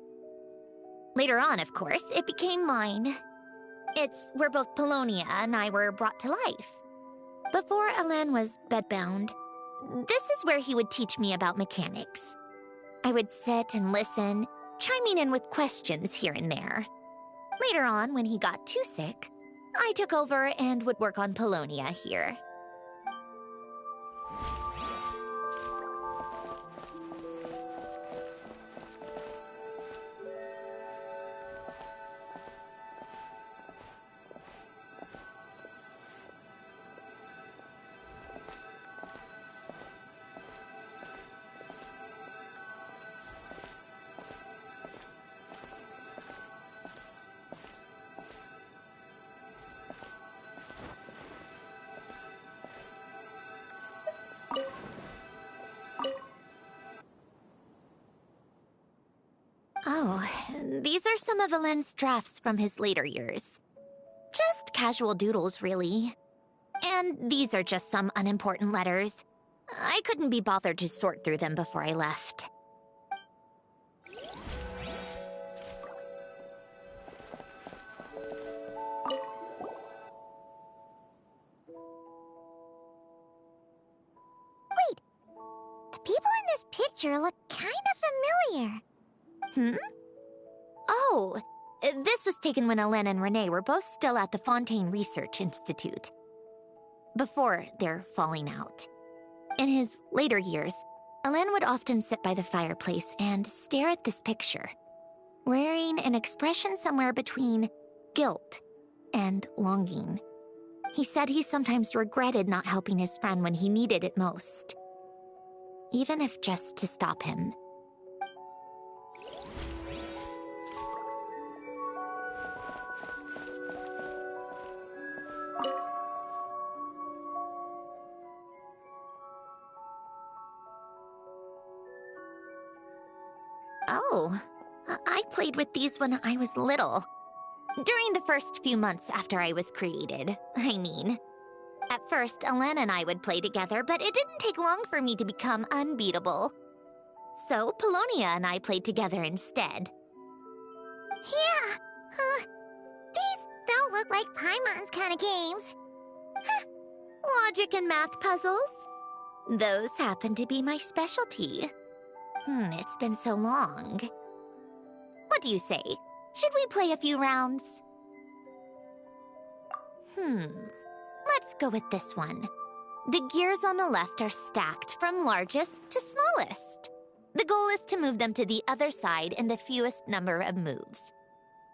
Later on, of course, it became mine. It's where both Polonia and I were brought to life. Before Elend was bedbound, this is where he would teach me about mechanics. I would sit and listen, chiming in with questions here and there. Later on, when he got too sick, I took over and would work on Polonia here. Oh, these are some of Elend's drafts from his later years. Just casual doodles, really. And these are just some unimportant letters. I couldn't be bothered to sort through them before I left. Wait, the people in this picture look kind of familiar. Hmm? Oh, this was taken when Elend and Renee were both still at the Fontaine Research Institute. Before their falling out. In his later years, Elend would often sit by the fireplace and stare at this picture, wearing an expression somewhere between guilt and longing. He said he sometimes regretted not helping his friend when he needed it most, even if just to stop him. Oh, I played with these when I was little. During the first few months after I was created, I mean. At first, Elend and I would play together, but it didn't take long for me to become unbeatable. So, Polonia and I played together instead. Yeah, these don't look like Paimon's kind of games. Logic and math puzzles? Those happen to be my specialty. It's been so long. What do you say? Should we play a few rounds? Let's go with this one. The gears on the left are stacked from largest to smallest. The goal is to move them to the other side in the fewest number of moves.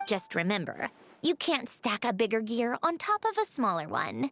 Just remember, you can't stack a bigger gear on top of a smaller one.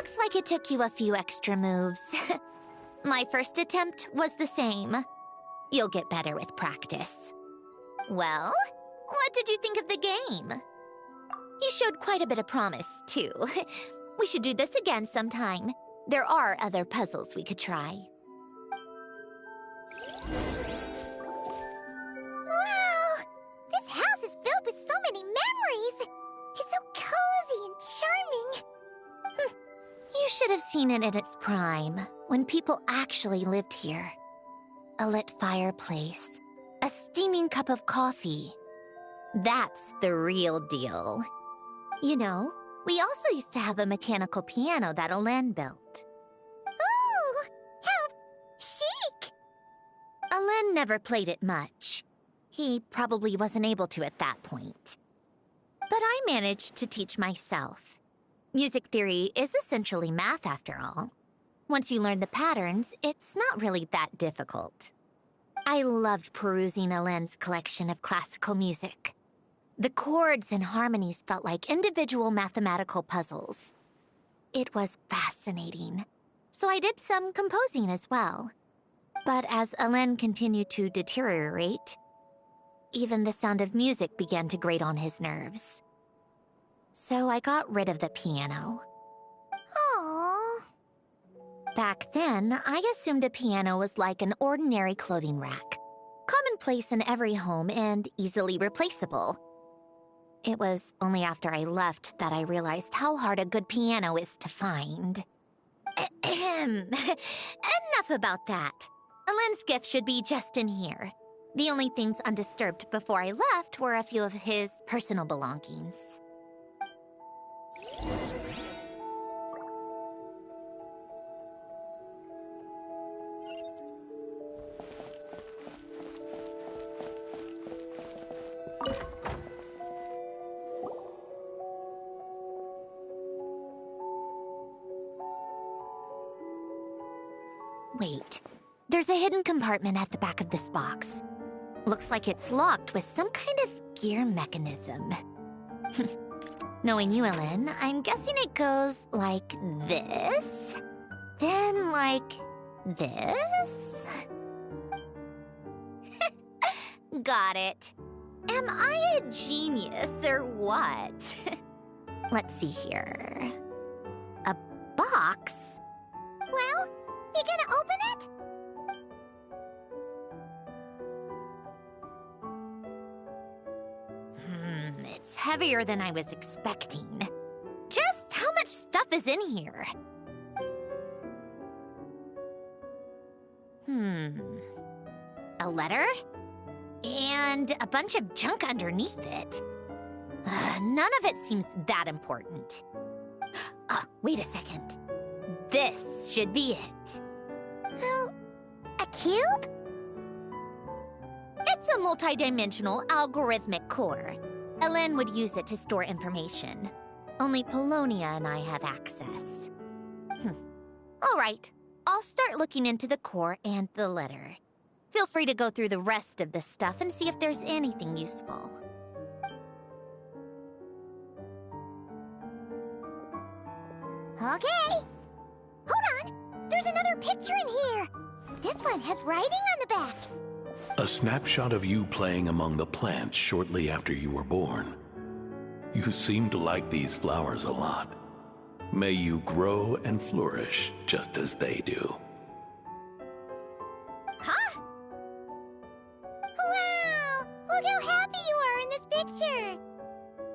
Looks like it took you a few extra moves. My first attempt was the same. You'll get better with practice. Well, what did you think of the game? You showed quite a bit of promise, too. We should do this again sometime. There are other puzzles we could try. Wow! This house is filled with so many memories! It's so cozy and charming! You should have seen it in its prime, when people actually lived here. A lit fireplace, a steaming cup of coffee. That's the real deal. You know, we also used to have a mechanical piano that Alen built. Ooh! How chic! Alen never played it much. He probably wasn't able to at that point. But I managed to teach myself. Music theory is essentially math, after all. Once you learn the patterns, it's not really that difficult. I loved perusing Alen's collection of classical music. The chords and harmonies felt like individual mathematical puzzles. It was fascinating, so I did some composing as well. But as Alen continued to deteriorate, even the sound of music began to grate on his nerves. So I got rid of the piano. Aww. Back then, I assumed a piano was like an ordinary clothing rack, commonplace in every home and easily replaceable. It was only after I left that I realized how hard a good piano is to find. Enough about that. Alen's gift should be just in here. The only things undisturbed before I left were a few of his personal belongings. Wait, there's a hidden compartment at the back of this box. Looks like it's locked with some kind of gear mechanism. Knowing you, Alen, I'm guessing it goes like this, then like this. Got it. Am I a genius or what? Let's see here. A box? Well, you gonna open it? It's heavier than I was expecting. Just how much stuff is in here? A letter? And a bunch of junk underneath it. None of it seems that important. Wait a second. This should be it. A cube? It's a multidimensional algorithmic core. Alen would use it to store information. Only Polonia and I have access. All right, I'll start looking into the core and the letter. Feel free to go through the rest of the stuff and see if there's anything useful. Okay. Hold on. There's another picture in here. This one has writing on the back. A snapshot of you playing among the plants shortly after you were born. You seem to like these flowers a lot. May you grow and flourish just as they do. Huh? Wow! Look how happy you are in this picture.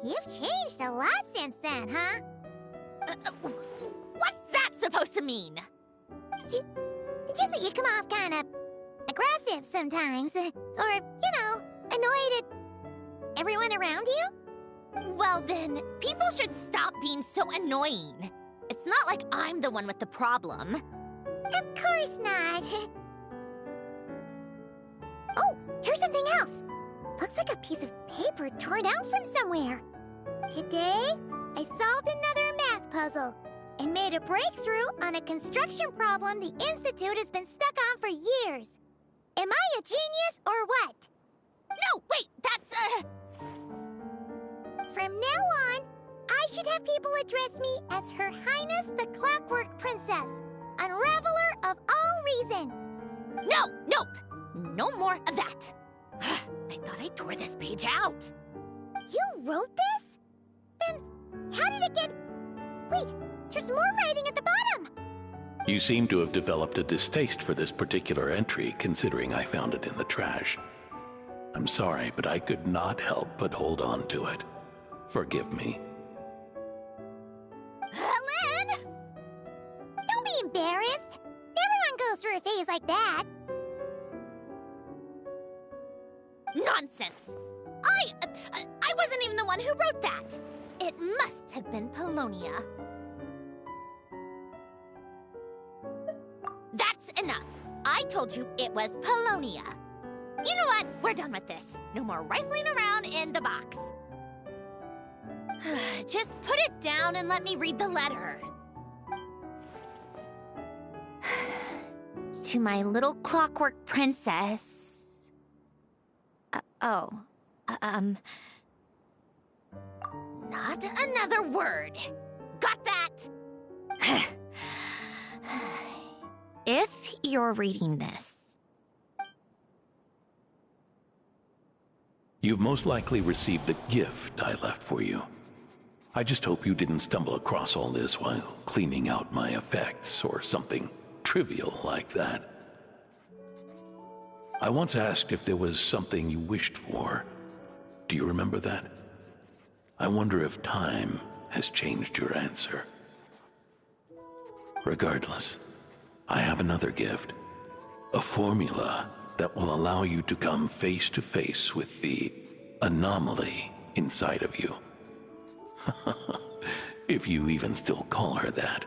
You've changed a lot since then, huh? What's that supposed to mean? Just that you come off kind of aggressive sometimes. Or, you know, annoyed at everyone around you. Well then, people should stop being so annoying. It's not like I'm the one with the problem. Of course not. Oh, here's something else. Looks like a piece of paper torn out from somewhere. Today, I solved another math puzzle and made a breakthrough on a construction problem the Institute has been stuck on for years. Am I a genius or what? No, wait, that's From now on, I should have people address me as Her Highness the Clockwork Princess, Unraveler of all reason. No, nope. No more of that. I thought I tore this page out. You wrote this? Then how did it get... Wait, there's more writing at the bottom. You seem to have developed a distaste for this particular entry, considering I found it in the trash. I'm sorry, but I could not help but hold on to it. Forgive me. Helen! Don't be embarrassed. Everyone goes through a phase like that. Nonsense! I wasn't even the one who wrote that. It must have been Polonia. That's enough. I told you it was Polonia. You know what? We're done with this. No more rifling around in the box. Just put it down and let me read the letter. To my little clockwork princess. Not another word. Got that? If you're reading this. You've most likely received the gift I left for you. I just hope you didn't stumble across all this while cleaning out my effects or something trivial like that. I once asked if there was something you wished for. Do you remember that? I wonder if time has changed your answer. Regardless, I have another gift. A formula that will allow you to come face to face with the anomaly inside of you. If you even still call her that.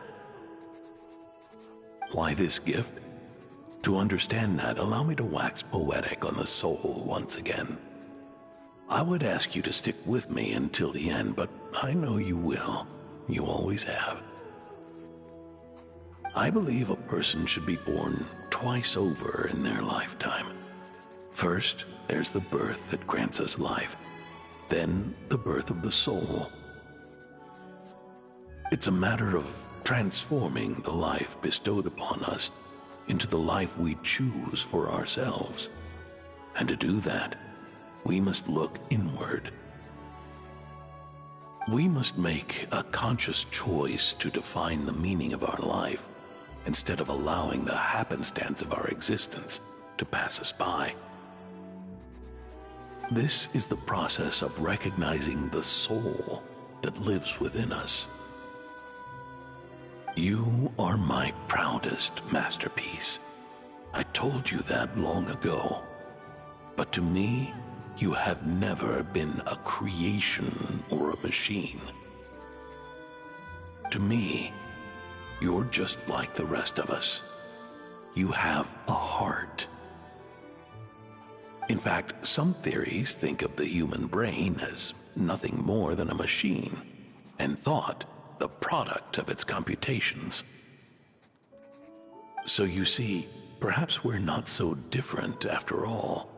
Why this gift? To understand that, allow me to wax poetic on the soul once again. I would ask you to stick with me until the end, but I know you will. You always have. I believe a person should be born twice over in their lifetime. First, there's the birth that grants us life. Then, the birth of the soul. It's a matter of transforming the life bestowed upon us into the life we choose for ourselves. And to do that, we must look inward. We must make a conscious choice to define the meaning of our life instead of allowing the happenstance of our existence to pass us by. This is the process of recognizing the soul that lives within us. You are my proudest masterpiece. I told you that long ago. But to me, you have never been a creation or a machine. To me, you're just like the rest of us. You have a heart. In fact, some theories think of the human brain as nothing more than a machine, and thought the product of its computations. So you see, perhaps we're not so different after all.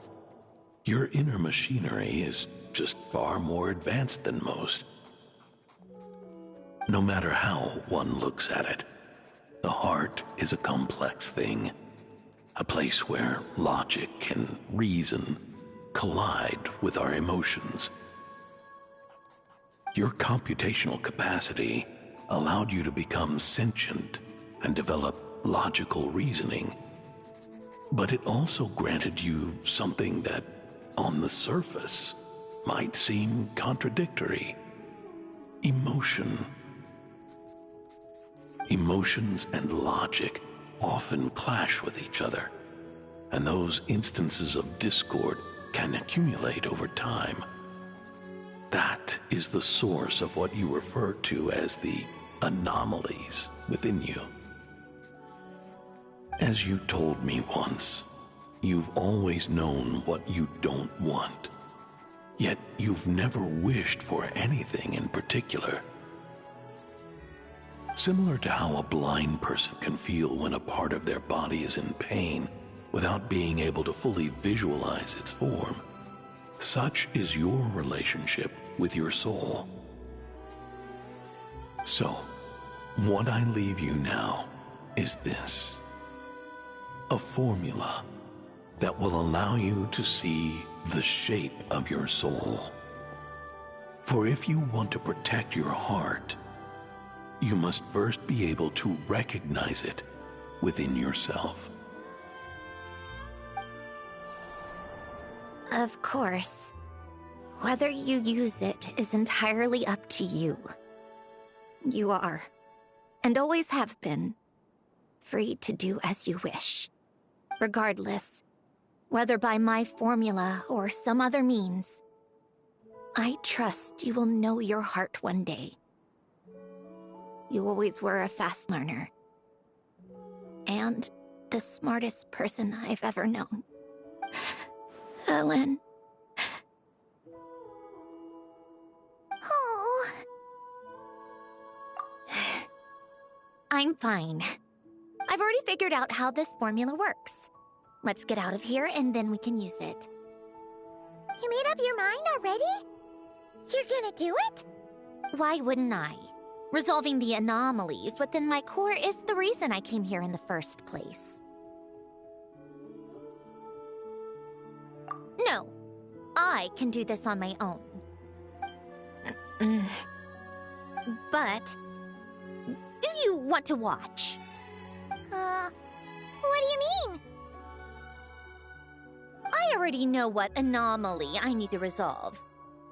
Your inner machinery is just far more advanced than most. No matter how one looks at it, the heart is a complex thing, a place where logic and reason collide with our emotions. Your computational capacity allowed you to become sentient and develop logical reasoning, but it also granted you something that, on the surface, might seem contradictory: emotion. Emotions and logic often clash with each other, and those instances of discord can accumulate over time. That is the source of what you refer to as the anomalies within you. As you told me once, you've always known what you don't want, yet you've never wished for anything in particular. Similar to how a blind person can feel when a part of their body is in pain without being able to fully visualize its form, such is your relationship with your soul. So, what I leave you now is this. A formula that will allow you to see the shape of your soul. For if you want to protect your heart, you must first be able to recognize it within yourself. Of course. Whether you use it is entirely up to you. You are, and always have been, free to do as you wish. Regardless, whether by my formula or some other means, I trust you will know your heart one day. You always were a fast learner. And the smartest person I've ever known. Ellen. Oh. I'm fine. I've already figured out how this formula works. Let's get out of here and then we can use it. You made up your mind already? You're gonna do it? Why wouldn't I? Resolving the anomalies within my core is the reason I came here in the first place. No, I can do this on my own. But, do you want to watch? What do you mean? I already know what anomaly I need to resolve.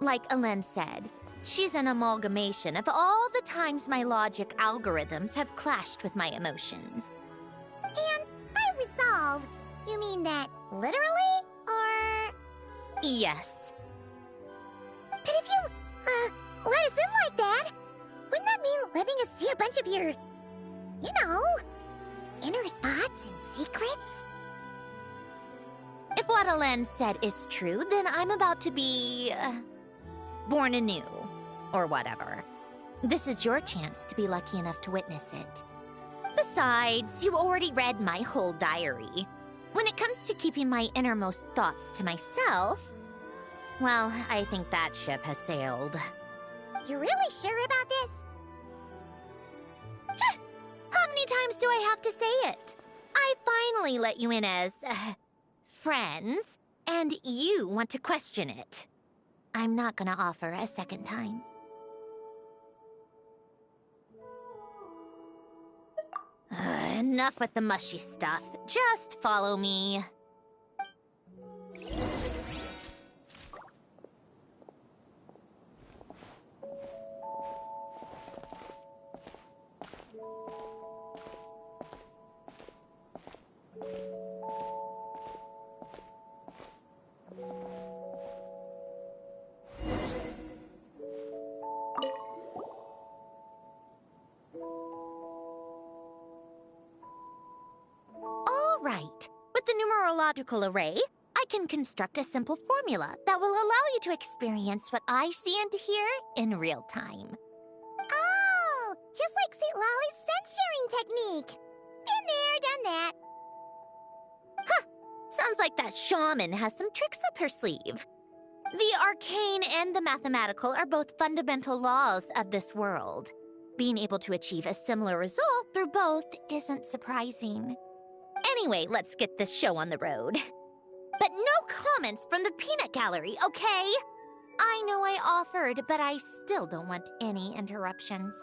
Like Ellen said, she's an amalgamation of all the times my logic algorithms have clashed with my emotions. And by resolve, you mean that literally, or...? Yes. But if you, let us in like that, wouldn't that mean letting us see a bunch of your, you know, inner thoughts and secrets? If what Ellen said is true, then I'm about to be... born anew. Or whatever. This is your chance to be lucky enough to witness it. Besides, you already read my whole diary. When it comes to keeping my innermost thoughts to myself, well, I think that ship has sailed. You're really sure about this? How many times do I have to say it? I finally let you in as, friends, and you want to question it. I'm not gonna offer a second time. Enough with the mushy stuff. Just follow me. Right. With the numerological array, I can construct a simple formula that will allow you to experience what I see and hear in real time. Oh, just like St. Lolly's scent-sharing technique. Been there, done that. Huh. Sounds like that shaman has some tricks up her sleeve. The arcane and the mathematical are both fundamental laws of this world. Being able to achieve a similar result through both isn't surprising. Anyway, let's get this show on the road. But no comments from the peanut gallery, okay? I know I offered, but I still don't want any interruptions.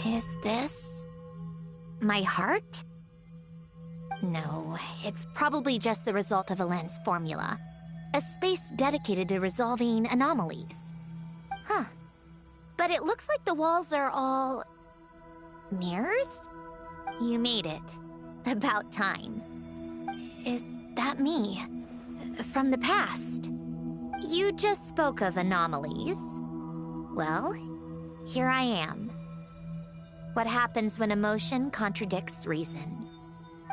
Is this my heart? No, it's probably just the result of Ellen's formula. A space dedicated to resolving anomalies. Huh. But it looks like the walls are all... mirrors? You made it. About time. Is that me? From the past? You just spoke of anomalies. Well, here I am. What happens when emotion contradicts reason?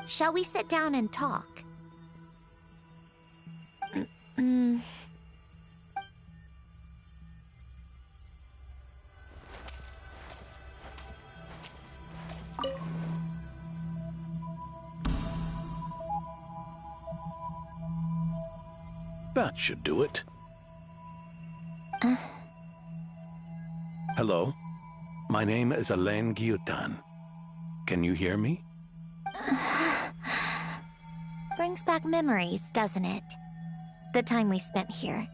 Shall we sit down and talk? That should do it. Hello? My name is Alain Guillotin. Can you hear me? Brings back memories, doesn't it? The time we spent here.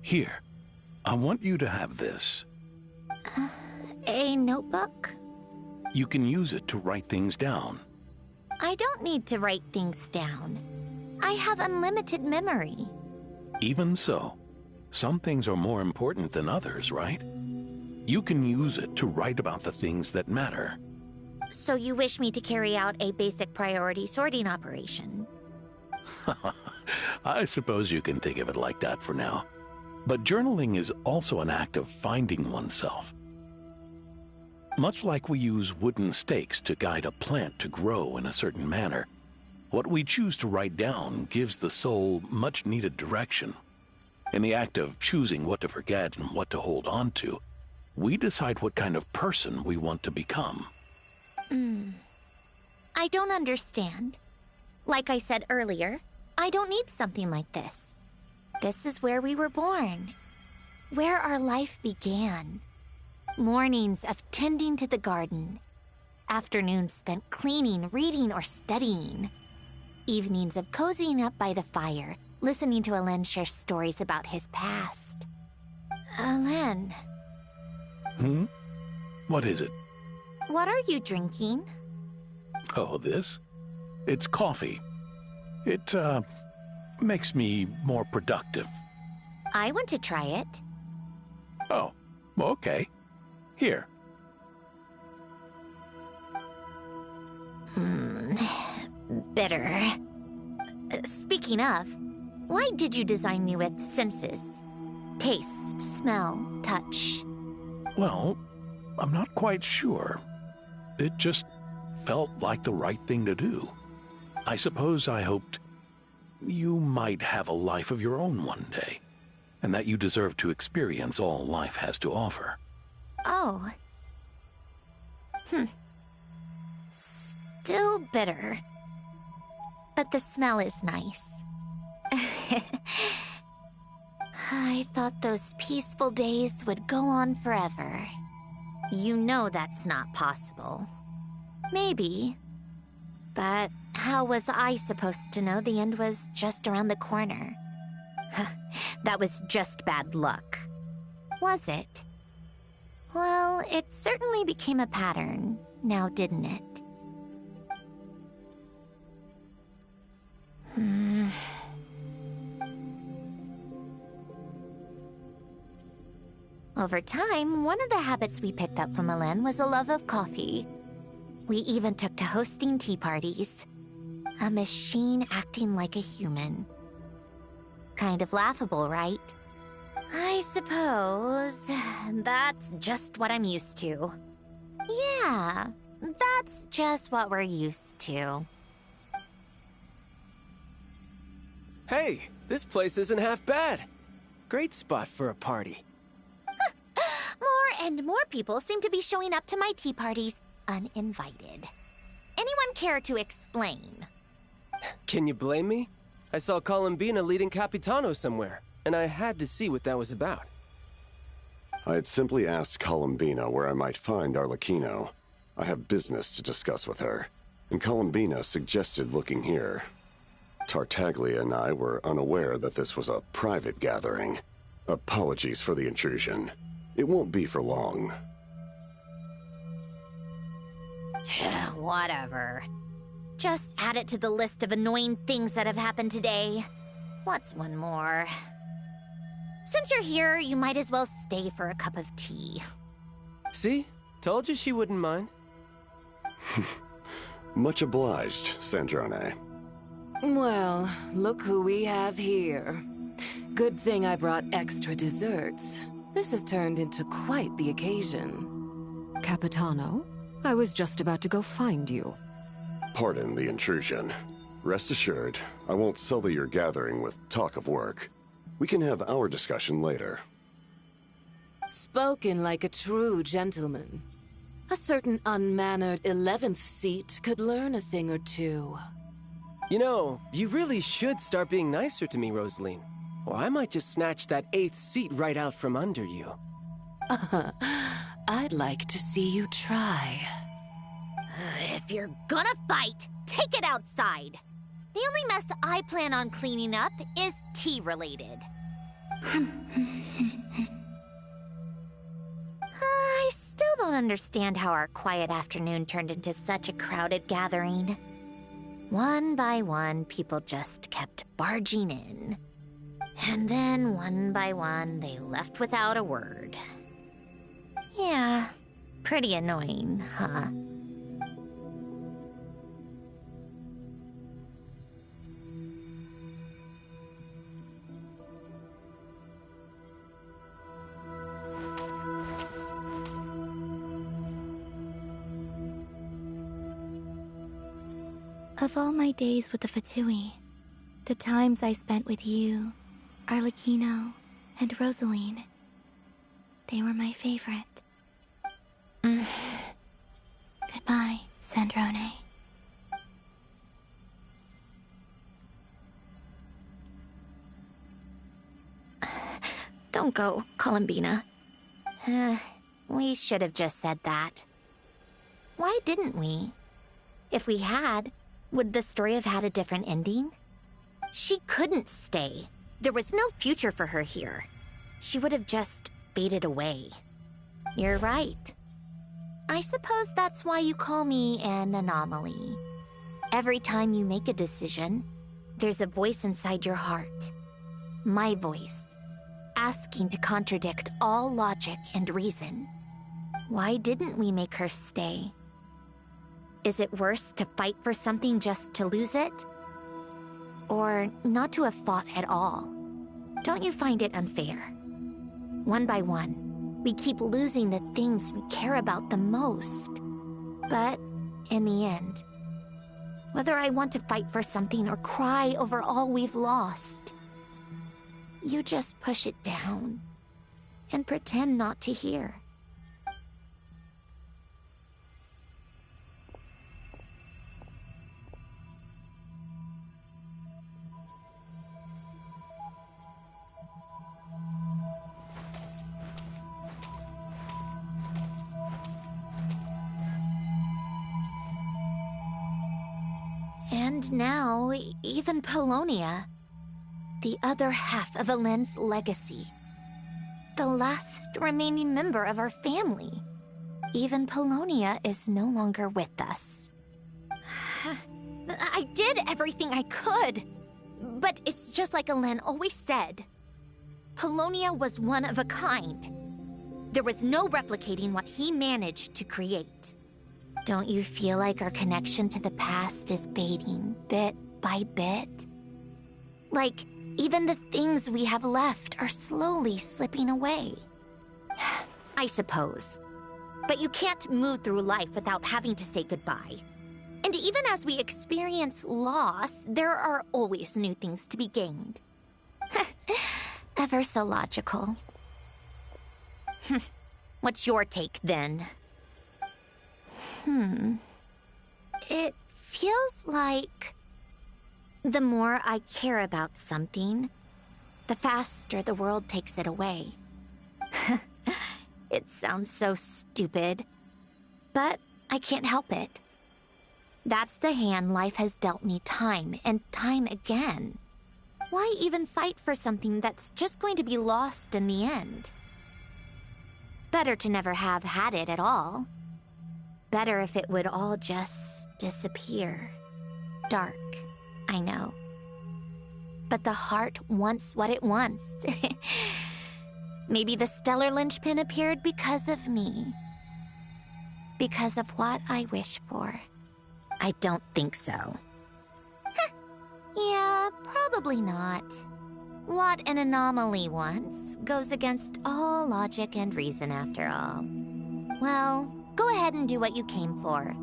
Here. I want you to have this. A notebook? You can use it to write things down. I don't need to write things down. I have unlimited memory. Even so, some things are more important than others, right? You can use it to write about the things that matter. So you wish me to carry out a basic priority sorting operation? I suppose you can think of it like that for now. But journaling is also an act of finding oneself. Much like we use wooden stakes to guide a plant to grow in a certain manner, what we choose to write down gives the soul much-needed direction. In the act of choosing what to forget and what to hold on to, we decide what kind of person we want to become. I don't understand. Like I said earlier, I don't need something like this. This is where we were born. Where our life began. Mornings of tending to the garden. Afternoons spent cleaning, reading, or studying. Evenings of cozying up by the fire, listening to Alain share stories about his past. Alain. What is it? What are you drinking? Oh, this? It's coffee. It, makes me more productive. I want to try it. Oh, okay. Here. Bitter. Speaking of, why did you design me with senses? Taste, smell, touch. Well, I'm not quite sure. It just felt like the right thing to do. I suppose I hoped you might have a life of your own one day, and that you deserve to experience all life has to offer. Oh. Still bitter. But the smell is nice. I thought those peaceful days would go on forever. You know that's not possible. Maybe. But how was I supposed to know the end was just around the corner? That was just bad luck. Was it? Well, it certainly became a pattern, now didn't it? Over time, one of the habits we picked up from Alain was a love of coffee. We even took to hosting tea parties. A machine acting like a human. Kind of laughable, right? I suppose that's just what I'm used to. Yeah, that's just what we're used to. Hey, this place isn't half bad. Great spot for a party. More and more people seem to be showing up to my tea parties uninvited. Anyone care to explain? Can you blame me? I saw Columbina leading Capitano somewhere, and I had to see what that was about. I had simply asked Columbina where I might find Arlecchino. I have business to discuss with her, and Columbina suggested looking here. Tartaglia and I were unaware that this was a private gathering. Apologies for the intrusion. It won't be for long. Whatever. Just add it to the list of annoying things that have happened today. What's one more? Since you're here, you might as well stay for a cup of tea. See? Told you she wouldn't mind. Much obliged, Sandrone. Well, look who we have here. Good thing I brought extra desserts. This has turned into quite the occasion. Capitano, I was just about to go find you. Pardon the intrusion. Rest assured, I won't sully your gathering with talk of work. We can have our discussion later. Spoken like a true gentleman. A certain unmannered 11th seat could learn a thing or two. You know, you really should start being nicer to me, Rosaline. Or I might just snatch that 8th seat right out from under you. I'd like to see you try. If you're gonna fight, take it outside. The only mess I plan on cleaning up is tea-related. I still don't understand how our quiet afternoon turned into such a crowded gathering. One by one, people just kept barging in. And then, one by one, they left without a word. Yeah, pretty annoying, huh? Of all my days with the Fatui, the times I spent with you, Arlecchino, and Rosaline, they were my favorite. Goodbye, Sandrone. Don't go, Columbina. We should have just said that. Why didn't we? If we had, would the story have had a different ending? She couldn't stay. There was no future for her here. She would have just faded away. You're right. I suppose that's why you call me an anomaly. Every time you make a decision, there's a voice inside your heart. My voice, asking to contradict all logic and reason. Why didn't we make her stay? Is it worse to fight for something just to lose it? Or not to have fought at all? Don't you find it unfair? One by one, we keep losing the things we care about the most. But in the end, whether I want to fight for something or cry over all we've lost, you just push it down and pretend not to hear. And now, even Polonia, the other half of Elend's legacy, the last remaining member of our family. Even Polonia is no longer with us. I did everything I could, but it's just like Elend always said. Polonia was one of a kind. There was no replicating what he managed to create. Don't you feel like our connection to the past is fading bit by bit? Like, even the things we have left are slowly slipping away. I suppose. But you can't move through life without having to say goodbye. And even as we experience loss, there are always new things to be gained. Ever so logical. What's your take, then? It feels like the more I care about something, the faster the world takes it away. It sounds so stupid, but I can't help it. That's the hand life has dealt me time and time again. Why even fight for something that's just going to be lost in the end? Better to never have had it at all. Better if it would all just disappear. Dark, I know. But the heart wants what it wants. Maybe the stellar linchpin appeared because of me. Because of what I wish for. I don't think so. Yeah, probably not. What an anomaly wants goes against all logic and reason after all. Well, go ahead and do what you came for.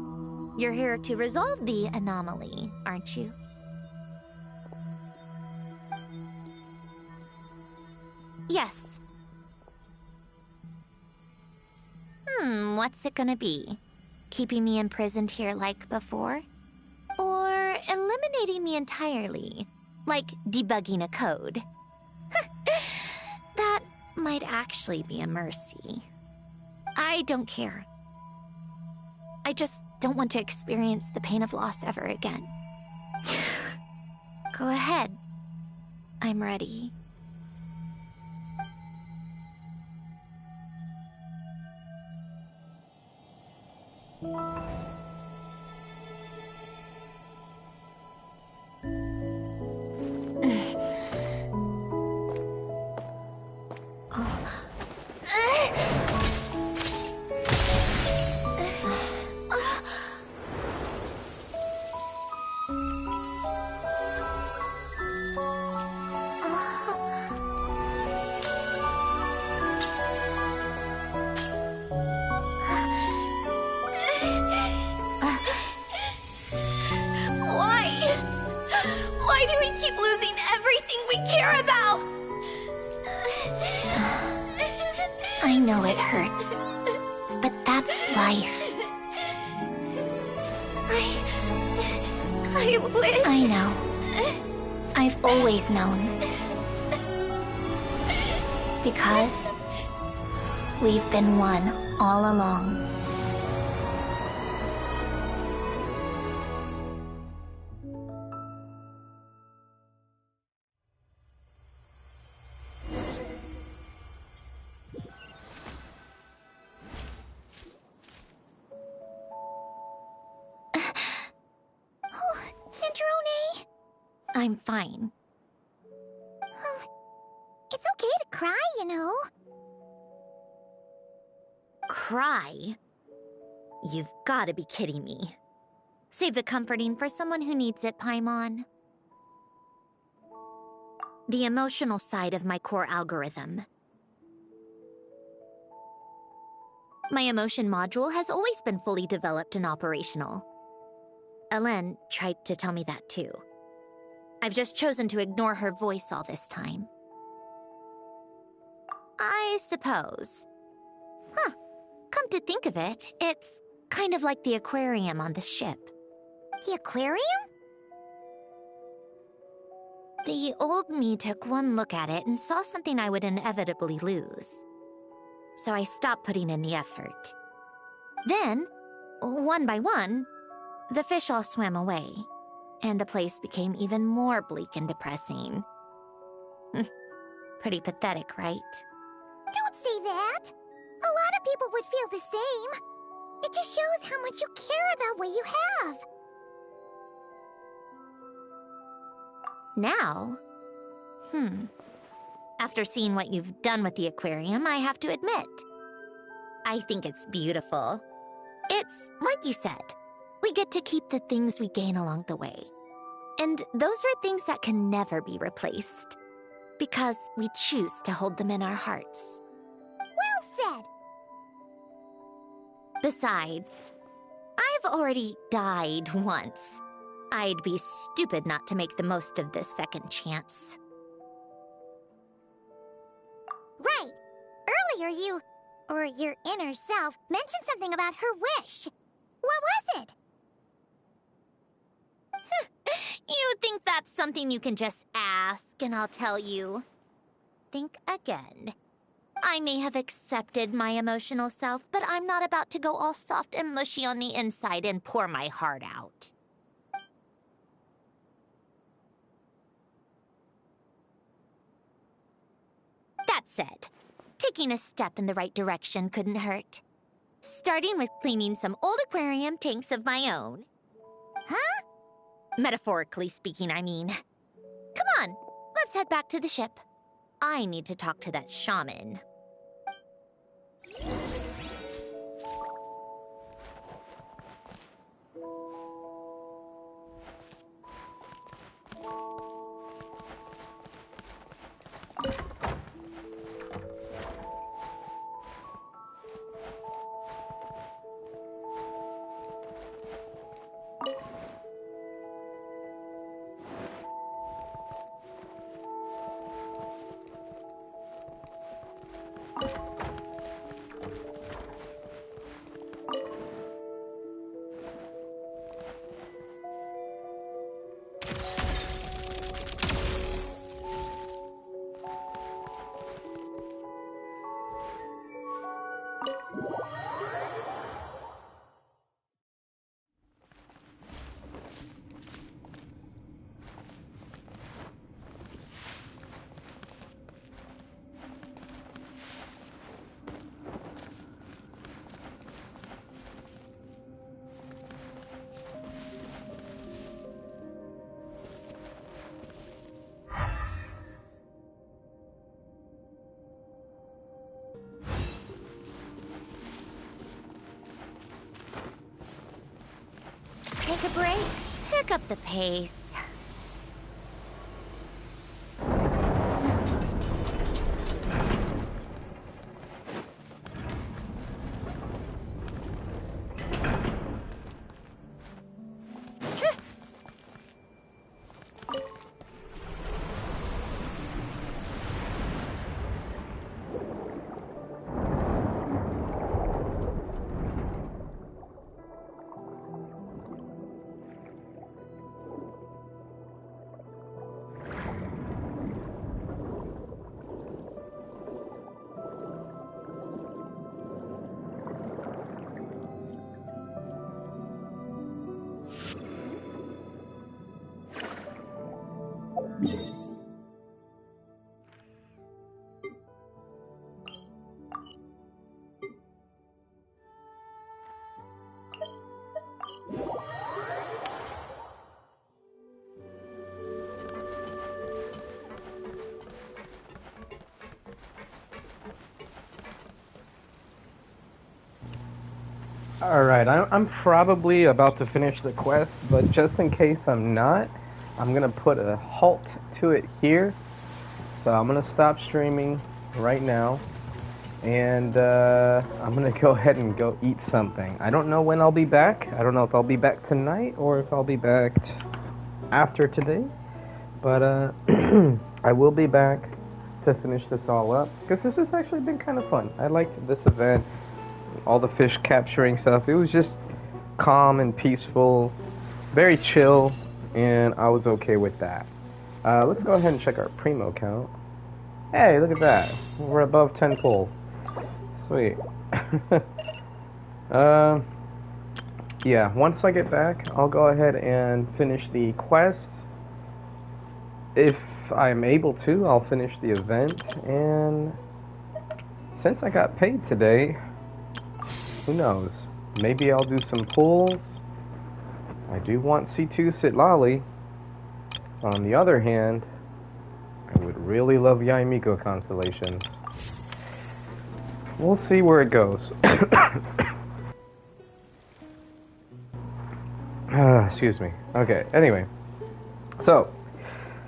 You're here to resolve the anomaly, aren't you? Yes. What's it gonna be? Keeping me imprisoned here like before? Or eliminating eliminating me entirely, like debugging a code. That might actually be a mercy. I don't care. I just don't want to experience the pain of loss ever again. Go ahead. I'm ready. Why do we keep losing everything we care about? I know it hurts, but that's life. I wish... I know. I've always known. Because we've been one all along. Centrone? I'm fine. It's okay to cry, you know. Cry? You've got to be kidding me. Save the comforting for someone who needs it, Paimon. The emotional side of my core algorithm. My emotion module has always been fully developed and operational. Ellen tried to tell me that too. I've just chosen to ignore her voice all this time. I suppose. Huh. Come to think of it, it's kind of like the aquarium on the ship. The aquarium? The old me took one look at it and saw something I would inevitably lose. So I stopped putting in the effort. Then, one by one, the fish all swam away, and the place became even more bleak and depressing. Pretty pathetic, right? Don't say that! A lot of people would feel the same. It just shows how much you care about what you have. Now? After seeing what you've done with the aquarium, I have to admit, I think it's beautiful. It's like you said. We get to keep the things we gain along the way. And those are things that can never be replaced. Because we choose to hold them in our hearts. Well said! Besides, I've already died once. I'd be stupid not to make the most of this second chance. Right! Earlier you, or your inner self, mentioned something about her wish. What was it? You think that's something you can just ask, and I'll tell you. Think again. I may have accepted my emotional self, but I'm not about to go all soft and mushy on the inside and pour my heart out. That said, taking a step in the right direction couldn't hurt. Starting with cleaning some old aquarium tanks of my own. Huh? Metaphorically speaking, I mean. Come on, let's head back to the ship. I need to talk to that shaman. take a break, pick up the pace. Alright, I'm probably about to finish the quest, but just in case I'm not, I'm gonna put a halt to it here. So I'm gonna stop streaming right now, and I'm gonna go ahead and go eat something. I don't know when I'll be back. I don't know if I'll be back tonight or if I'll be back after today, but I will be back to finish this all up, because this has actually been kind of fun. I liked this event. All the fish capturing stuff, it was just calm and peaceful, very chill, and I was okay with that. Let's go ahead and check our Primo count. Hey, look at that. We're above 10 pulls. Sweet. Yeah, once I get back, I'll go ahead and finish the quest. If I'm able to, I'll finish the event, and since I got paid today, who knows? Maybe I'll do some pulls. I do want C2 Sitlali. On the other hand, I would really love Yaimiko Constellation. We'll see where it goes. Excuse me. Okay, anyway. So,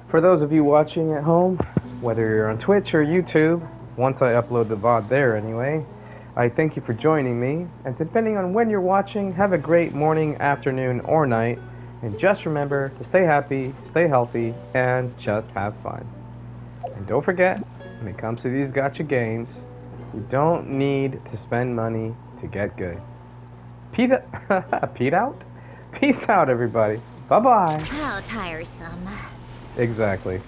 for those of you watching at home, whether you're on Twitch or YouTube, once I upload the VOD there anyway, I thank you for joining me, and depending on when you're watching, have a great morning, afternoon, or night, and just remember to stay happy, stay healthy, and just have fun. And don't forget, when it comes to these gacha games, you don't need to spend money to get good. Peace out? Peace out, everybody. Bye-bye. How tiresome. Exactly.